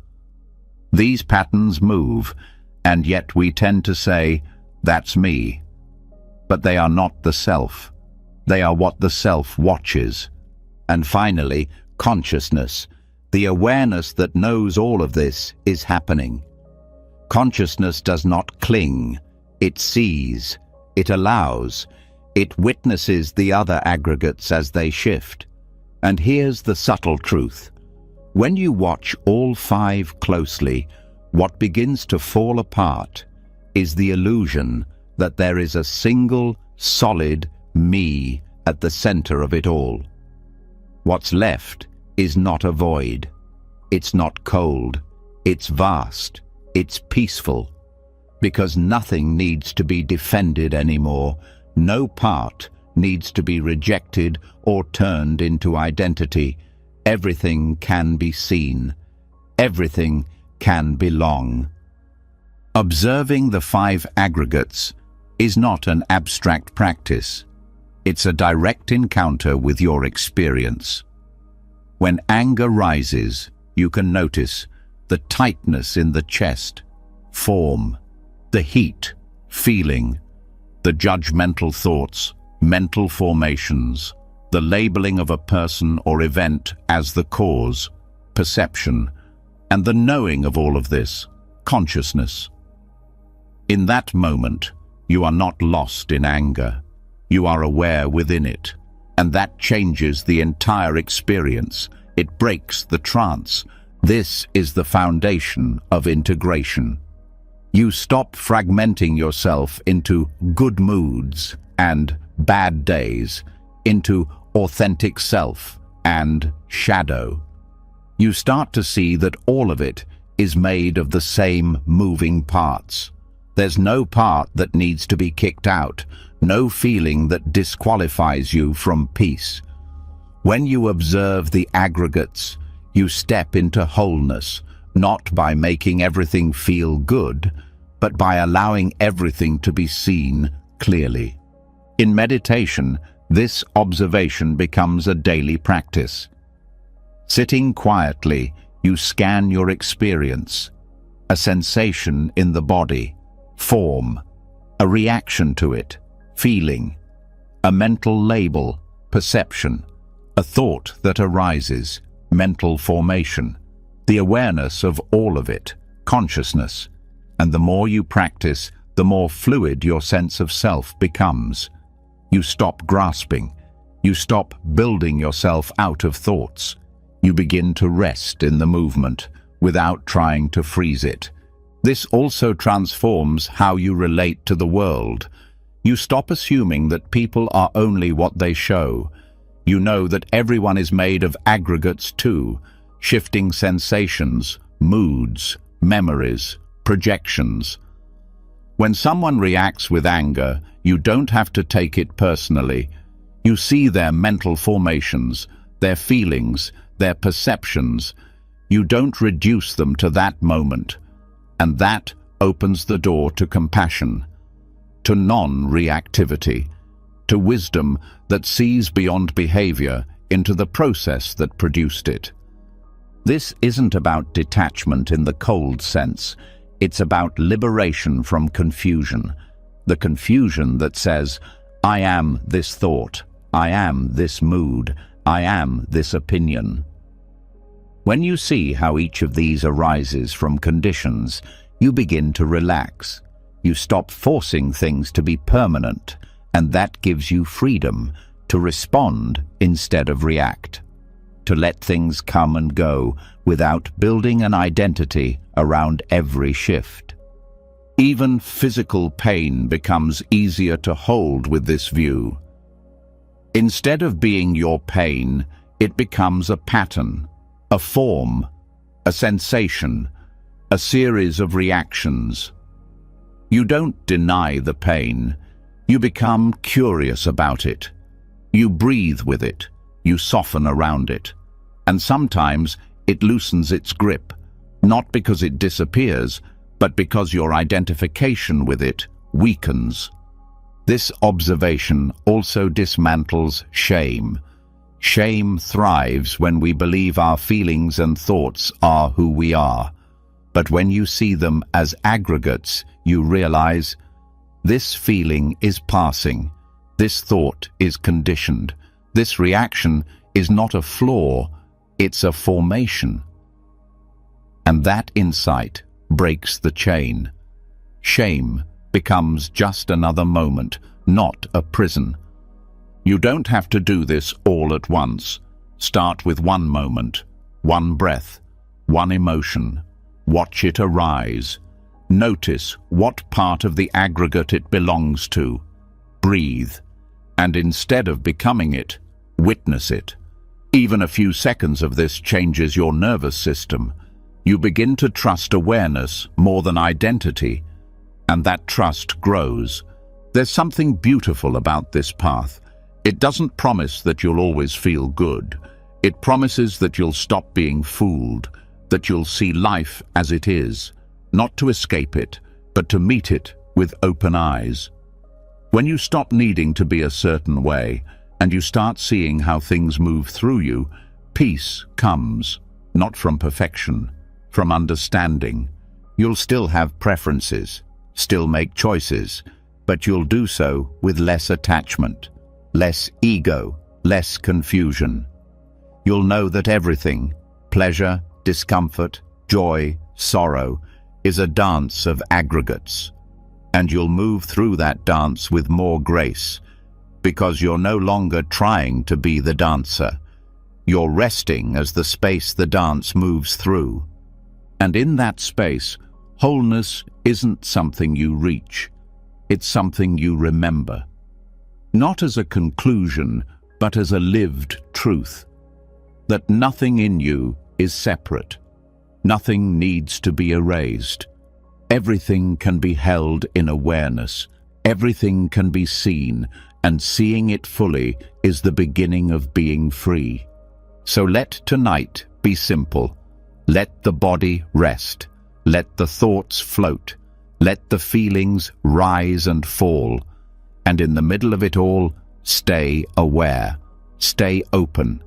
These patterns move, and yet we tend to say, "That's me." But they are not the self. They are what the self watches. And finally, consciousness, the awareness that knows all of this is happening. Consciousness does not cling. It sees. It allows. It witnesses the other aggregates as they shift. And here's the subtle truth. When you watch all five closely, what begins to fall apart is the illusion that there is a single, solid me at the center of it all. What's left is not a void. It's not cold. It's vast. It's peaceful. Because nothing needs to be defended anymore. No part needs to be rejected or turned into identity. Everything can be seen. Everything can belong. Observing the five aggregates is not an abstract practice. It's a direct encounter with your experience. When anger rises, you can notice the tightness in the chest, form, the heat, feeling, the judgmental thoughts, mental formations, the labeling of a person or event as the cause, perception, and the knowing of all of this, consciousness. In that moment, you are not lost in anger. You are aware within it, and that changes the entire experience. It breaks the trance. This is the foundation of integration. You stop fragmenting yourself into good moods and bad days, into authentic self and shadow. You start to see that all of it is made of the same moving parts. There's no part that needs to be kicked out, no feeling that disqualifies you from peace. When you observe the aggregates, you step into wholeness, not by making everything feel good, but by allowing everything to be seen clearly. In meditation, this observation becomes a daily practice. Sitting quietly, you scan your experience, a sensation in the body, form, a reaction to it, feeling, a mental label, perception, a thought that arises, mental formation, the awareness of all of it, consciousness. And the more you practice, the more fluid your sense of self becomes. You stop grasping. You stop building yourself out of thoughts. You begin to rest in the movement without trying to freeze it. This also transforms how you relate to the world. You stop assuming that people are only what they show. You know that everyone is made of aggregates too, shifting sensations, moods, memories, projections. When someone reacts with anger, you don't have to take it personally. You see their mental formations, their feelings, their perceptions. You don't reduce them to that moment. And that opens the door to compassion, to non-reactivity, to wisdom that sees beyond behavior into the process that produced it. This isn't about detachment in the cold sense. It's about liberation from confusion. The confusion that says, I am this thought, I am this mood, I am this opinion. When you see how each of these arises from conditions, you begin to relax. You stop forcing things to be permanent, and that gives you freedom to respond instead of react, to let things come and go without building an identity around every shift. Even physical pain becomes easier to hold with this view. Instead of being your pain, it becomes a pattern, a form, a sensation, a series of reactions. You don't deny the pain. You become curious about it. You breathe with it. You soften around it. And sometimes it loosens its grip, not because it disappears, but because your identification with it weakens. This observation also dismantles shame. Shame thrives when we believe our feelings and thoughts are who we are. But when you see them as aggregates, you realize, this feeling is passing. This thought is conditioned. This reaction is not a flaw, it's a formation. And that insight breaks the chain. Shame becomes just another moment, not a prison. You don't have to do this all at once. Start with one moment, one breath, one emotion. Watch it arise. Notice what part of the aggregate it belongs to. Breathe. And instead of becoming it, witness it. Even a few seconds of this changes your nervous system. You begin to trust awareness more than identity, and that trust grows. There's something beautiful about this path. It doesn't promise that you'll always feel good. It promises that you'll stop being fooled, that you'll see life as it is, not to escape it, but to meet it with open eyes. When you stop needing to be a certain way, and you start seeing how things move through you, peace comes, not from perfection, from understanding. You'll still have preferences, still make choices, but you'll do so with less attachment, less ego, less confusion. You'll know that everything, pleasure, discomfort, joy, sorrow, is a dance of aggregates. And you'll move through that dance with more grace, because you're no longer trying to be the dancer. You're resting as the space the dance moves through. And in that space, wholeness isn't something you reach. It's something you remember. Not as a conclusion, but as a lived truth. That nothing in you is separate. Nothing needs to be erased. Everything can be held in awareness. Everything can be seen, and seeing it fully is the beginning of being free. So let tonight be simple. Let the body rest. Let the thoughts float. Let the feelings rise and fall. And in the middle of it all, stay aware. Stay open.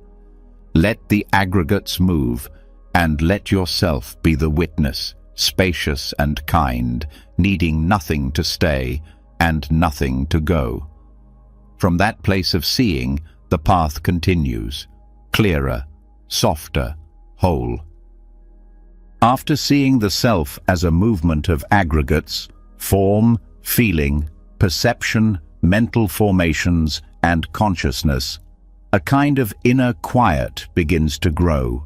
Let the aggregates move, and let yourself be the witness, spacious and kind, needing nothing to stay and nothing to go. From that place of seeing, the path continues, clearer, softer, whole. After seeing the self as a movement of aggregates, form, feeling, perception, mental formations, and consciousness, a kind of inner quiet begins to grow.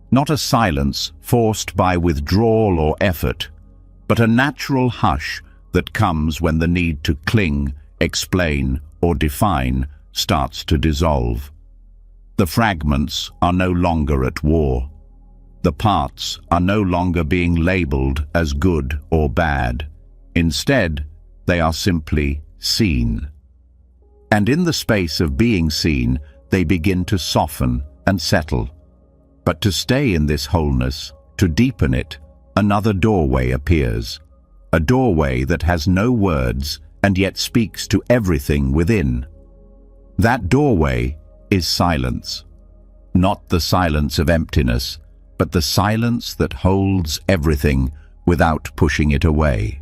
Not a silence forced by withdrawal or effort, but a natural hush that comes when the need to cling, explain, or define starts to dissolve. The fragments are no longer at war. The parts are no longer being labeled as good or bad. Instead, they are simply seen. And in the space of being seen, they begin to soften and settle. But to stay in this wholeness, to deepen it, another doorway appears. A doorway that has no words and yet speaks to everything within. That doorway is silence. Not the silence of emptiness, but the silence that holds everything without pushing it away.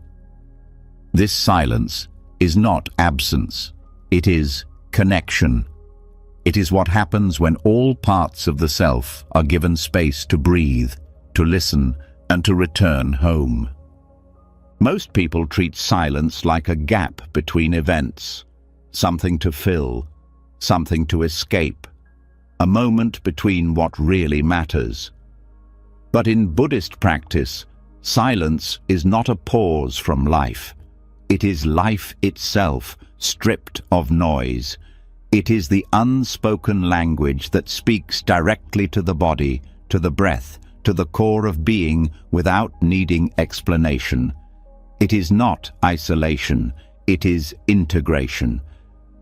This silence is not absence. It is connection. It is what happens when all parts of the self are given space to breathe, to listen, and to return home. Most people treat silence like a gap between events, something to fill, something to escape, a moment between what really matters. But in Buddhist practice, silence is not a pause from life. It is life itself, stripped of noise. It is the unspoken language that speaks directly to the body, to the breath, to the core of being without needing explanation. It is not isolation, it is integration.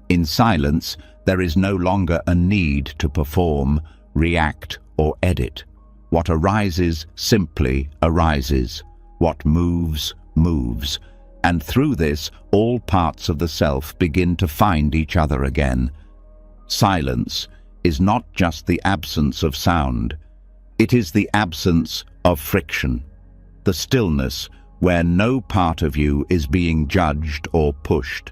In silence, there is no longer a need to perform, react, or edit. What arises simply arises. What moves, moves. And through this, all parts of the self begin to find each other again. Silence is not just the absence of sound. It is the absence of friction. The stillness where no part of you is being judged or pushed.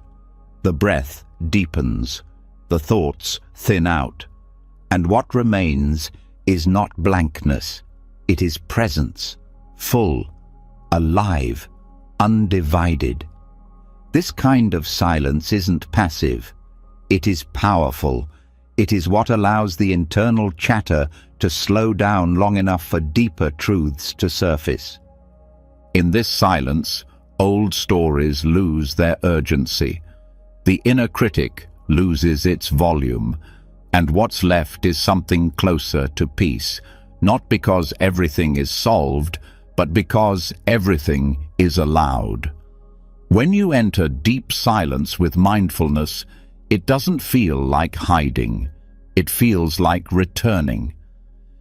The breath deepens. The thoughts thin out. And what remains is not blankness. It is presence, full, alive, undivided. This kind of silence isn't passive. It is powerful. It is what allows the internal chatter to slow down long enough for deeper truths to surface. In this silence, old stories lose their urgency. The inner critic loses its volume, and what's left is something closer to peace, not because everything is solved, but because everything is allowed. When you enter deep silence with mindfulness, it doesn't feel like hiding. It feels like returning.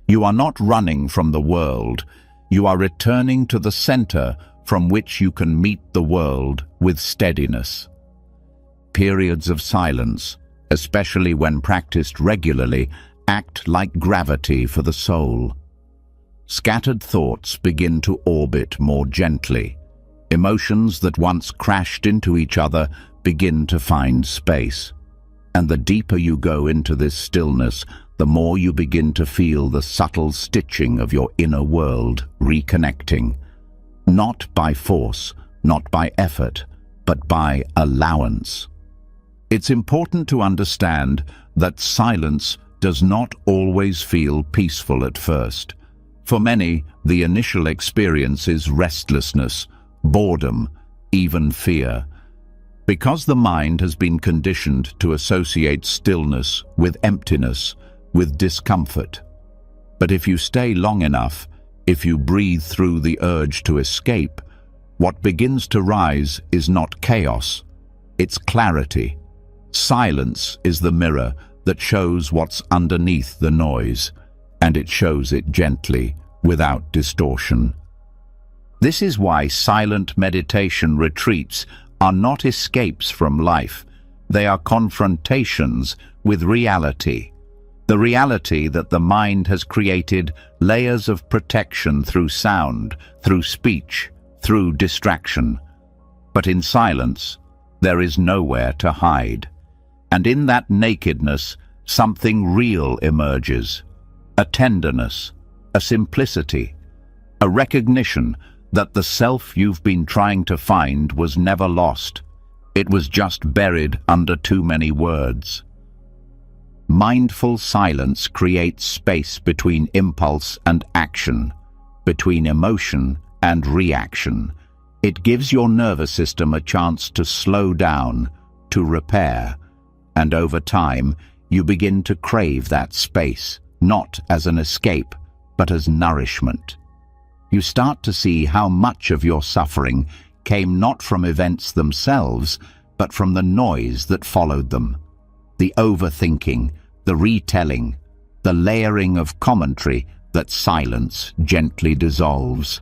You are not running from the world. You are returning to the center from which you can meet the world with steadiness. Periods of silence, especially when practiced regularly, act like gravity for the soul. Scattered thoughts begin to orbit more gently. Emotions that once crashed into each other begin to find space. And the deeper you go into this stillness, the more you begin to feel the subtle stitching of your inner world reconnecting. Not by force, not by effort, but by allowance. It's important to understand that silence does not always feel peaceful at first. For many, the initial experience is restlessness, boredom, even fear. Because the mind has been conditioned to associate stillness with emptiness, with discomfort. But if you stay long enough, if you breathe through the urge to escape, what begins to rise is not chaos, it's clarity. Silence is the mirror that shows what's underneath the noise, and it shows it gently, without distortion. This is why silent meditation retreats are not escapes from life. They are confrontations with reality. The reality that the mind has created layers of protection through sound, through speech, through distraction. But in silence, there is nowhere to hide. And in that nakedness, something real emerges. A tenderness, a simplicity, a recognition that the self you've been trying to find was never lost. It was just buried under too many words. Mindful silence creates space between impulse and action, between emotion and reaction. It gives your nervous system a chance to slow down, to repair, and over time, you begin to crave that space, not as an escape, but as nourishment. You start to see how much of your suffering came not from events themselves, but from the noise that followed them. The overthinking, the retelling, the layering of commentary that silence gently dissolves.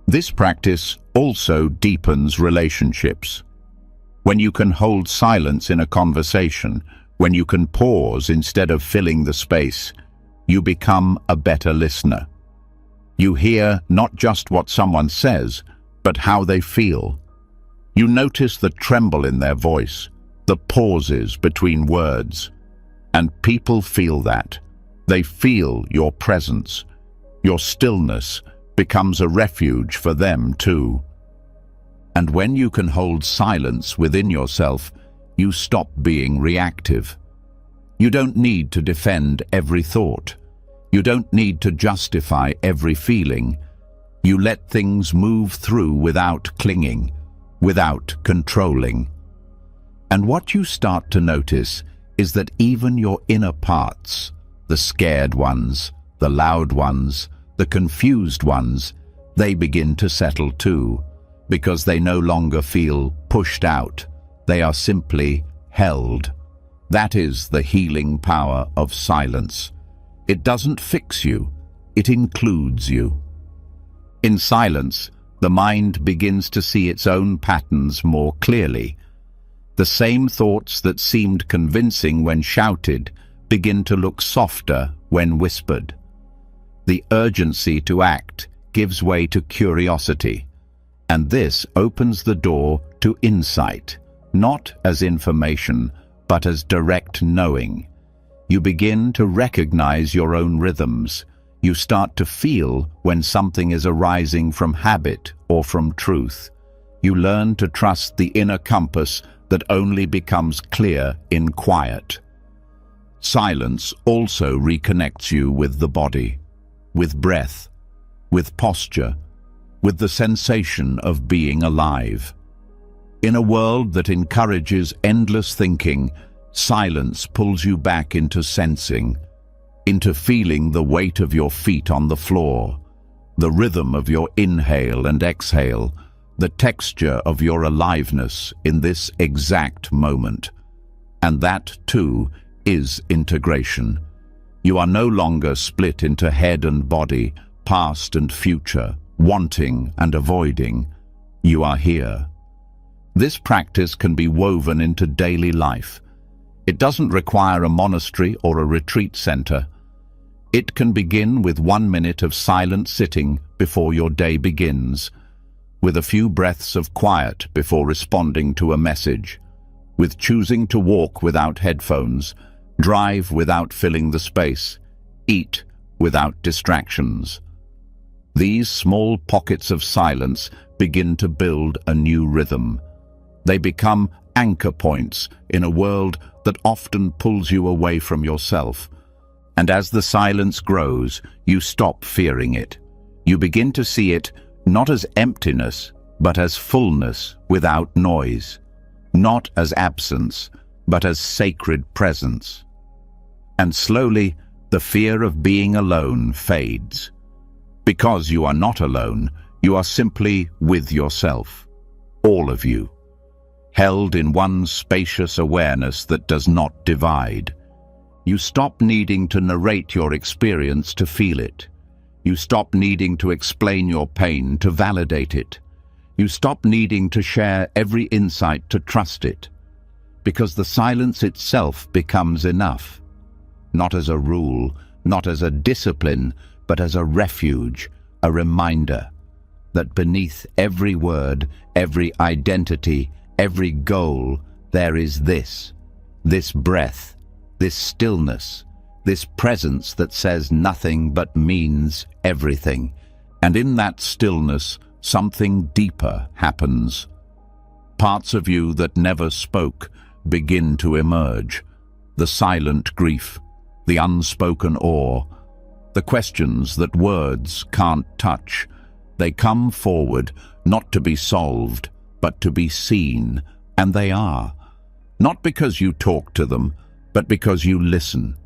This practice also deepens relationships. When you can hold silence in a conversation, when you can pause instead of filling the space, you become a better listener. You hear not just what someone says, but how they feel. You notice the tremble in their voice, the pauses between words. And people feel that. They feel your presence. Your stillness becomes a refuge for them too. And when you can hold silence within yourself, you stop being reactive. You don't need to defend every thought. You don't need to justify every feeling. You let things move through without clinging, without controlling. And what you start to notice is that even your inner parts, the scared ones, the loud ones, the confused ones, they begin to settle too. because they no longer feel pushed out. They are simply held. That is the healing power of silence. It doesn't fix you, it includes you. In silence, the mind begins to see its own patterns more clearly. The same thoughts that seemed convincing when shouted begin to look softer when whispered. The urgency to act gives way to curiosity, and this opens the door to insight, not as information, but as direct knowing. You begin to recognize your own rhythms. You start to feel when something is arising from habit or from truth. You learn to trust the inner compass that only becomes clear in quiet. Silence also reconnects you with the body, with breath, with posture, with the sensation of being alive. In a world that encourages endless thinking, silence pulls you back into sensing, into feeling the weight of your feet on the floor, the rhythm of your inhale and exhale, the texture of your aliveness in this exact moment. And that, too, is integration. You are no longer split into head and body, past and future, wanting and avoiding. You are here. This practice can be woven into daily life. It doesn't require a monastery or a retreat center. It can begin with 1 minute of silent sitting before your day begins, with a few breaths of quiet before responding to a message, with choosing to walk without headphones, drive without filling the space, eat without distractions. These small pockets of silence begin to build a new rhythm. They become anchor points in a world that often pulls you away from yourself. And as the silence grows, you stop fearing it. You begin to see it not as emptiness, but as fullness without noise. Not as absence, but as sacred presence. And slowly, the fear of being alone fades. Because you are not alone, you are simply with yourself. All of you. Held in one spacious awareness that does not divide. You stop needing to narrate your experience to feel it. You stop needing to explain your pain to validate it. You stop needing to share every insight to trust it. Because the silence itself becomes enough. Not as a rule, not as a discipline, but as a refuge, a reminder that beneath every word, every identity, every goal, there is this breath, this stillness, this presence that says nothing but means everything. And in that stillness, something deeper happens. Parts of you that never spoke begin to emerge. The silent grief, the unspoken awe, the questions that words can't touch. They come forward, not to be solved, but to be seen, and they are. Not because you talk to them, but because you listen.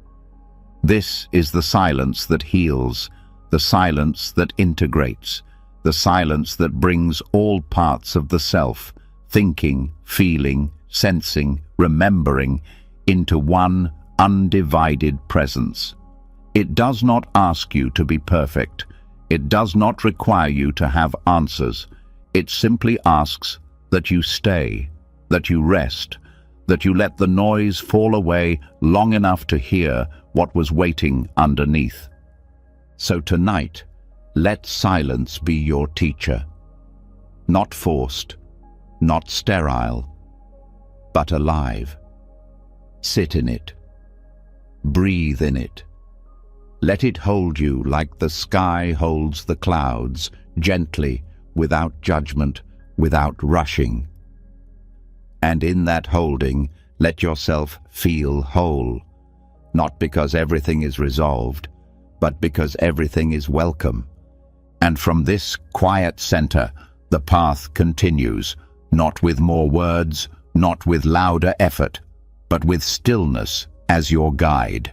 This is the silence that heals, the silence that integrates, the silence that brings all parts of the self, thinking, feeling, sensing, remembering, into one undivided presence. It does not ask you to be perfect. It does not require you to have answers. It simply asks that you stay, that you rest, that you let the noise fall away long enough to hear what was waiting underneath. So tonight, let silence be your teacher. Not forced, not sterile, but alive. Sit in it. Breathe in it. Let it hold you like the sky holds the clouds, gently, without judgment, without rushing. And in that holding, let yourself feel whole, not because everything is resolved, but because everything is welcome. And from this quiet center, the path continues, not with more words, not with louder effort, but with stillness as your guide.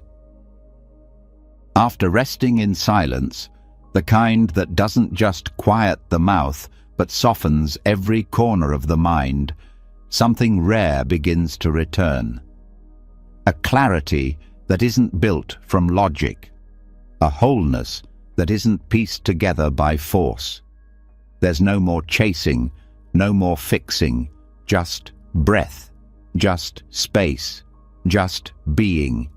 After resting in silence, the kind that doesn't just quiet the mouth, but softens every corner of the mind, something rare begins to return. A clarity that isn't built from logic, a wholeness that isn't pieced together by force. There's no more chasing, no more fixing, just breath, just space, just being.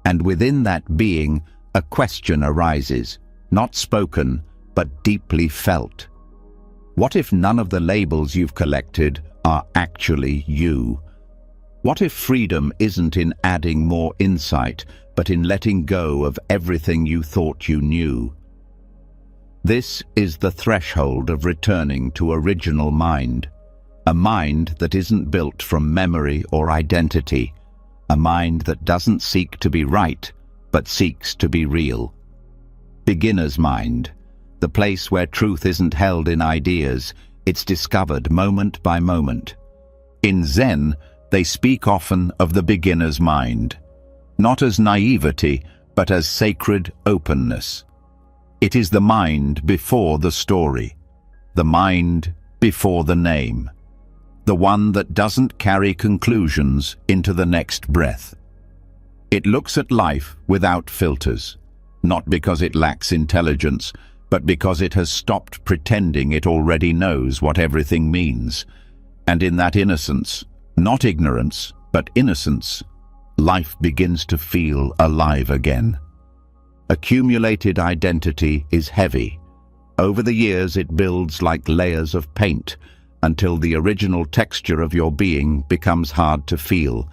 And within that being, a question arises, not spoken, but deeply felt. What if none of the labels you've collected are actually you? What if freedom isn't in adding more insight, but in letting go of everything you thought you knew? This is the threshold of returning to original mind, a mind that isn't built from memory or identity, a mind that doesn't seek to be right, but seeks to be real. Beginner's mind, the place where truth isn't held in ideas, it's discovered moment by moment. In Zen, they speak often of the beginner's mind, not as naivety, but as sacred openness. It is the mind before the story, the mind before the name, the one that doesn't carry conclusions into the next breath. It looks at life without filters, not because it lacks intelligence, but because it has stopped pretending it already knows what everything means. And in that innocence, not ignorance, but innocence, life begins to feel alive again. Accumulated identity is heavy. Over the years it builds like layers of paint, until the original texture of your being becomes hard to feel.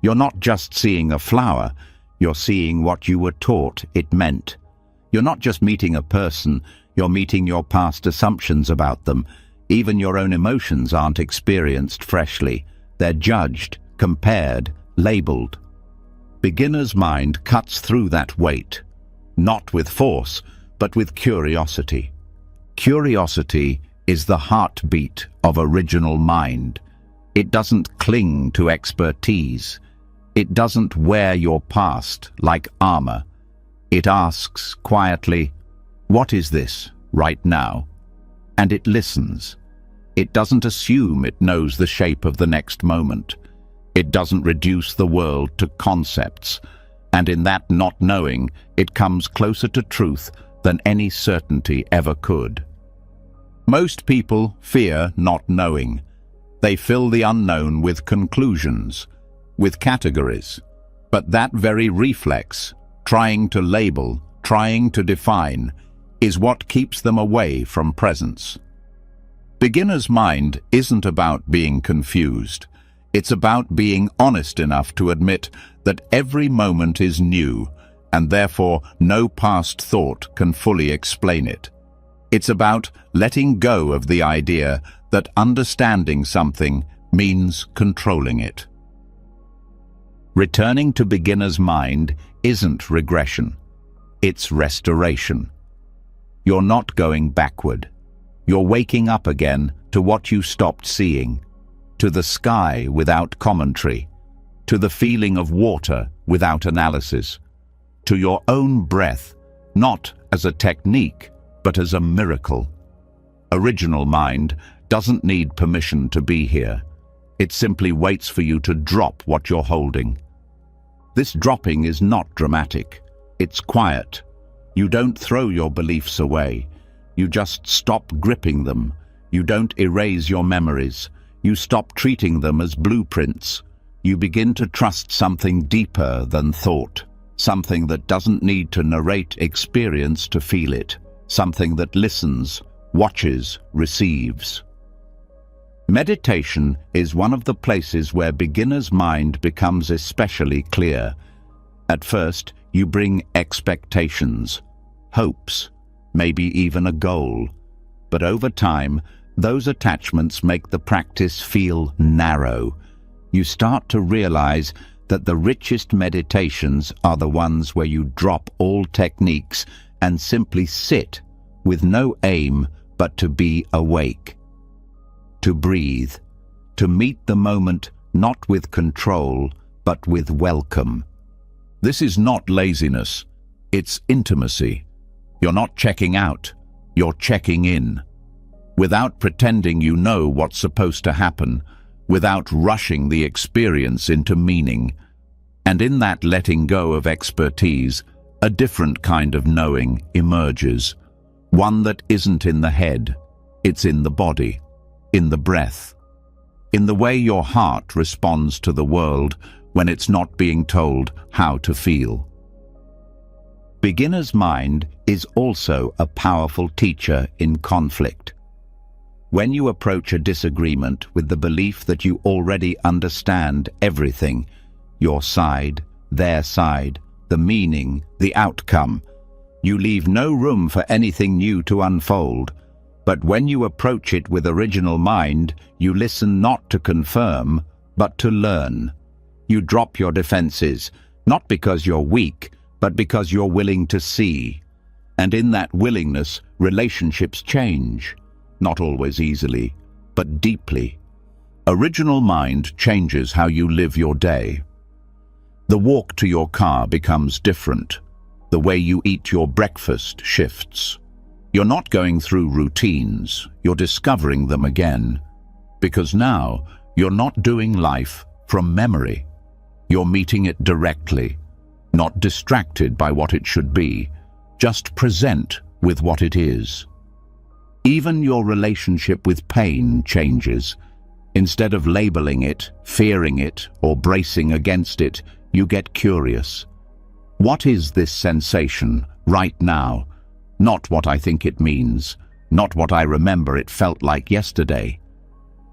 You're not just seeing a flower, you're seeing what you were taught it meant. You're not just meeting a person, you're meeting your past assumptions about them. Even your own emotions aren't experienced freshly. They're judged, compared, labeled. Beginner's mind cuts through that weight, not with force, but with curiosity. Curiosity is the heartbeat of original mind. It doesn't cling to expertise. It doesn't wear your past like armor. It asks quietly, "What is this right now?" And it listens. It doesn't assume it knows the shape of the next moment. It doesn't reduce the world to concepts. And in that not knowing, it comes closer to truth than any certainty ever could. Most people fear not knowing. They fill the unknown with conclusions, with categories. But that very reflex, trying to label, trying to define, is what keeps them away from presence. Beginner's mind isn't about being confused. It's about being honest enough to admit that every moment is new, and therefore no past thought can fully explain it. It's about letting go of the idea that understanding something means controlling it. Returning to beginner's mind isn't regression. It's restoration. You're not going backward. You're waking up again to what you stopped seeing, to the sky without commentary, to the feeling of water without analysis, to your own breath, not as a technique, but as a miracle. Original mind doesn't need permission to be here. It simply waits for you to drop what you're holding. This dropping is not dramatic. It's quiet. You don't throw your beliefs away. You just stop gripping them. You don't erase your memories. You stop treating them as blueprints. You begin to trust something deeper than thought, something that doesn't need to narrate experience to feel it, something that listens, watches, receives. Meditation is one of the places where beginner's mind becomes especially clear. At first, you bring expectations, hopes, maybe even a goal. But over time, those attachments make the practice feel narrow. You start to realize that the richest meditations are the ones where you drop all techniques and simply sit with no aim but to be awake, to breathe, to meet the moment not with control but with welcome. This is not laziness, it's intimacy. You're not checking out, you're checking in. without pretending you know what's supposed to happen, without rushing the experience into meaning. And in that letting go of expertise, a different kind of knowing emerges, one that isn't in the head, it's in the body, in the breath, in the way your heart responds to the world when it's not being told how to feel. Beginner's mind is also a powerful teacher in conflict. When you approach a disagreement with the belief that you already understand everything, your side, their side, the meaning, the outcome, you leave no room for anything new to unfold. But when you approach it with original mind, you listen not to confirm, but to learn. You drop your defenses, not because you're weak, but because you're willing to see. And in that willingness, relationships change. Not always easily, but deeply. Original mind changes how you live your day. The walk to your car becomes different. The way you eat your breakfast shifts. You're not going through routines, you're discovering them again. Because now, you're not doing life from memory. You're meeting it directly, not distracted by what it should be, just present with what it is. Even your relationship with pain changes. Instead of labeling it, fearing it, or bracing against it, you get curious. What is this sensation right now? Not what I think it means, not what I remember it felt like yesterday,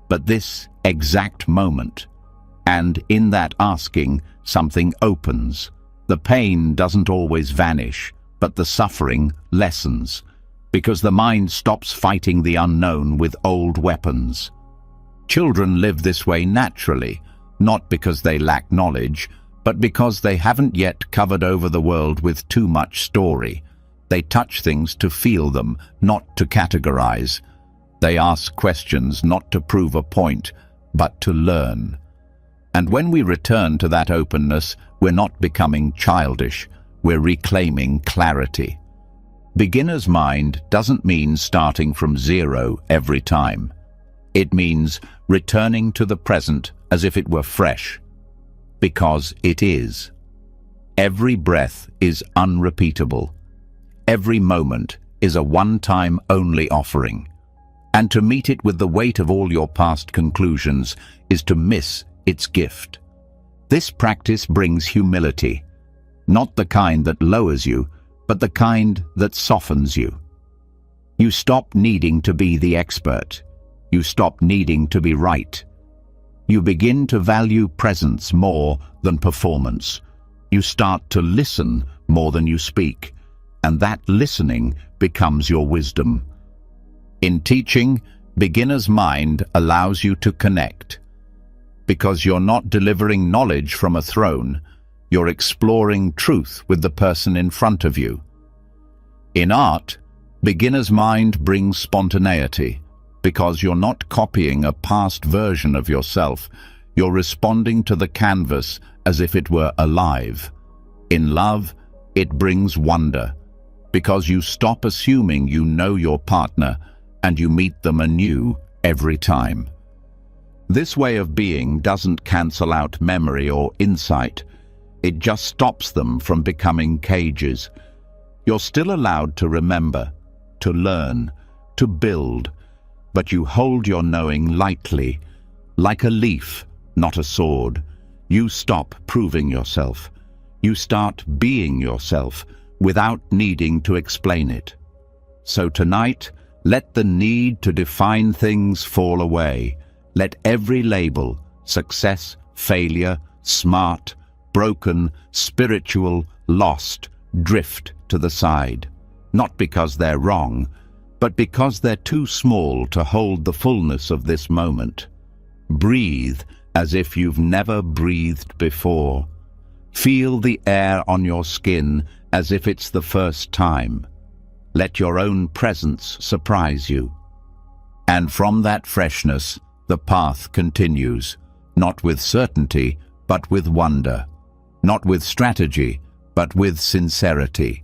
but this exact moment. And in that asking, something opens. The pain doesn't always vanish, but the suffering lessens, because the mind stops fighting the unknown with old weapons. Children live this way naturally, not because they lack knowledge, but because they haven't yet covered over the world with too much story. They touch things to feel them, not to categorize. They ask questions not to prove a point, but to learn. And when we return to that openness, we're not becoming childish, we're reclaiming clarity. Beginner's mind doesn't mean starting from zero every time. It means returning to the present as if it were fresh. Because it is. Every breath is unrepeatable. Every moment is a one-time only offering. And to meet it with the weight of all your past conclusions is to miss its gift. This practice brings humility, not the kind that lowers you, but the kind that softens you. You stop needing to be the expert. You stop needing to be right. You begin to value presence more than performance. You start to listen more than you speak, and that listening becomes your wisdom. In teaching, beginner's mind allows you to connect. Because you're not delivering knowledge from a throne, you're exploring truth with the person in front of you. In art, beginner's mind brings spontaneity. Because you're not copying a past version of yourself, you're responding to the canvas as if it were alive. In love, it brings wonder, because you stop assuming you know your partner and you meet them anew every time. This way of being doesn't cancel out memory or insight. It just stops them from becoming cages. You're still allowed to remember, to learn, to build, but you hold your knowing lightly, like a leaf, not a sword. You stop proving yourself. You start being yourself without needing to explain it. So tonight, let the need to define things fall away. Let every label, success, failure, smart, broken, spiritual, lost, drift to the side. Not because they're wrong, but because they're too small to hold the fullness of this moment. Breathe as if you've never breathed before. Feel the air on your skin as if it's the first time. Let your own presence surprise you. And from that freshness, the path continues, not with certainty, but with wonder. Not with strategy, but with sincerity.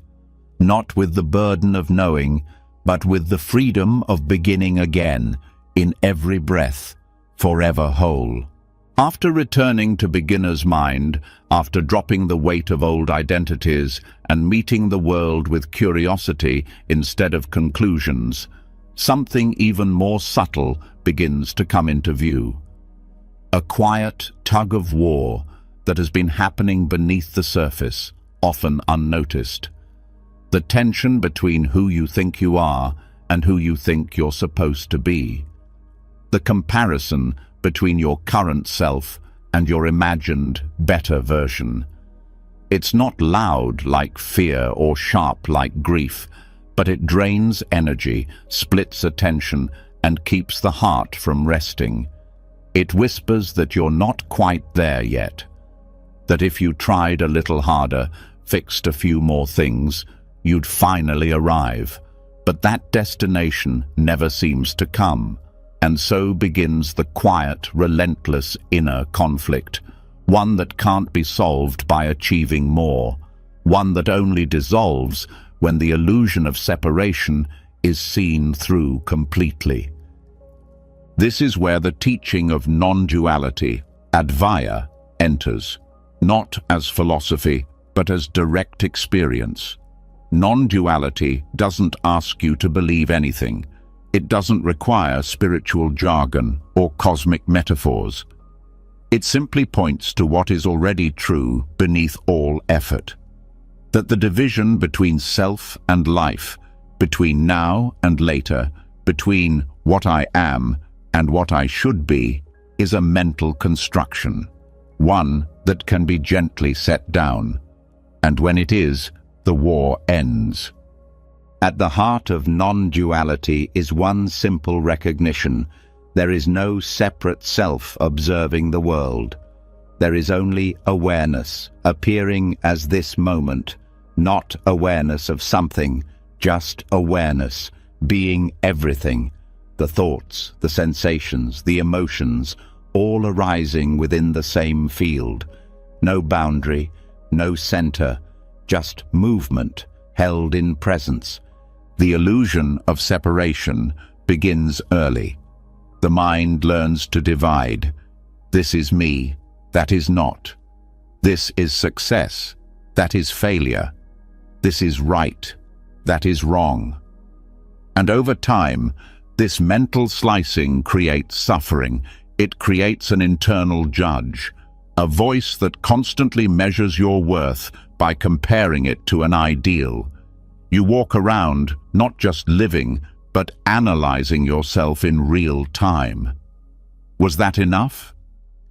Not with the burden of knowing, but with the freedom of beginning again, in every breath, forever whole. After returning to beginner's mind, after dropping the weight of old identities and meeting the world with curiosity instead of conclusions, something even more subtle begins to come into view. A quiet tug-of-war that has been happening beneath the surface, often unnoticed. The tension between who you think you are and who you think you're supposed to be. The comparison between your current self and your imagined, better version. It's not loud like fear or sharp like grief, but it drains energy, splits attention, and keeps the heart from resting. It whispers that you're not quite there yet, that if you tried a little harder, fixed a few more things, you'd finally arrive. But that destination never seems to come. And so begins the quiet, relentless inner conflict, one that can't be solved by achieving more, one that only dissolves when the illusion of separation is seen through completely. This is where the teaching of non-duality, Advaya, enters, not as philosophy, but as direct experience. Non-duality doesn't ask you to believe anything. It doesn't require spiritual jargon or cosmic metaphors. It simply points to what is already true beneath all effort. That the division between self and life, between now and later, between what I am and what I should be, is a mental construction, one that can be gently set down. And when it is, the war ends. At the heart of non-duality is one simple recognition. There is no separate self observing the world. There is only awareness, appearing as this moment, not awareness of something, just awareness, being everything, the thoughts, the sensations, the emotions, all arising within the same field. No boundary, no center, just movement held in presence. The illusion of separation begins early. The mind learns to divide. This is me, that is not. This is success, that is failure. This is right, that is wrong. And over time, this mental slicing creates suffering. It creates an internal judge, a voice that constantly measures your worth by comparing it to an ideal. You walk around not just living, but analyzing yourself in real time. Was that enough?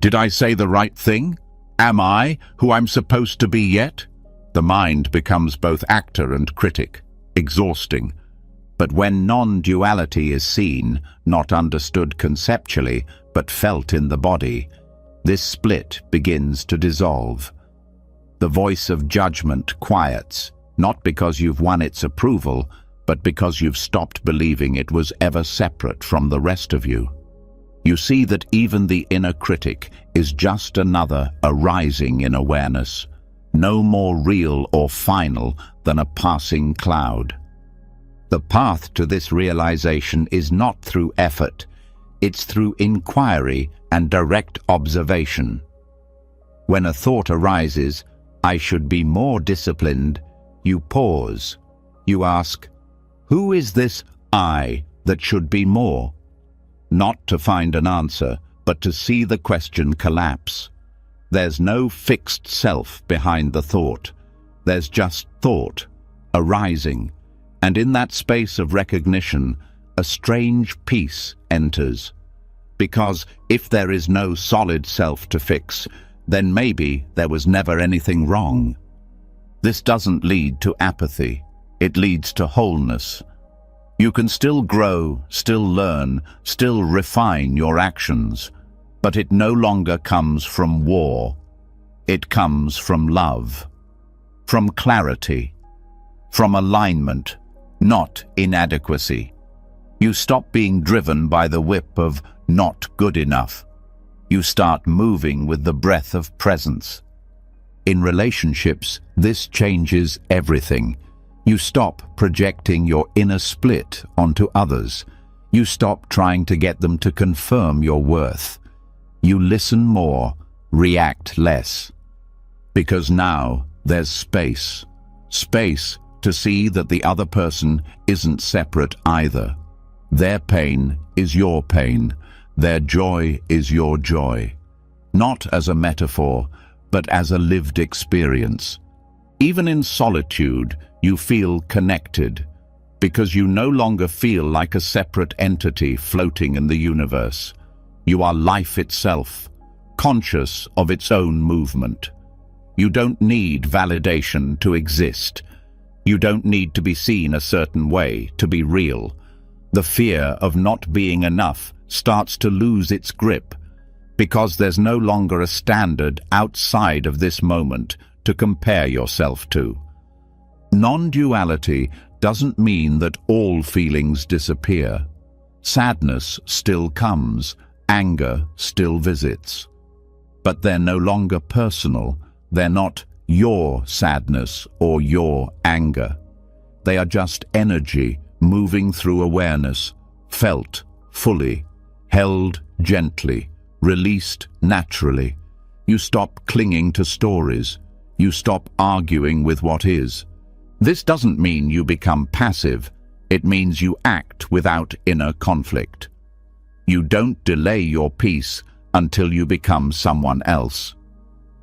Did I say the right thing? Am I who I'm supposed to be yet? The mind becomes both actor and critic, exhausting. But when non-duality is seen, not understood conceptually, but felt in the body, this split begins to dissolve. The voice of judgment quiets, not because you've won its approval, but because you've stopped believing it was ever separate from the rest of you. You see that even the inner critic is just another arising in awareness, no more real or final than a passing cloud. The path to this realization is not through effort, it's through inquiry and direct observation. When a thought arises, I should be more disciplined, you pause. You ask, who is this I that should be more? Not to find an answer, but to see the question collapse. There's no fixed self behind the thought. There's just thought, arising. And in that space of recognition, a strange peace enters. Because if there is no solid self to fix, then maybe there was never anything wrong. This doesn't lead to apathy. It leads to wholeness. You can still grow, still learn, still refine your actions, but it no longer comes from war. It comes from love, from clarity, from alignment, not inadequacy. You stop being driven by the whip of not good enough. You start moving with the breath of presence. In relationships, this changes everything. You stop projecting your inner split onto others. You stop trying to get them to confirm your worth. You listen more, react less. Because now there's space. Space to see that the other person isn't separate either. Their pain is your pain. Their joy is your joy. Not as a metaphor, but as a lived experience. Even in solitude, you feel connected, because you no longer feel like a separate entity floating in the universe. You are life itself, conscious of its own movement. You don't need validation to exist. You don't need to be seen a certain way to be real. The fear of not being enough starts to lose its grip, because there's no longer a standard outside of this moment to compare yourself to. Non-duality doesn't mean that all feelings disappear. Sadness still comes, anger still visits. But they're no longer personal. They're not your sadness or your anger. They are just energy moving through awareness, felt fully, held gently, released naturally. You stop clinging to stories. You stop arguing with what is. This doesn't mean you become passive. It means you act without inner conflict. You don't delay your peace until you become someone else.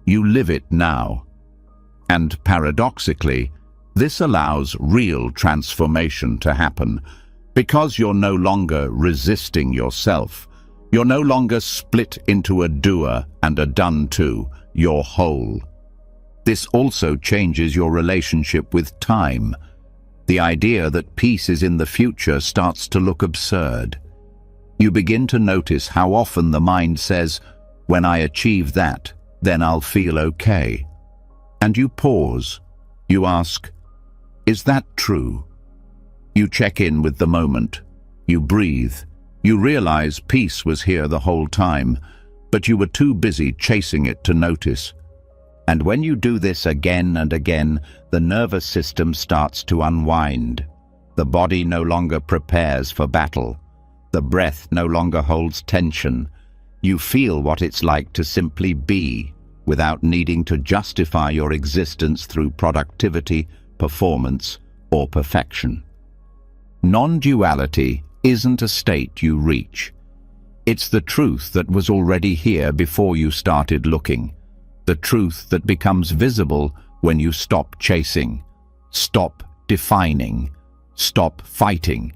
You live it now. And paradoxically, this allows real transformation to happen, because you're no longer resisting yourself. You're no longer split into a doer and a done to. You're whole. This also changes your relationship with time. The idea that peace is in the future starts to look absurd. You begin to notice how often the mind says, "When I achieve that, then I'll feel okay." And you pause. You ask, "Is that true?" You check in with the moment. You breathe. You realize peace was here the whole time, but you were too busy chasing it to notice. And when you do this again and again, the nervous system starts to unwind. The body no longer prepares for battle. The breath no longer holds tension. You feel what it's like to simply be, without needing to justify your existence through productivity, performance, or perfection. Non-duality isn't a state you reach. It's the truth that was already here before you started looking. The truth that becomes visible when you stop chasing, stop defining, stop fighting.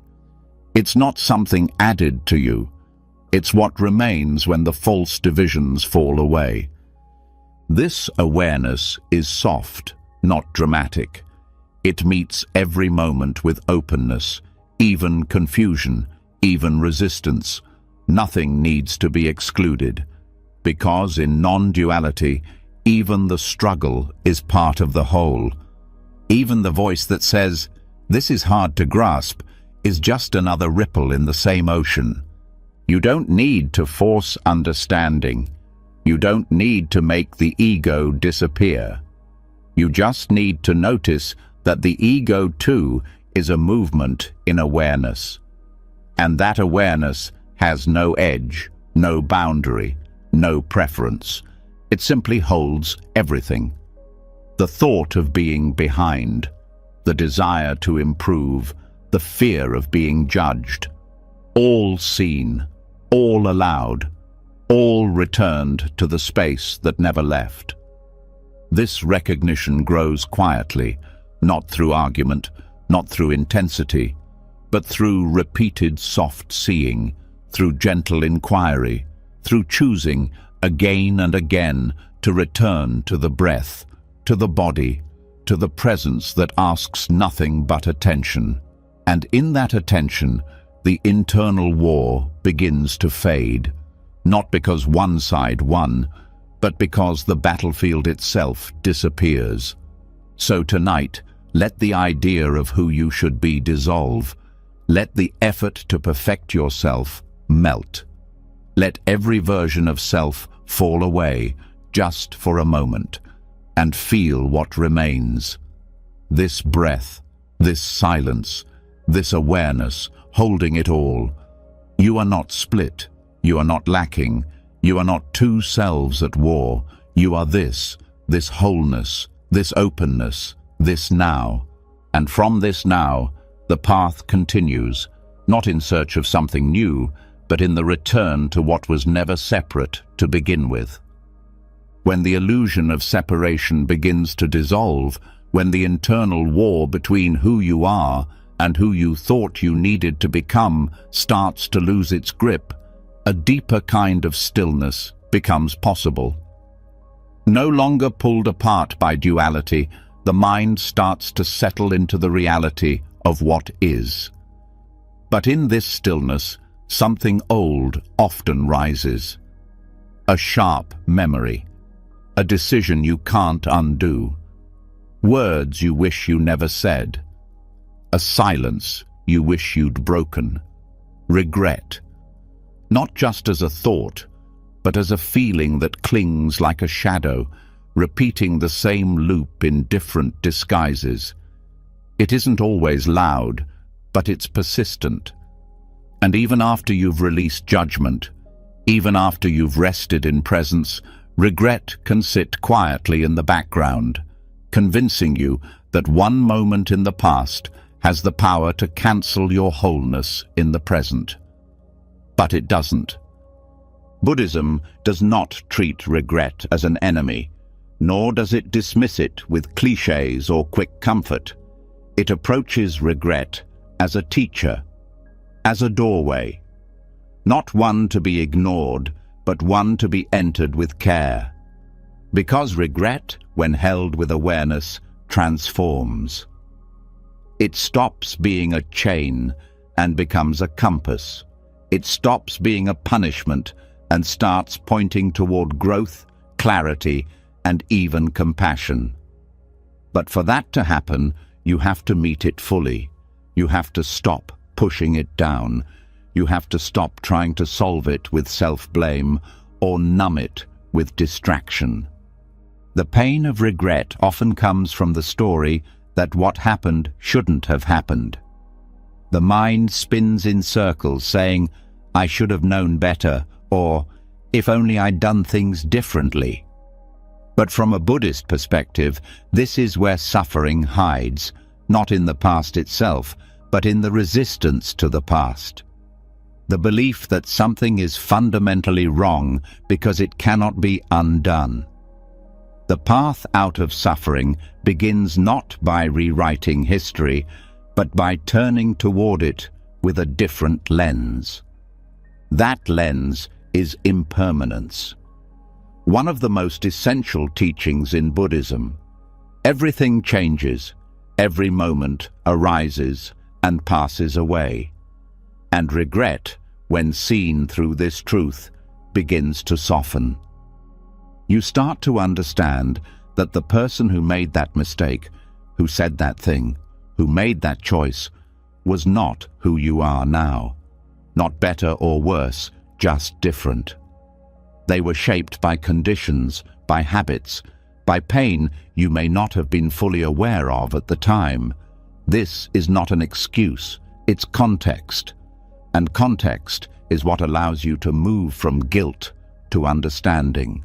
It's not something added to you. It's what remains when the false divisions fall away. This awareness is soft, not dramatic. It meets every moment with openness, even confusion, even resistance. Nothing needs to be excluded, because in non-duality, even the struggle is part of the whole. Even the voice that says, "This is hard to grasp," is just another ripple in the same ocean. You don't need to force understanding. You don't need to make the ego disappear. You just need to notice that the ego too is a movement in awareness. And that awareness has no edge, no boundary, no preference. It simply holds everything. The thought of being behind, the desire to improve, the fear of being judged, all seen, all allowed, all returned to the space that never left. This recognition grows quietly, not through argument, not through intensity, but through repeated soft seeing, through gentle inquiry, through choosing again and again to return to the breath, to the body, to the presence that asks nothing but attention. And in that attention, the internal war begins to fade, not because one side won, but because the battlefield itself disappears. So tonight, let the idea of who you should be dissolve. Let the effort to perfect yourself melt. Let every version of self fall away just for a moment, and feel what remains. This breath, this silence, this awareness, holding it all. You are not split, you are not lacking, you are not two selves at war. You are this wholeness, this openness, this now. And from this now, the path continues, not in search of something new, but in the return to what was never separate to begin with. When the illusion of separation begins to dissolve, when the internal war between who you are and who you thought you needed to become starts to lose its grip, a deeper kind of stillness becomes possible. No longer pulled apart by duality, the mind starts to settle into the reality of what is. But in this stillness, something old often rises. A sharp memory, a decision you can't undo, words you wish you never said, a silence you wish you'd broken, regret, not just as a thought, but as a feeling that clings like a shadow, repeating the same loop in different disguises. It isn't always loud, but it's persistent. And even after you've released judgment, even after you've rested in presence, regret can sit quietly in the background, convincing you that one moment in the past has the power to cancel your wholeness in the present. But it doesn't. Buddhism does not treat regret as an enemy, nor does it dismiss it with clichés or quick comfort. It approaches regret as a teacher, as a doorway, not one to be ignored, but one to be entered with care. Because regret, when held with awareness, transforms. It stops being a chain and becomes a compass. It stops being a punishment and starts pointing toward growth, clarity, and even compassion. But for that to happen, you have to meet it fully. You have to stop pushing it down. You have to stop trying to solve it with self-blame or numb it with distraction. The pain of regret often comes from the story that what happened shouldn't have happened. The mind spins in circles saying, "I should have known better," or "if only I'd done things differently." But from a Buddhist perspective, this is where suffering hides, not in the past itself, but in the resistance to the past. The belief that something is fundamentally wrong because it cannot be undone. The path out of suffering begins not by rewriting history, but by turning toward it with a different lens. That lens is impermanence. One of the most essential teachings in Buddhism. Everything changes, every moment arises and passes away. And regret, when seen through this truth, begins to soften. You start to understand that the person who made that mistake, who said that thing, who made that choice, was not who you are now. Not better or worse, just different. They were shaped by conditions, by habits, by pain you may not have been fully aware of at the time. This is not an excuse, it's context. And context is what allows you to move from guilt to understanding.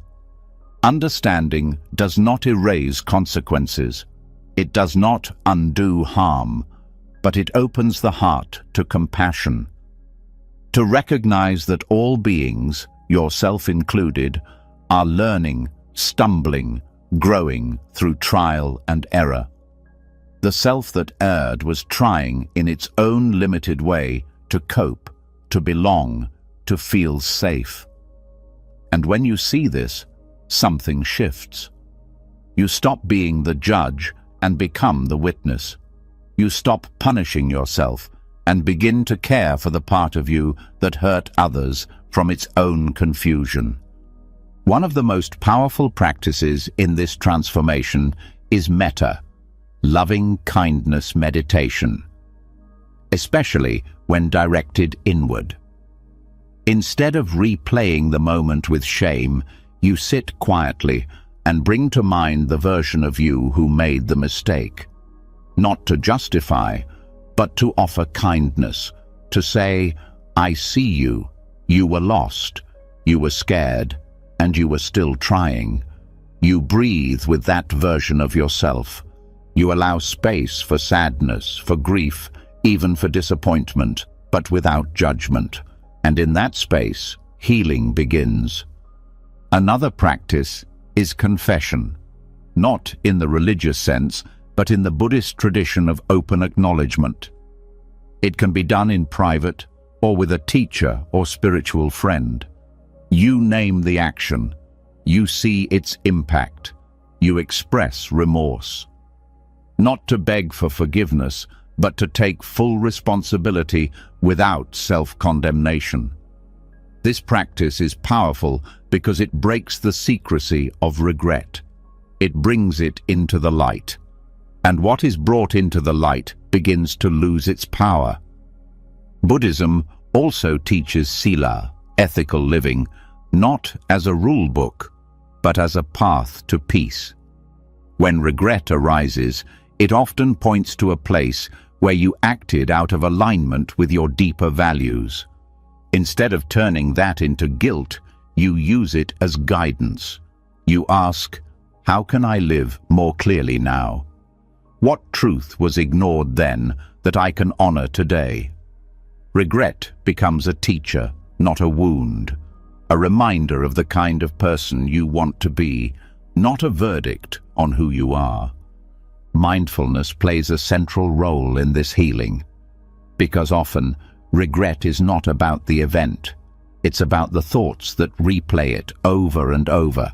Understanding does not erase consequences. It does not undo harm, but it opens the heart to compassion. To recognize that all beings, yourself included, are learning, stumbling, growing through trial and error. The self that erred was trying in its own limited way to cope, to belong, to feel safe. And when you see this, something shifts. You stop being the judge and become the witness. You stop punishing yourself and begin to care for the part of you that hurt others from its own confusion. One of the most powerful practices in this transformation is metta, loving kindness meditation, especially when directed inward. Instead of replaying the moment with shame, you sit quietly and bring to mind the version of you who made the mistake. not to justify, but to offer kindness, to say, I see you, you were lost, you were scared, and you were still trying. You breathe with that version of yourself. You allow space for sadness, for grief, even for disappointment, but without judgment. And in that space, healing begins. Another practice is confession, not in the religious sense, but in the Buddhist tradition of open acknowledgement. It can be done in private or with a teacher or spiritual friend. You name the action. You see its impact. You express remorse. Not to beg for forgiveness, but to take full responsibility without self-condemnation. This practice is powerful because it breaks the secrecy of regret. It brings it into the light. And what is brought into the light begins to lose its power. Buddhism also teaches sila, ethical living, not as a rule book, but as a path to peace. When regret arises, it often points to a place where you acted out of alignment with your deeper values. Instead of turning that into guilt, you use it as guidance. You ask, how can I live more clearly now? What truth was ignored then that I can honor today? Regret becomes a teacher, not a wound, a reminder of the kind of person you want to be, not a verdict on who you are. Mindfulness plays a central role in this healing, because often regret is not about the event. It's about the thoughts that replay it over and over.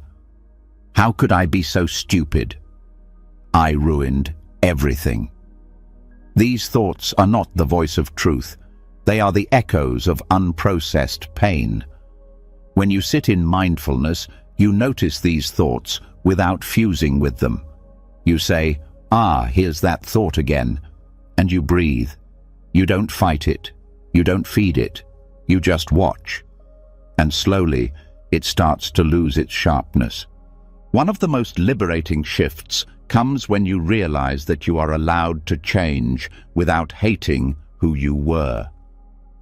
How could I be so stupid? I ruined everything. These thoughts are not the voice of truth. They are the echoes of unprocessed pain. When you sit in mindfulness, you notice these thoughts without fusing with them. You say, here's that thought again, and you breathe. You don't fight it. You don't feed it. You just watch. And slowly, it starts to lose its sharpness. One of the most liberating shifts comes when you realize that you are allowed to change without hating who you were.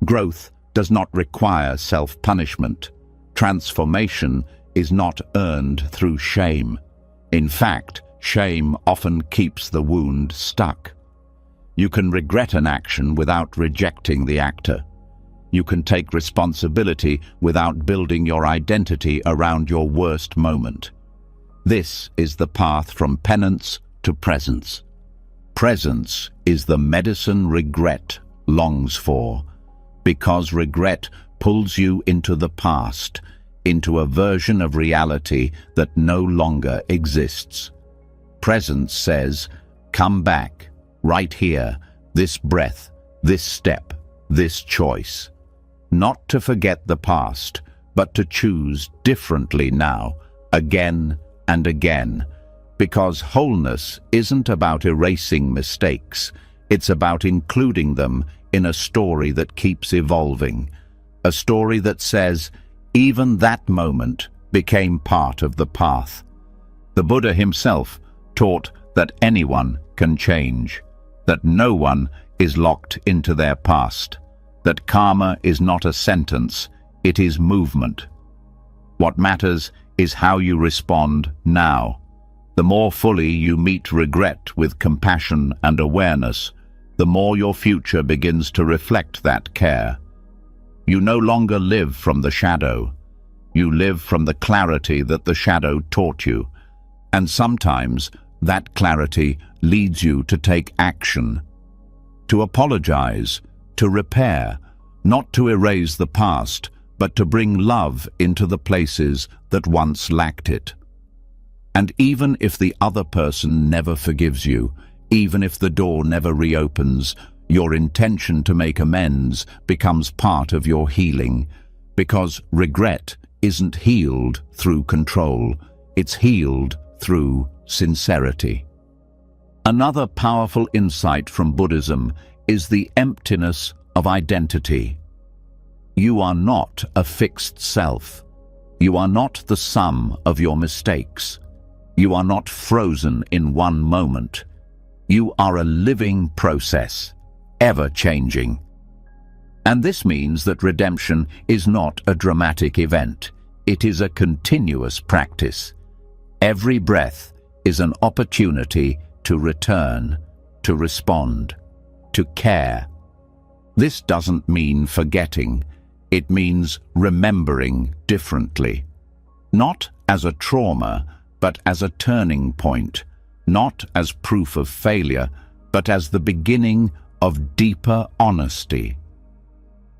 Growth does not require self-punishment. Transformation is not earned through shame. In fact, shame often keeps the wound stuck. You can regret an action without rejecting the actor. You can take responsibility without building your identity around your worst moment. This is the path from penance to presence. Presence is the medicine regret longs for, because regret pulls you into the past, into a version of reality that no longer exists. Presence says, come back, right here, this breath, this step, this choice. Not to forget the past, but to choose differently now, again and again. Because wholeness isn't about erasing mistakes, it's about including them in a story that keeps evolving. A story that says, even that moment became part of the path. The Buddha himself taught that anyone can change, that no one is locked into their past, that karma is not a sentence, it is movement. What matters is how you respond now. The more fully you meet regret with compassion and awareness, the more your future begins to reflect that care. You no longer live from the shadow. You live from the clarity that the shadow taught you. And sometimes that clarity leads you to take action, to apologize, to repair, not to erase the past, but to bring love into the places that once lacked it. And even if the other person never forgives you, even if the door never reopens, your intention to make amends becomes part of your healing, because regret isn't healed through control, it's healed through sincerity. Another powerful insight from Buddhism is the emptiness of identity. You are not a fixed self. You are not the sum of your mistakes. You are not frozen in one moment. You are a living process, ever changing. And this means that redemption is not a dramatic event. It is a continuous practice. Every breath is an opportunity to return, to respond, to care. This doesn't mean forgetting. It means remembering differently. Not as a trauma, but as a turning point. Not as proof of failure, but as the beginning of deeper honesty.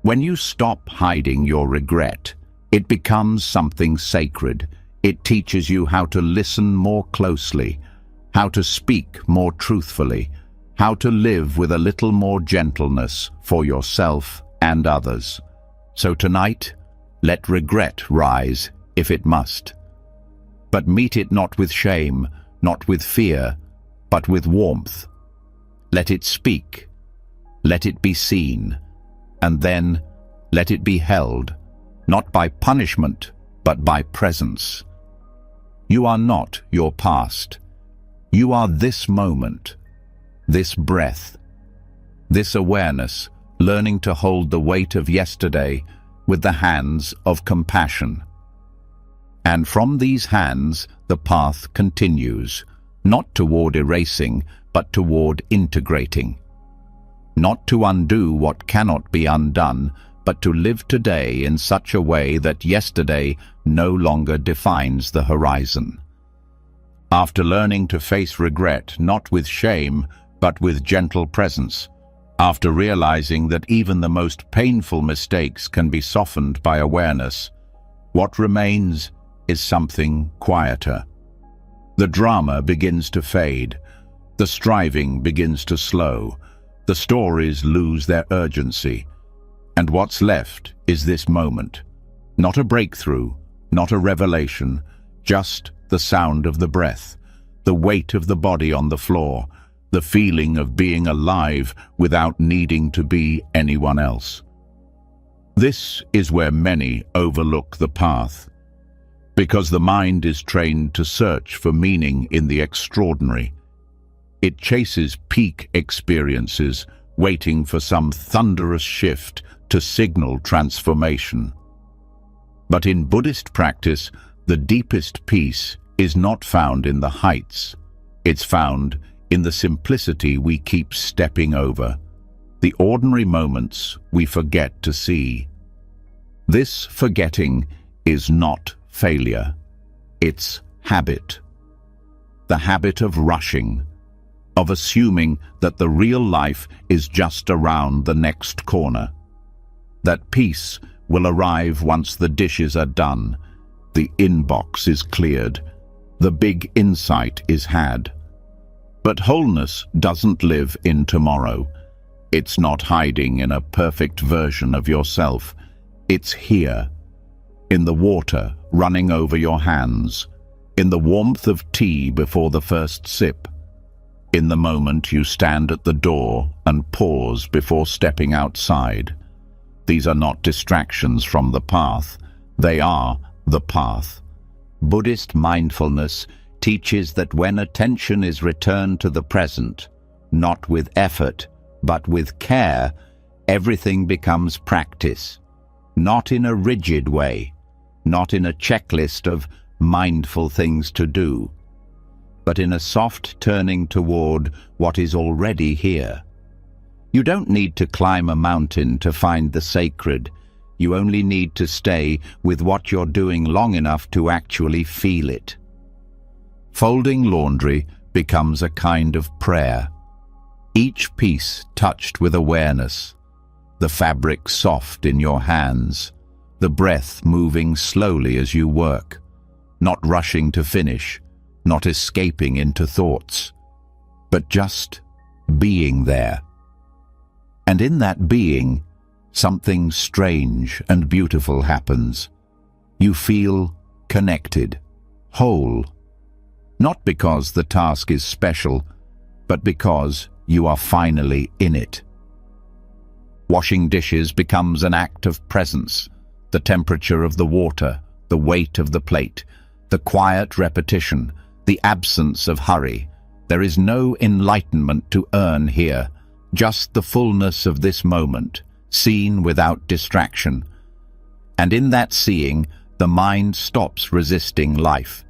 When you stop hiding your regret, it becomes something sacred. It teaches you how to listen more closely, how to speak more truthfully, how to live with a little more gentleness for yourself and others. So tonight, let regret rise if it must. But meet it not with shame, not with fear, but with warmth. Let it speak, let it be seen, and then let it be held, not by punishment, but by presence. You are not your past. You are this moment, this breath, this awareness, learning to hold the weight of yesterday with the hands of compassion. And from these hands, the path continues, not toward erasing, but toward integrating. Not to undo what cannot be undone, but to live today in such a way that yesterday no longer defines the horizon. After learning to face regret not with shame, but with gentle presence, after realizing that even the most painful mistakes can be softened by awareness, what remains is something quieter. The drama begins to fade, the striving begins to slow, the stories lose their urgency, and what's left is this moment. Not a breakthrough, not a revelation, just the sound of the breath, the weight of the body on the floor, the feeling of being alive without needing to be anyone else. This is where many overlook the path, because the mind is trained to search for meaning in the extraordinary. It chases peak experiences, waiting for some thunderous shift to signal transformation. But in Buddhist practice, the deepest peace is not found in the heights. It's found in the simplicity we keep stepping over, the ordinary moments we forget to see. This forgetting is not failure. It's habit. The habit of rushing, of assuming that the real life is just around the next corner. That peace will arrive once the dishes are done, the inbox is cleared, the big insight is had. But wholeness doesn't live in tomorrow. It's not hiding in a perfect version of yourself. It's here, in the water running over your hands, in the warmth of tea before the first sip, in the moment you stand at the door and pause before stepping outside. These are not distractions from the path. They are the path. Buddhist mindfulness teaches that when attention is returned to the present, not with effort, but with care, everything becomes practice. Not in a rigid way, not in a checklist of mindful things to do, but in a soft turning toward what is already here. You don't need to climb a mountain to find the sacred. You only need to stay with what you're doing long enough to actually feel it. Folding laundry becomes a kind of prayer. Each piece touched with awareness, the fabric soft in your hands, the breath moving slowly as you work, not rushing to finish, not escaping into thoughts, but just being there. And in that being, something strange and beautiful happens. You feel connected, whole, not because the task is special, but because you are finally in it. Washing dishes becomes an act of presence, the temperature of the water, the weight of the plate, the quiet repetition, the absence of hurry. There is no enlightenment to earn here, just the fullness of this moment, seen without distraction. And in that seeing, the mind stops resisting life.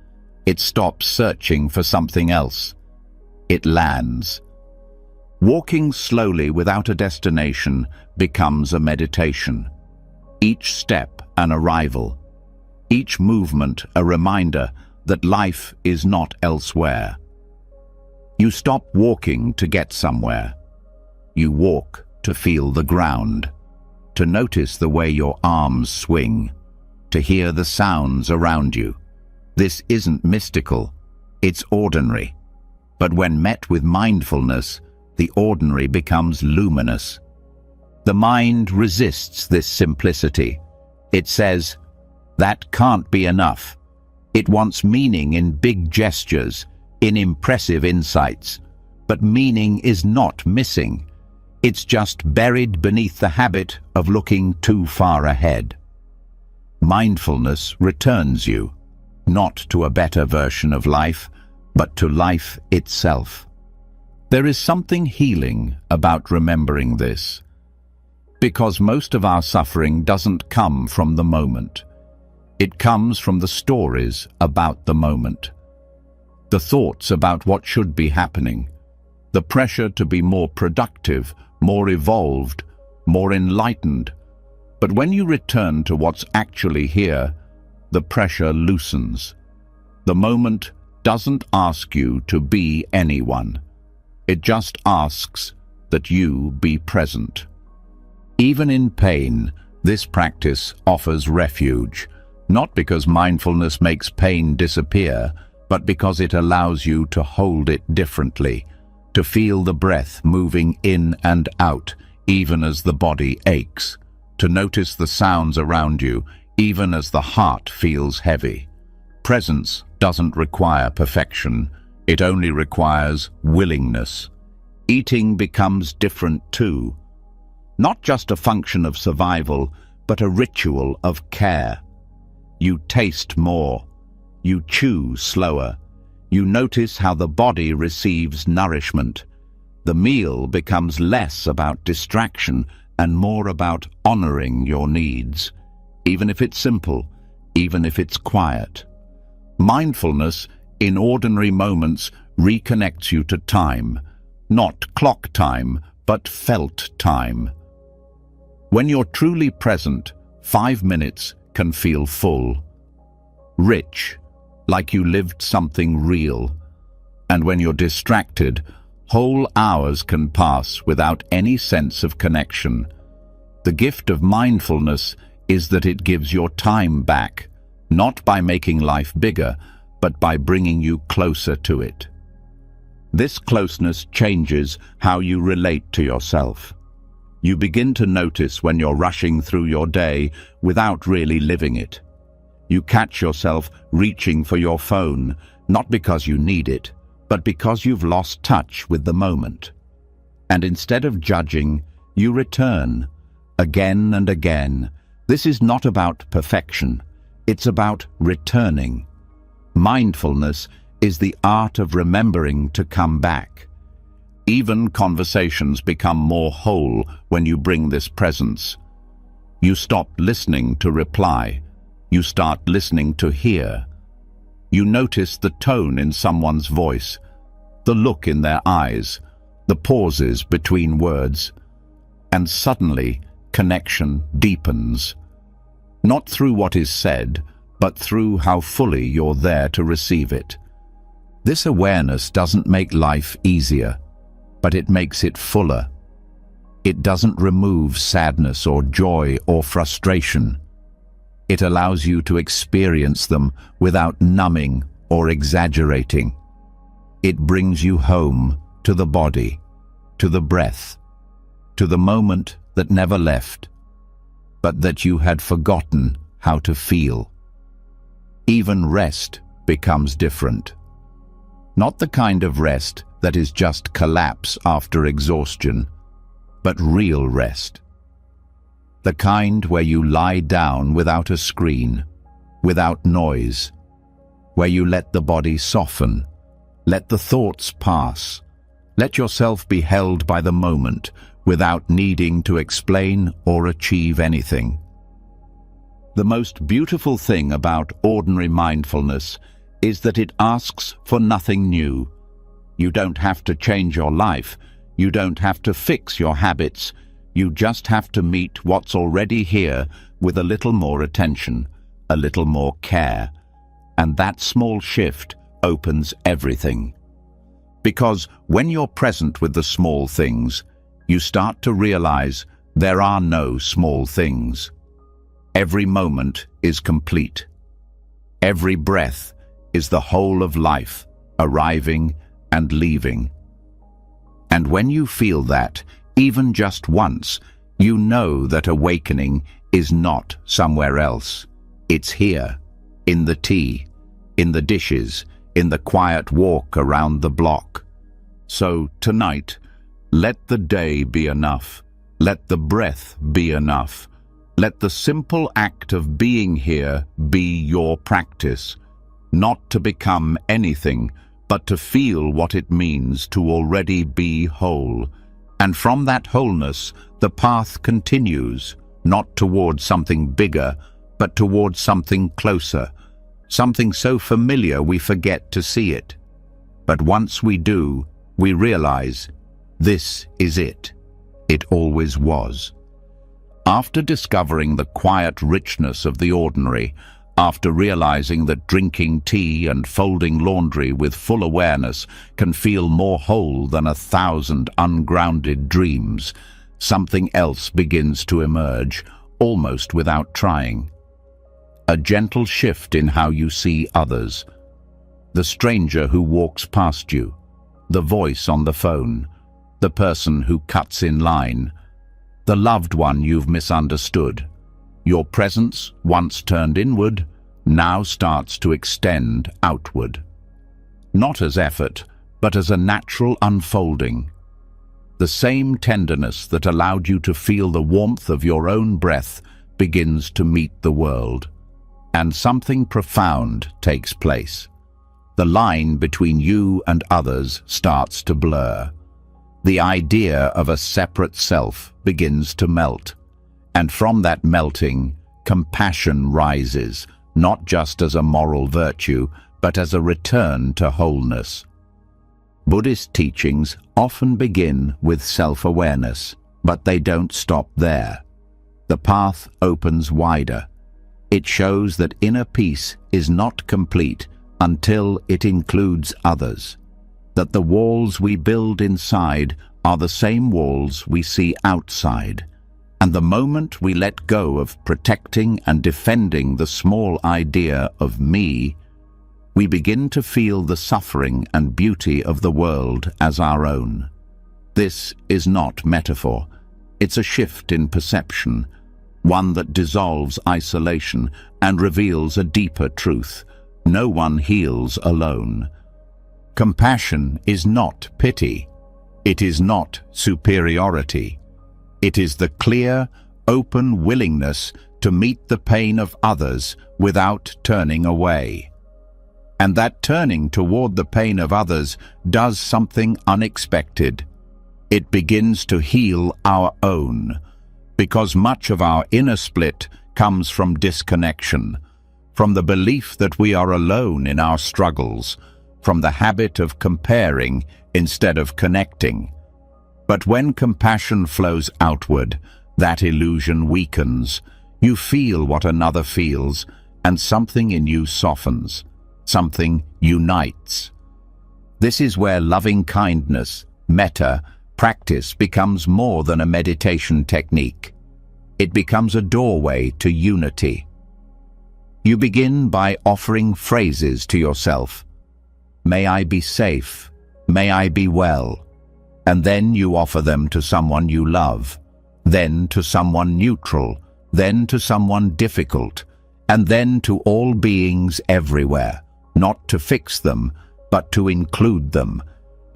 It stops searching for something else. It lands. Walking slowly without a destination becomes a meditation. Each step an arrival. Each movement a reminder that life is not elsewhere. You stop walking to get somewhere. You walk to feel the ground, to notice the way your arms swing, to hear the sounds around you. This isn't mystical, it's ordinary. But when met with mindfulness, the ordinary becomes luminous. The mind resists this simplicity. It says, "That can't be enough." It wants meaning in big gestures, in impressive insights. But meaning is not missing. It's just buried beneath the habit of looking too far ahead. Mindfulness returns you, not to a better version of life, but to life itself. There is something healing about remembering this, because most of our suffering doesn't come from the moment. It comes from the stories about the moment, the thoughts about what should be happening, the pressure to be more productive, more evolved, more enlightened. But when you return to what's actually here, the pressure loosens. The moment doesn't ask you to be anyone. It just asks that you be present. Even in pain, this practice offers refuge, not because mindfulness makes pain disappear, but because it allows you to hold it differently, to feel the breath moving in and out, even as the body aches, to notice the sounds around you, even as the heart feels heavy. Presence doesn't require perfection, it only requires willingness. Eating becomes different too. Not just a function of survival, but a ritual of care. You taste more. You chew slower. You notice how the body receives nourishment. The meal becomes less about distraction and more about honoring your needs, even if it's simple, even if it's quiet. Mindfulness, in ordinary moments, reconnects you to time, not clock time, but felt time. When you're truly present, 5 minutes can feel full, rich, like you lived something real. And when you're distracted, whole hours can pass without any sense of connection. The gift of mindfulness is that it gives your time back, not by making life bigger, but by bringing you closer to it. This closeness changes how you relate to yourself. You begin to notice when you're rushing through your day without really living it. You catch yourself reaching for your phone, not because you need it, but because you've lost touch with the moment. And instead of judging, you return, again and again. This is not about perfection, it's about returning. Mindfulness is the art of remembering to come back. Even conversations become more whole when you bring this presence. You stop listening to reply. You start listening to hear. You notice the tone in someone's voice, the look in their eyes, the pauses between words, and suddenly connection deepens. Not through what is said, but through how fully you're there to receive it. This awareness doesn't make life easier, but it makes it fuller. It doesn't remove sadness or joy or frustration. It allows you to experience them without numbing or exaggerating. It brings you home to the body, to the breath, to the moment that never left, but that you had forgotten how to feel. Even rest becomes different. Not the kind of rest that is just collapse after exhaustion, but real rest. The kind where you lie down without a screen, without noise, where you let the body soften, Let the thoughts pass. Let yourself be held by the moment without needing to explain or achieve anything. The most beautiful thing about ordinary mindfulness is that it asks for nothing new. You don't have to change your life. You don't have to fix your habits. You just have to meet what's already here with a little more attention, a little more care. And that small shift opens everything. Because when you're present with the small things, you start to realize there are no small things. Every moment is complete. Every breath is the whole of life, arriving and leaving. And when you feel that, even just once, you know that awakening is not somewhere else. It's here, in the tea, in the dishes, in the quiet walk around the block. So tonight, let the day be enough. Let the breath be enough. Let the simple act of being here be your practice, not to become anything, but to feel what it means to already be whole. And from that wholeness, the path continues, not towards something bigger, but towards something closer, something so familiar we forget to see it. But once we do, we realize, this is it. It always was. After discovering the quiet richness of the ordinary, after realizing that drinking tea and folding laundry with full awareness can feel more whole than 1,000 ungrounded dreams, something else begins to emerge, almost without trying. A gentle shift in how you see others. The stranger who walks past you, the voice on the phone, the person who cuts in line, the loved one you've misunderstood. Your presence, once turned inward, now starts to extend outward. Not as effort, but as a natural unfolding. The same tenderness that allowed you to feel the warmth of your own breath begins to meet the world. And something profound takes place. The line between you and others starts to blur. The idea of a separate self begins to melt. And from that melting, compassion rises, not just as a moral virtue, but as a return to wholeness. Buddhist teachings often begin with self-awareness, but they don't stop there. The path opens wider. It shows that inner peace is not complete until it includes others, that the walls we build inside are the same walls we see outside. And the moment we let go of protecting and defending the small idea of me, we begin to feel the suffering and beauty of the world as our own. This is not metaphor. It's a shift in perception, one that dissolves isolation and reveals a deeper truth. No one heals alone. Compassion is not pity. It is not superiority. It is the clear, open willingness to meet the pain of others without turning away. And that turning toward the pain of others does something unexpected. It begins to heal our own, because much of our inner split comes from disconnection, from the belief that we are alone in our struggles, from the habit of comparing instead of connecting. But when compassion flows outward, that illusion weakens. You feel what another feels, and something in you softens. Something unites. This is where loving kindness, metta, practice becomes more than a meditation technique. It becomes a doorway to unity. You begin by offering phrases to yourself. May I be safe. May I be well. And then you offer them to someone you love, then to someone neutral, then to someone difficult, and then to all beings everywhere, not to fix them, but to include them.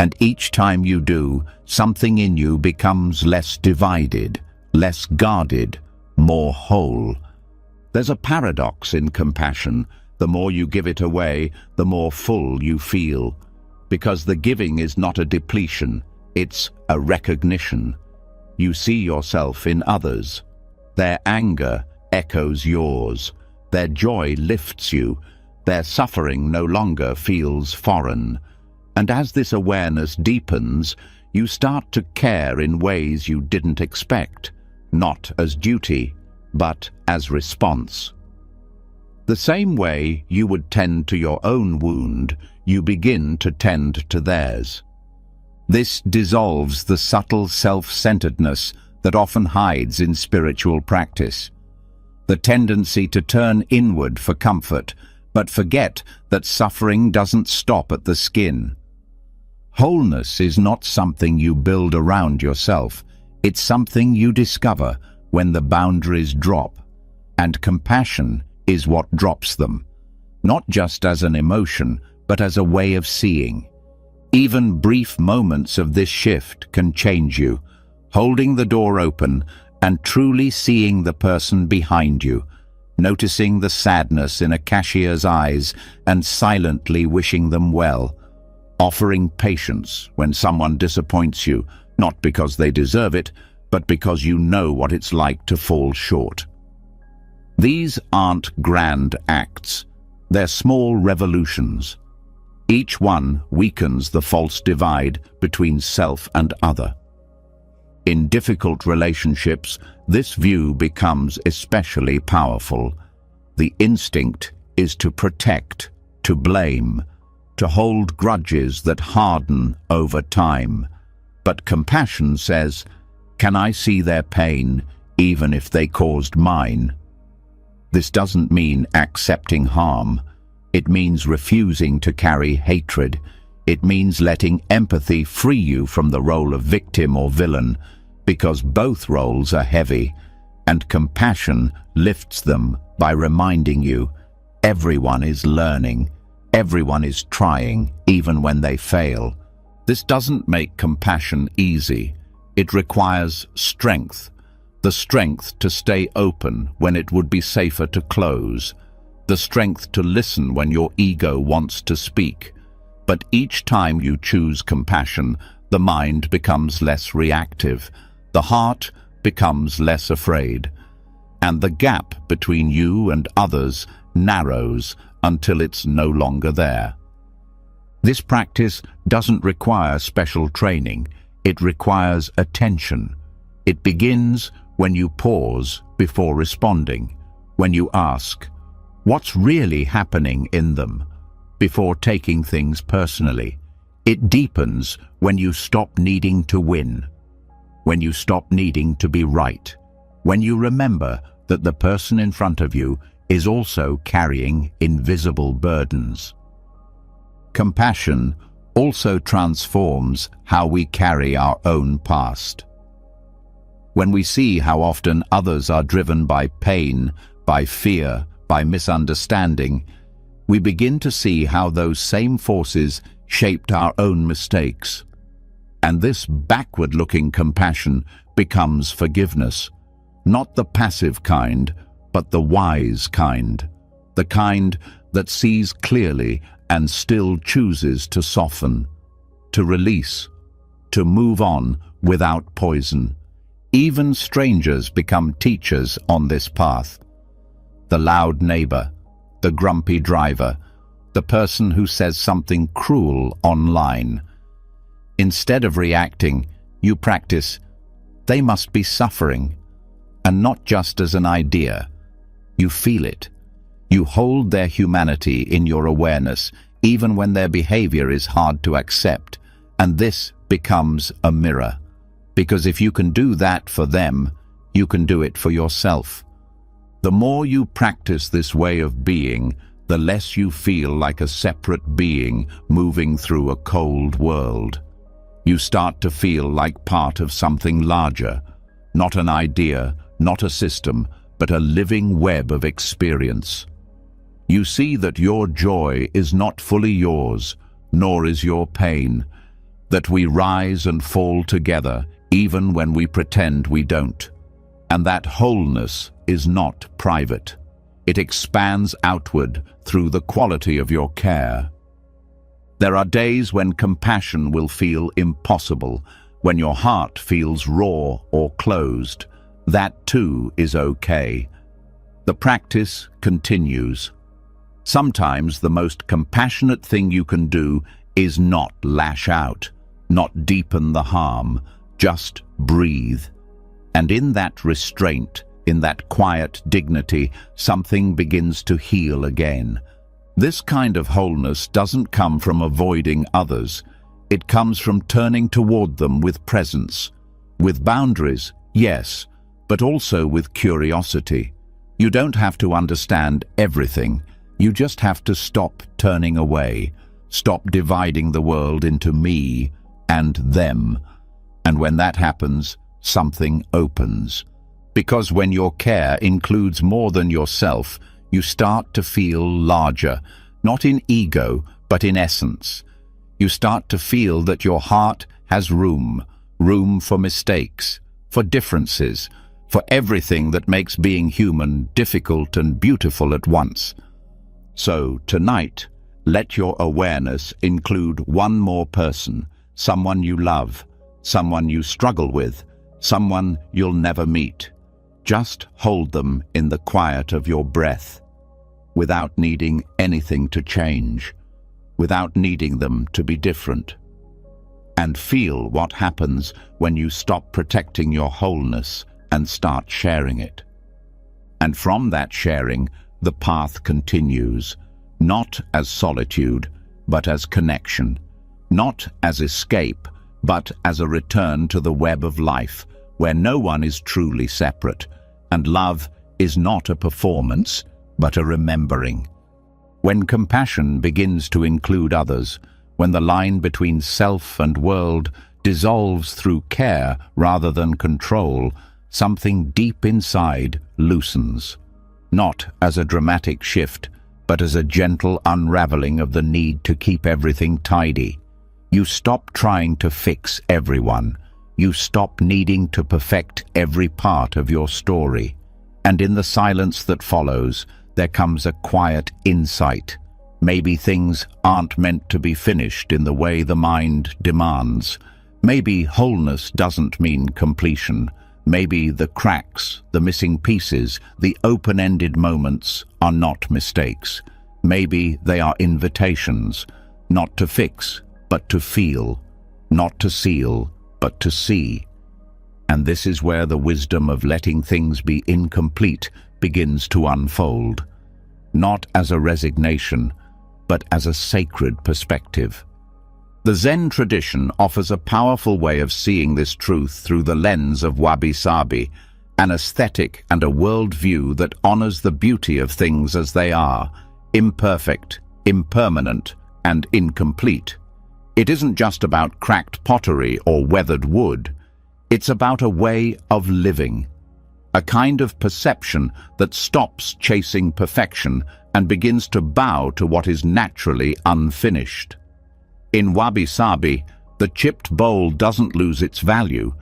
And each time you do, something in you becomes less divided, less guarded, more whole. There's a paradox in compassion. The more you give it away, the more full you feel. because the giving is not a depletion, it's a recognition. You see yourself in others. Their anger echoes yours. Their joy lifts you. Their suffering no longer feels foreign. And as this awareness deepens, you start to care in ways you didn't expect, not as duty, but as response. The same way you would tend to your own wound, you begin to tend to theirs. This dissolves the subtle self-centeredness that often hides in spiritual practice. The tendency to turn inward for comfort, but forget that suffering doesn't stop at the skin. Wholeness is not something you build around yourself. It's something you discover when the boundaries drop, and compassion is what drops them, not just as an emotion, but as a way of seeing. Even brief moments of this shift can change you, holding the door open and truly seeing the person behind you, noticing the sadness in a cashier's eyes and silently wishing them well, offering patience when someone disappoints you, not because they deserve it, but because you know what it's like to fall short. These aren't grand acts, they're small revolutions. Each one weakens the false divide between self and other. In difficult relationships, this view becomes especially powerful. The instinct is to protect, to blame, to hold grudges that harden over time. But compassion says, "Can I see their pain, even if they caused mine?" This doesn't mean accepting harm. It means refusing to carry hatred. It means letting empathy free you from the role of victim or villain, because both roles are heavy, and compassion lifts them by reminding you, everyone is learning, everyone is trying, even when they fail. This doesn't make compassion easy. It requires strength, the strength to stay open when it would be safer to close, the strength to listen when your ego wants to speak. But each time you choose compassion, the mind becomes less reactive, the heart becomes less afraid, and the gap between you and others narrows until it's no longer there. This practice doesn't require special training. It requires attention. It begins when you pause before responding, when you ask, "What's really happening in them?" before taking things personally. It deepens when you stop needing to win, when you stop needing to be right, when you remember that the person in front of you is also carrying invisible burdens. Compassion also transforms how we carry our own past. When we see how often others are driven by pain, by fear, by misunderstanding, we begin to see how those same forces shaped our own mistakes. And this backward-looking compassion becomes forgiveness, not the passive kind, but the wise kind, the kind that sees clearly and still chooses to soften, to release, to move on without poison. Even strangers become teachers on this path. The loud neighbor, the grumpy driver, the person who says something cruel online. Instead of reacting, you practice, "They must be suffering," and not just as an idea. You feel it. You hold their humanity in your awareness, even when their behavior is hard to accept, and this becomes a mirror. Because if you can do that for them, you can do it for yourself. The more you practice this way of being, the less you feel like a separate being moving through a cold world. You start to feel like part of something larger, not an idea, not a system, but a living web of experience. You see that your joy is not fully yours, nor is your pain, that we rise and fall together even when we pretend we don't, and that wholeness is not private. It expands outward through the quality of your care. There are days when compassion will feel impossible, when your heart feels raw or closed. That too is okay. The practice continues. Sometimes the most compassionate thing you can do is not lash out, not deepen the harm, just breathe. And in that restraint, in that quiet dignity, something begins to heal again. This kind of wholeness doesn't come from avoiding others. It comes from turning toward them with presence. With boundaries, yes, but also with curiosity. You don't have to understand everything. You just have to stop turning away. Stop dividing the world into me and them. And when that happens, something opens. Because when your care includes more than yourself, you start to feel larger, not in ego, but in essence. You start to feel that your heart has room for mistakes, for differences, for everything that makes being human difficult and beautiful at once. So tonight, let your awareness include one more person, someone you love, someone you struggle with, someone you'll never meet. Just hold them in the quiet of your breath, without needing anything to change, without needing them to be different. And feel what happens when you stop protecting your wholeness and start sharing it. And from that sharing, the path continues, not as solitude, but as connection, not as escape, but as a return to the web of life, where no one is truly separate, and love is not a performance, but a remembering. When compassion begins to include others, when the line between self and world dissolves through care rather than control, something deep inside loosens, not as a dramatic shift, but as a gentle unraveling of the need to keep everything tidy. You stop trying to fix everyone. You stop needing to perfect every part of your story. And in the silence that follows, there comes a quiet insight. Maybe things aren't meant to be finished in the way the mind demands. Maybe wholeness doesn't mean completion. Maybe the cracks, the missing pieces, the open-ended moments are not mistakes. Maybe they are invitations, not to fix, but to feel, not to seal, but to see. And this is where the wisdom of letting things be incomplete begins to unfold, not as a resignation, but as a sacred perspective. The Zen tradition offers a powerful way of seeing this truth through the lens of wabi-sabi, an aesthetic and a worldview that honors the beauty of things as they are, imperfect, impermanent, and incomplete. It isn't just about cracked pottery or weathered wood. It's about a way of living, a kind of perception that stops chasing perfection and begins to bow to what is naturally unfinished. In wabi-sabi, the chipped bowl doesn't lose its value,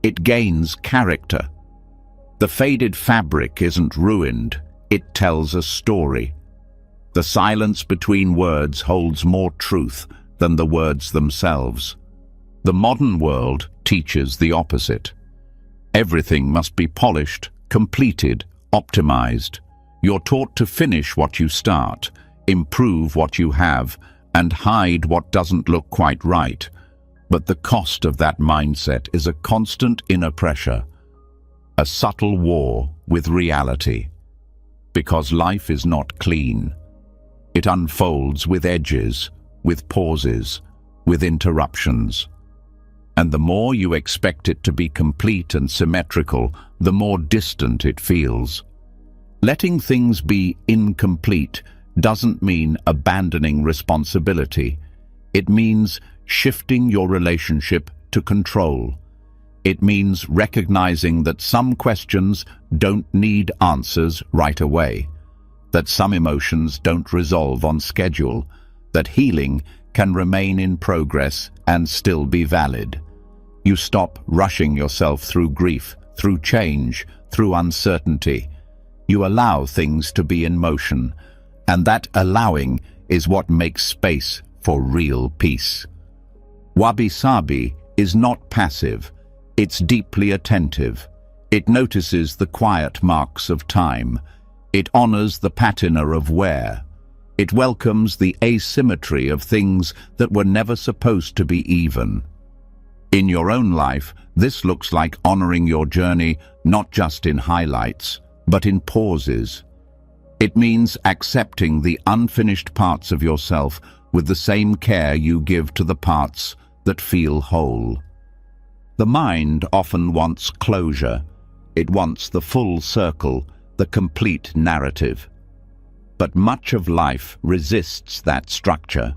it gains character. The faded fabric isn't ruined, it tells a story. The silence between words holds more truth than the words themselves. The modern world teaches the opposite. Everything must be polished, completed, optimized. You're taught to finish what you start, improve what you have, and hide what doesn't look quite right. But the cost of that mindset is a constant inner pressure, a subtle war with reality. Because life is not clean. It unfolds with edges, with pauses, with interruptions. And the more you expect it to be complete and symmetrical, the more distant it feels. Letting things be incomplete doesn't mean abandoning responsibility. It means shifting your relationship to control. It means recognizing that some questions don't need answers right away, that some emotions don't resolve on schedule, that healing can remain in progress and still be valid. You stop rushing yourself through grief, through change, through uncertainty. You allow things to be in motion, and that allowing is what makes space for real peace. Wabi-sabi is not passive, it's deeply attentive. It notices the quiet marks of time. It honors the patina of wear. It welcomes the asymmetry of things that were never supposed to be even. In your own life, this looks like honoring your journey not just in highlights, but in pauses. It means accepting the unfinished parts of yourself with the same care you give to the parts that feel whole. The mind often wants closure. It wants the full circle, the complete narrative. But much of life resists that structure.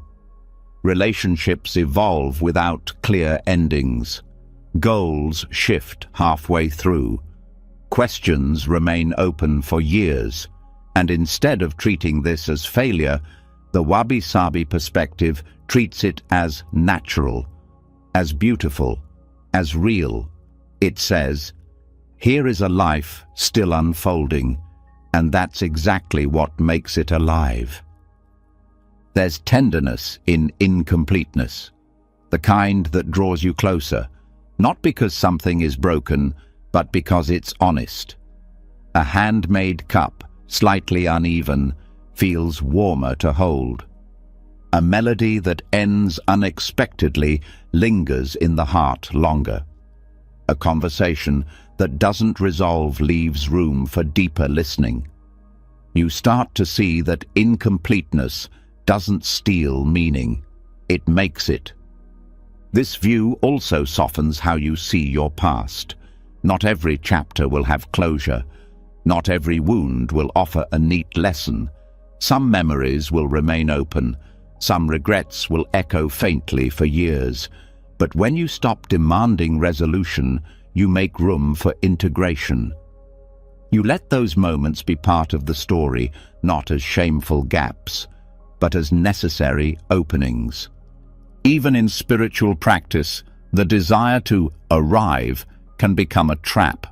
Relationships evolve without clear endings. Goals shift halfway through. Questions remain open for years. And instead of treating this as failure, the wabi-sabi perspective treats it as natural, as beautiful, as real. It says, here is a life still unfolding, and that's exactly what makes it alive. There's tenderness in incompleteness, the kind that draws you closer, not because something is broken, but because it's honest. A handmade cup, slightly uneven, feels warmer to hold. A melody that ends unexpectedly lingers in the heart longer. A conversation that doesn't resolve leaves room for deeper listening. You start to see that incompleteness doesn't steal meaning, it makes it. This view also softens how you see your past. Not every chapter will have closure. Not every wound will offer a neat lesson. Some memories will remain open. Some regrets will echo faintly for years. But when you stop demanding resolution, you make room for integration. You let those moments be part of the story, not as shameful gaps, but as necessary openings. Even in spiritual practice, the desire to arrive can become a trap.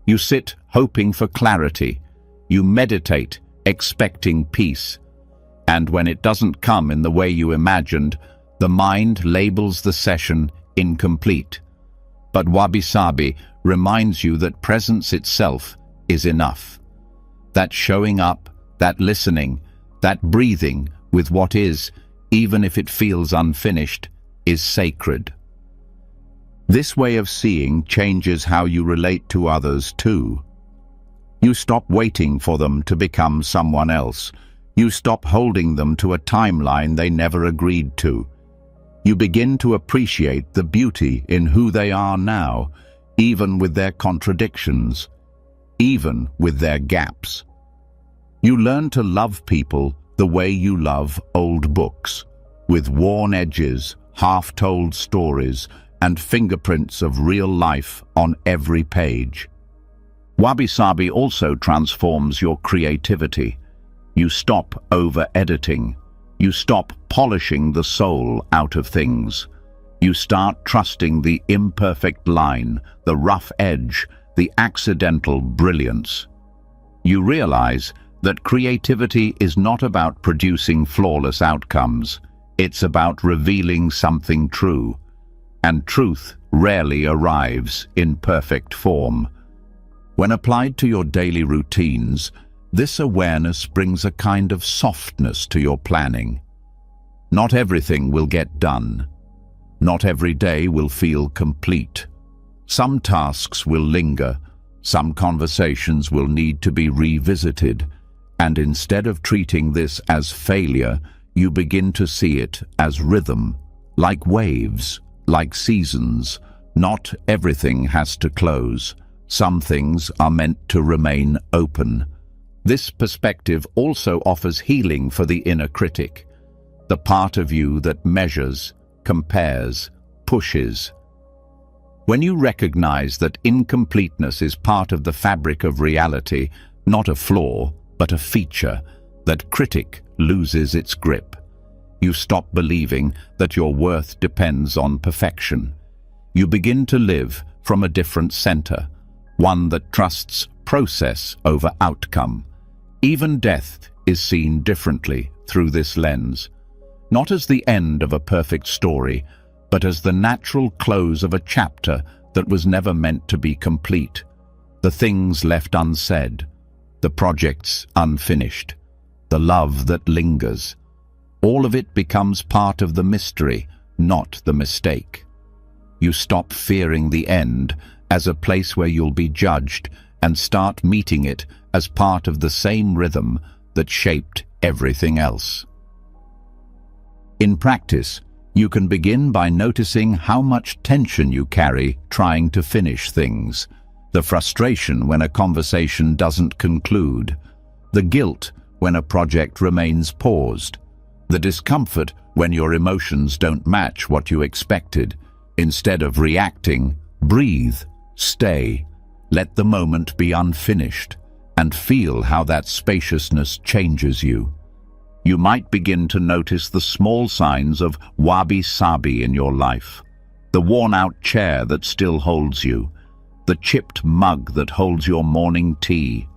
You sit hoping for clarity. You meditate, expecting peace. And when it doesn't come in the way you imagined, the mind labels the session incomplete. But wabi-sabi reminds you that presence itself is enough. That showing up, that listening, that breathing with what is, even if it feels unfinished, is sacred. This way of seeing changes how you relate to others too. You stop waiting for them to become someone else. You stop holding them to a timeline they never agreed to. You begin to appreciate the beauty in who they are now, even with their contradictions, even with their gaps. You learn to love people the way you love old books, with worn edges, half-told stories, and fingerprints of real life on every page. Wabi-sabi also transforms your creativity. You stop over-editing. You stop polishing the soul out of things. You start trusting the imperfect line, the rough edge, the accidental brilliance. You realize that creativity is not about producing flawless outcomes. It's about revealing something true. And truth rarely arrives in perfect form. When applied to your daily routines, this awareness brings a kind of softness to your planning. Not everything will get done. Not every day will feel complete. Some tasks will linger. Some conversations will need to be revisited. And instead of treating this as failure, you begin to see it as rhythm, like waves, like seasons. Not everything has to close. Some things are meant to remain open. This perspective also offers healing for the inner critic, the part of you that measures, compares, pushes. When you recognize that incompleteness is part of the fabric of reality, not a flaw, but a feature, that critic loses its grip. You stop believing that your worth depends on perfection. You begin to live from a different center, one that trusts process over outcome. Even death is seen differently through this lens. not as the end of a perfect story, but as the natural close of a chapter that was never meant to be complete. The things left unsaid, the projects unfinished, the love that lingers. All of it becomes part of the mystery, not the mistake. You stop fearing the end as a place where you'll be judged and start meeting it as part of the same rhythm that shaped everything else. In practice, you can begin by noticing how much tension you carry trying to finish things. The frustration when a conversation doesn't conclude. The guilt when a project remains paused. The discomfort when your emotions don't match what you expected. Instead of reacting, breathe, stay, let the moment be unfinished, and feel how that spaciousness changes you. You might begin to notice the small signs of wabi-sabi in your life. The worn-out chair that still holds you. The chipped mug that holds your morning tea.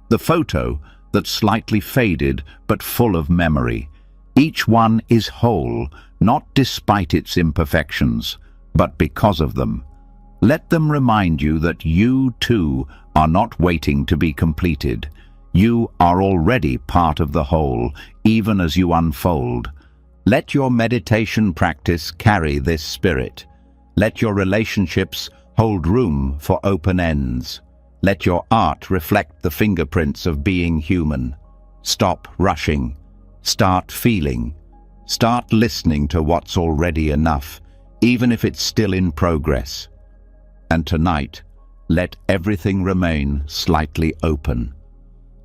The photo that's slightly faded but full of memory. Each one is whole, not despite its imperfections, but because of them. Let them remind you that you, too, are not waiting to be completed. You are already part of the whole, even as you unfold. Let your meditation practice carry this spirit. Let your relationships hold room for open ends. Let your art reflect the fingerprints of being human. Stop rushing. Start feeling. Start listening to what's already enough, even if it's still in progress. And tonight, let everything remain slightly open.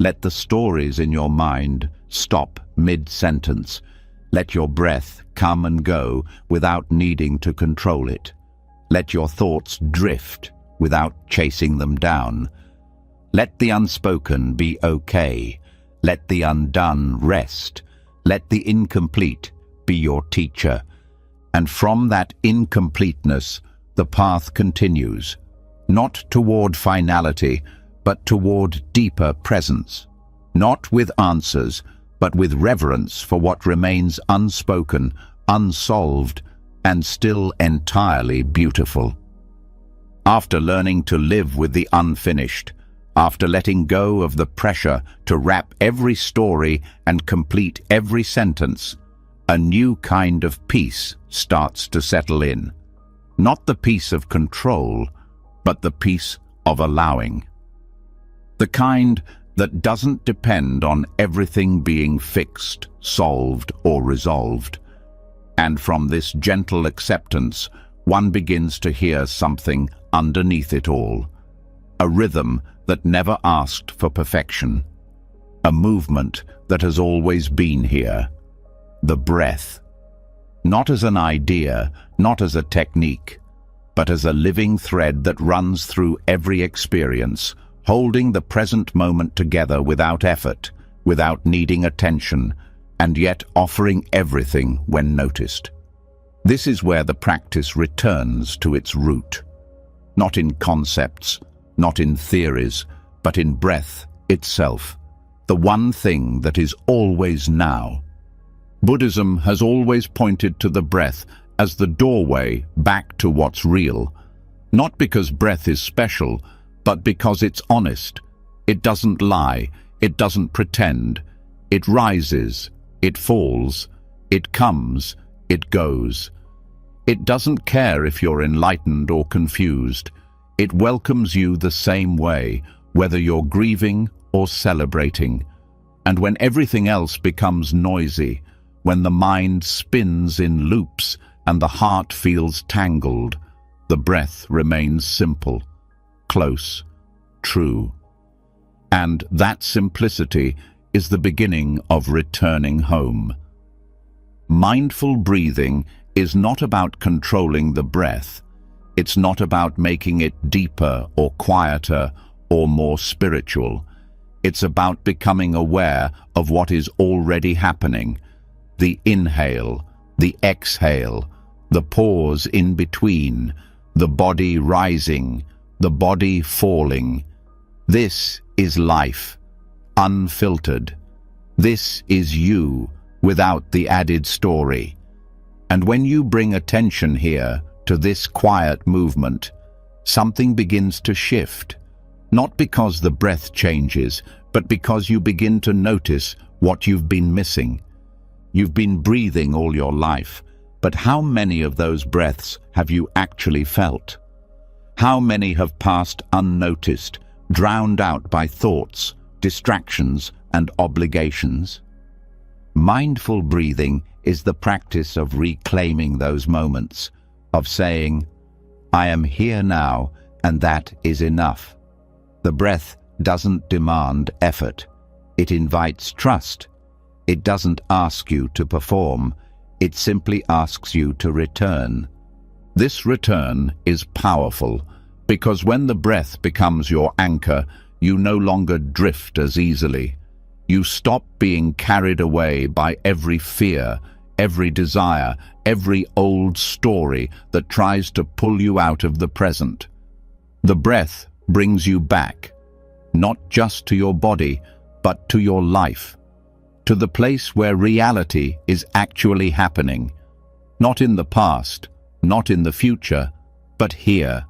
Let the stories in your mind stop mid-sentence. Let your breath come and go without needing to control it. Let your thoughts drift without chasing them down. Let the unspoken be okay. Let the undone rest. Let the incomplete be your teacher. And from that incompleteness, the path continues, not toward finality, but toward deeper presence. Not with answers, but with reverence for what remains unspoken, unsolved, and still entirely beautiful. After learning to live with the unfinished, after letting go of the pressure to wrap every story and complete every sentence, a new kind of peace starts to settle in. Not the peace of control, but the peace of allowing. The kind that doesn't depend on everything being fixed, solved, or resolved. And from this gentle acceptance, one begins to hear something underneath it all. A rhythm that never asked for perfection. A movement that has always been here. The breath. Not as an idea, not as a technique, but as a living thread that runs through every experience, holding the present moment together without effort, without needing attention, and yet offering everything when noticed. This is where the practice returns to its root. Not in concepts, not in theories, but in breath itself, the one thing that is always now. Buddhism has always pointed to the breath as the doorway back to what's real, not because breath is special, but because it's honest. It doesn't lie, it doesn't pretend. It rises, it falls, it comes, it goes. It doesn't care if you're enlightened or confused. It welcomes you the same way, whether you're grieving or celebrating. And when everything else becomes noisy, when the mind spins in loops and the heart feels tangled, the breath remains simple, close, true. And that simplicity is the beginning of returning home. Mindful breathing is not about controlling the breath. It's not about making it deeper or quieter or more spiritual. It's about becoming aware of what is already happening. The inhale, the exhale, the pause in between, the body rising, the body falling. This is life, unfiltered. This is you, without the added story. And when you bring attention here to this quiet movement, something begins to shift. Not because the breath changes, but because you begin to notice what you've been missing. You've been breathing all your life, but how many of those breaths have you actually felt? How many have passed unnoticed, drowned out by thoughts, distractions, and obligations? Mindful breathing is the practice of reclaiming those moments, of saying, "I am here now, and that is enough." The breath doesn't demand effort. It invites trust. It doesn't ask you to perform. It simply asks you to return. This return is powerful because when the breath becomes your anchor, you no longer drift as easily. You stop being carried away by every fear, every desire, every old story that tries to pull you out of the present. The breath brings you back, not just to your body, but to your life, to the place where reality is actually happening, not in the past, not in the future, but here.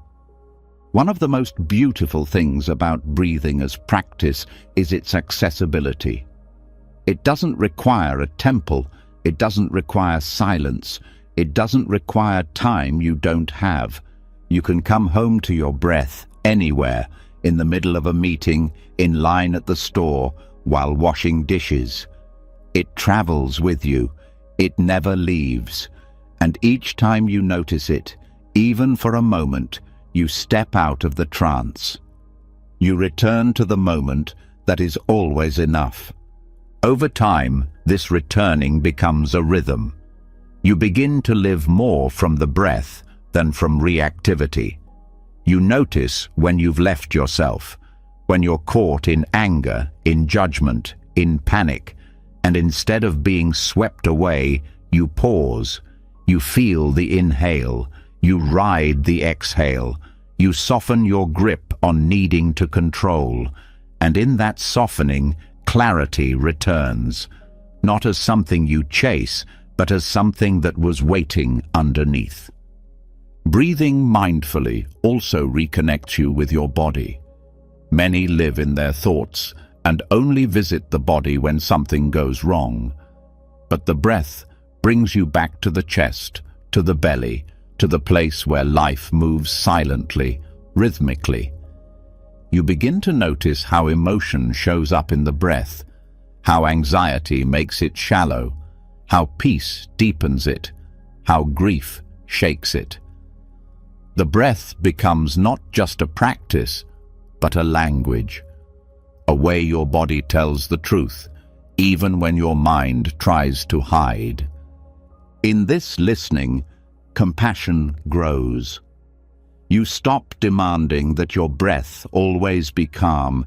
One of the most beautiful things about breathing as practice is its accessibility. It doesn't require a temple, it doesn't require silence, it doesn't require time you don't have. You can come home to your breath anywhere, in the middle of a meeting, in line at the store, while washing dishes. It travels with you, it never leaves, and each time you notice it, even for a moment, you step out of the trance. You return to the moment that is always enough. Over time, this returning becomes a rhythm. You begin to live more from the breath than from reactivity. You notice when you've left yourself, when you're caught in anger, in judgment, in panic, and instead of being swept away, you pause. You feel the inhale, you ride the exhale, you soften your grip on needing to control, and in that softening, clarity returns, not as something you chase, but as something that was waiting underneath. Breathing mindfully also reconnects you with your body. Many live in their thoughts and only visit the body when something goes wrong. But the breath brings you back to the chest, to the belly, to the place where life moves silently, rhythmically. You begin to notice how emotion shows up in the breath, how anxiety makes it shallow, how peace deepens it, how grief shakes it. The breath becomes not just a practice, but a language, a way your body tells the truth, even when your mind tries to hide. In this listening, compassion grows. You stop demanding that your breath always be calm.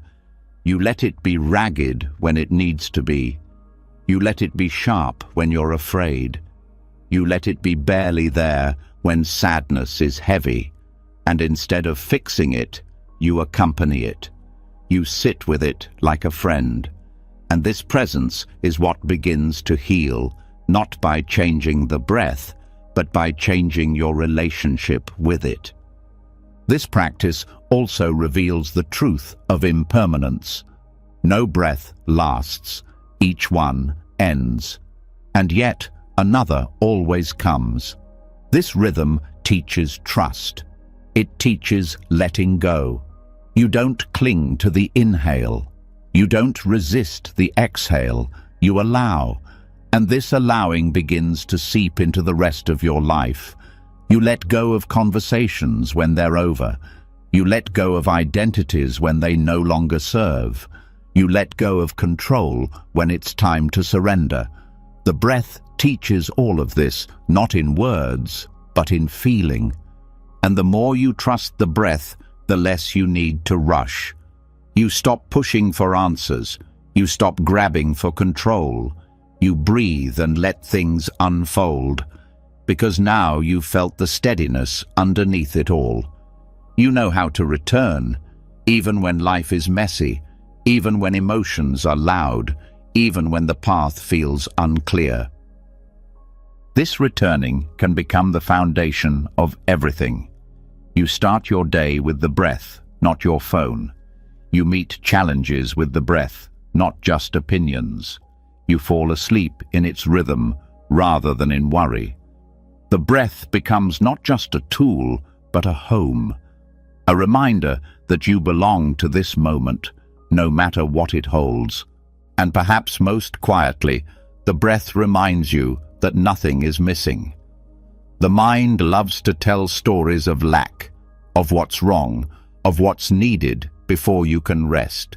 You let it be ragged when it needs to be. You let it be sharp when you're afraid. You let it be barely there when sadness is heavy. And instead of fixing it, you accompany it. You sit with it like a friend. And this presence is what begins to heal, not by changing the breath, but by changing your relationship with it. This practice also reveals the truth of impermanence. No breath lasts, each one ends, and yet another always comes. This rhythm teaches trust. It teaches letting go. You don't cling to the inhale. You don't resist the exhale. You allow, and this allowing begins to seep into the rest of your life. You let go of conversations when they're over. You let go of identities when they no longer serve. You let go of control when it's time to surrender. The breath teaches all of this, not in words, but in feeling. And the more you trust the breath, the less you need to rush. You stop pushing for answers. You stop grabbing for control. You breathe and let things unfold. Because now you've felt the steadiness underneath it all. You know how to return, even when life is messy, even when emotions are loud, even when the path feels unclear. This returning can become the foundation of everything. You start your day with the breath, not your phone. You meet challenges with the breath, not just opinions. You fall asleep in its rhythm rather than in worry. The breath becomes not just a tool, but a home. A reminder that you belong to this moment, no matter what it holds. And perhaps most quietly, the breath reminds you that nothing is missing. The mind loves to tell stories of lack, of what's wrong, of what's needed before you can rest.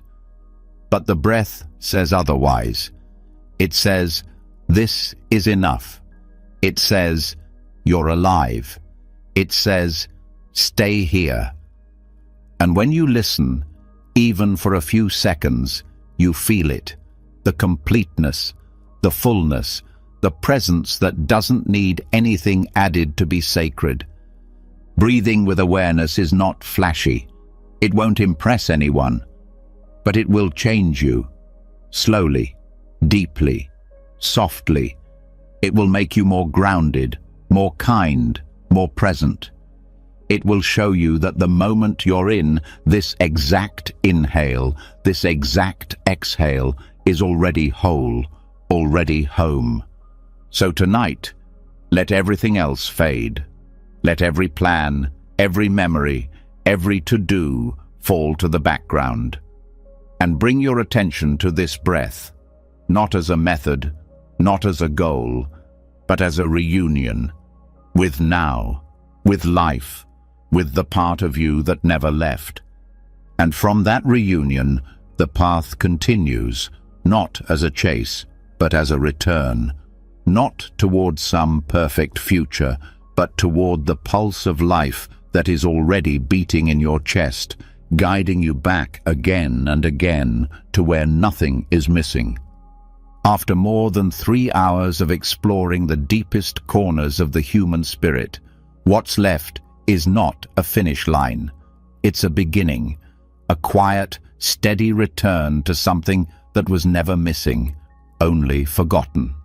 But the breath says otherwise. It says, this is enough. It says, you're alive. It says, stay here. And when you listen, even for a few seconds, you feel it. The completeness, the fullness, the presence that doesn't need anything added to be sacred. Breathing with awareness is not flashy. It won't impress anyone, but it will change you. Slowly, deeply, softly. It will make you more grounded, more kind, more present. It will show you that the moment you're in, this exact inhale, this exact exhale, is already whole, already home. So tonight, let everything else fade. Let every plan, every memory, every to-do fall to the background. And bring your attention to this breath, not as a method, not as a goal, but as a reunion, with now, with life, with the part of you that never left. And from that reunion, the path continues, not as a chase, but as a return, not toward some perfect future, but toward the pulse of life that is already beating in your chest, guiding you back again and again to where nothing is missing. After more than 3 hours of exploring the deepest corners of the human spirit, what's left is not a finish line. It's a beginning, a quiet, steady return to something that was never missing, only forgotten.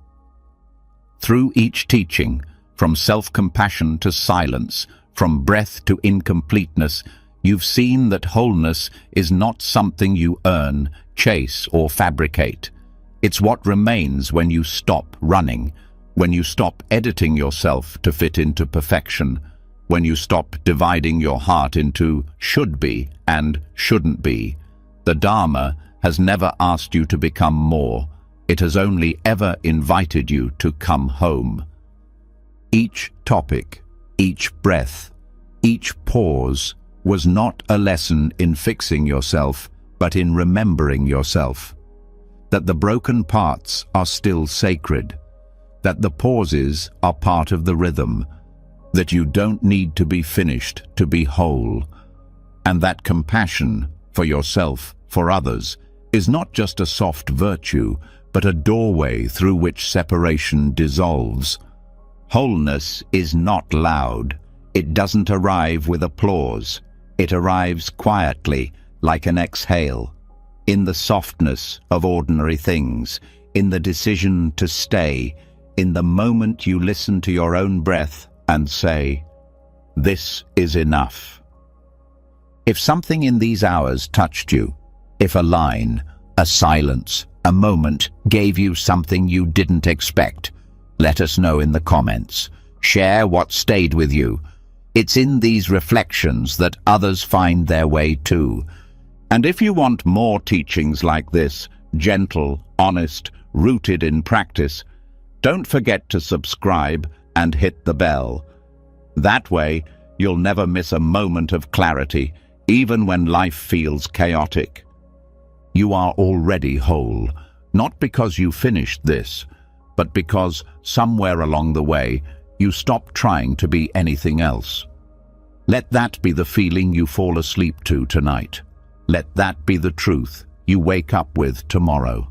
Through each teaching, from self-compassion to silence, from breath to incompleteness, you've seen that wholeness is not something you earn, chase, or fabricate. It's what remains when you stop running, when you stop editing yourself to fit into perfection, when you stop dividing your heart into should be and shouldn't be. The Dharma has never asked you to become more. It has only ever invited you to come home. Each topic, each breath, each pause was not a lesson in fixing yourself, but in remembering yourself. That the broken parts are still sacred, that the pauses are part of the rhythm, that you don't need to be finished to be whole, and that compassion for yourself, for others, is not just a soft virtue, but a doorway through which separation dissolves. Wholeness is not loud. It doesn't arrive with applause. It arrives quietly, like an exhale, in the softness of ordinary things, in the decision to stay, in the moment you listen to your own breath and say, "This is enough." If something in these hours touched you, if a line, a silence, a moment gave you something you didn't expect, let us know in the comments. Share what stayed with you. It's in these reflections that others find their way too. And if you want more teachings like this, gentle, honest, rooted in practice, don't forget to subscribe and hit the bell. That way, you'll never miss a moment of clarity, even when life feels chaotic. You are already whole, not because you finished this, but because somewhere along the way, you stopped trying to be anything else. Let that be the feeling you fall asleep to tonight. Let that be the truth you wake up with tomorrow.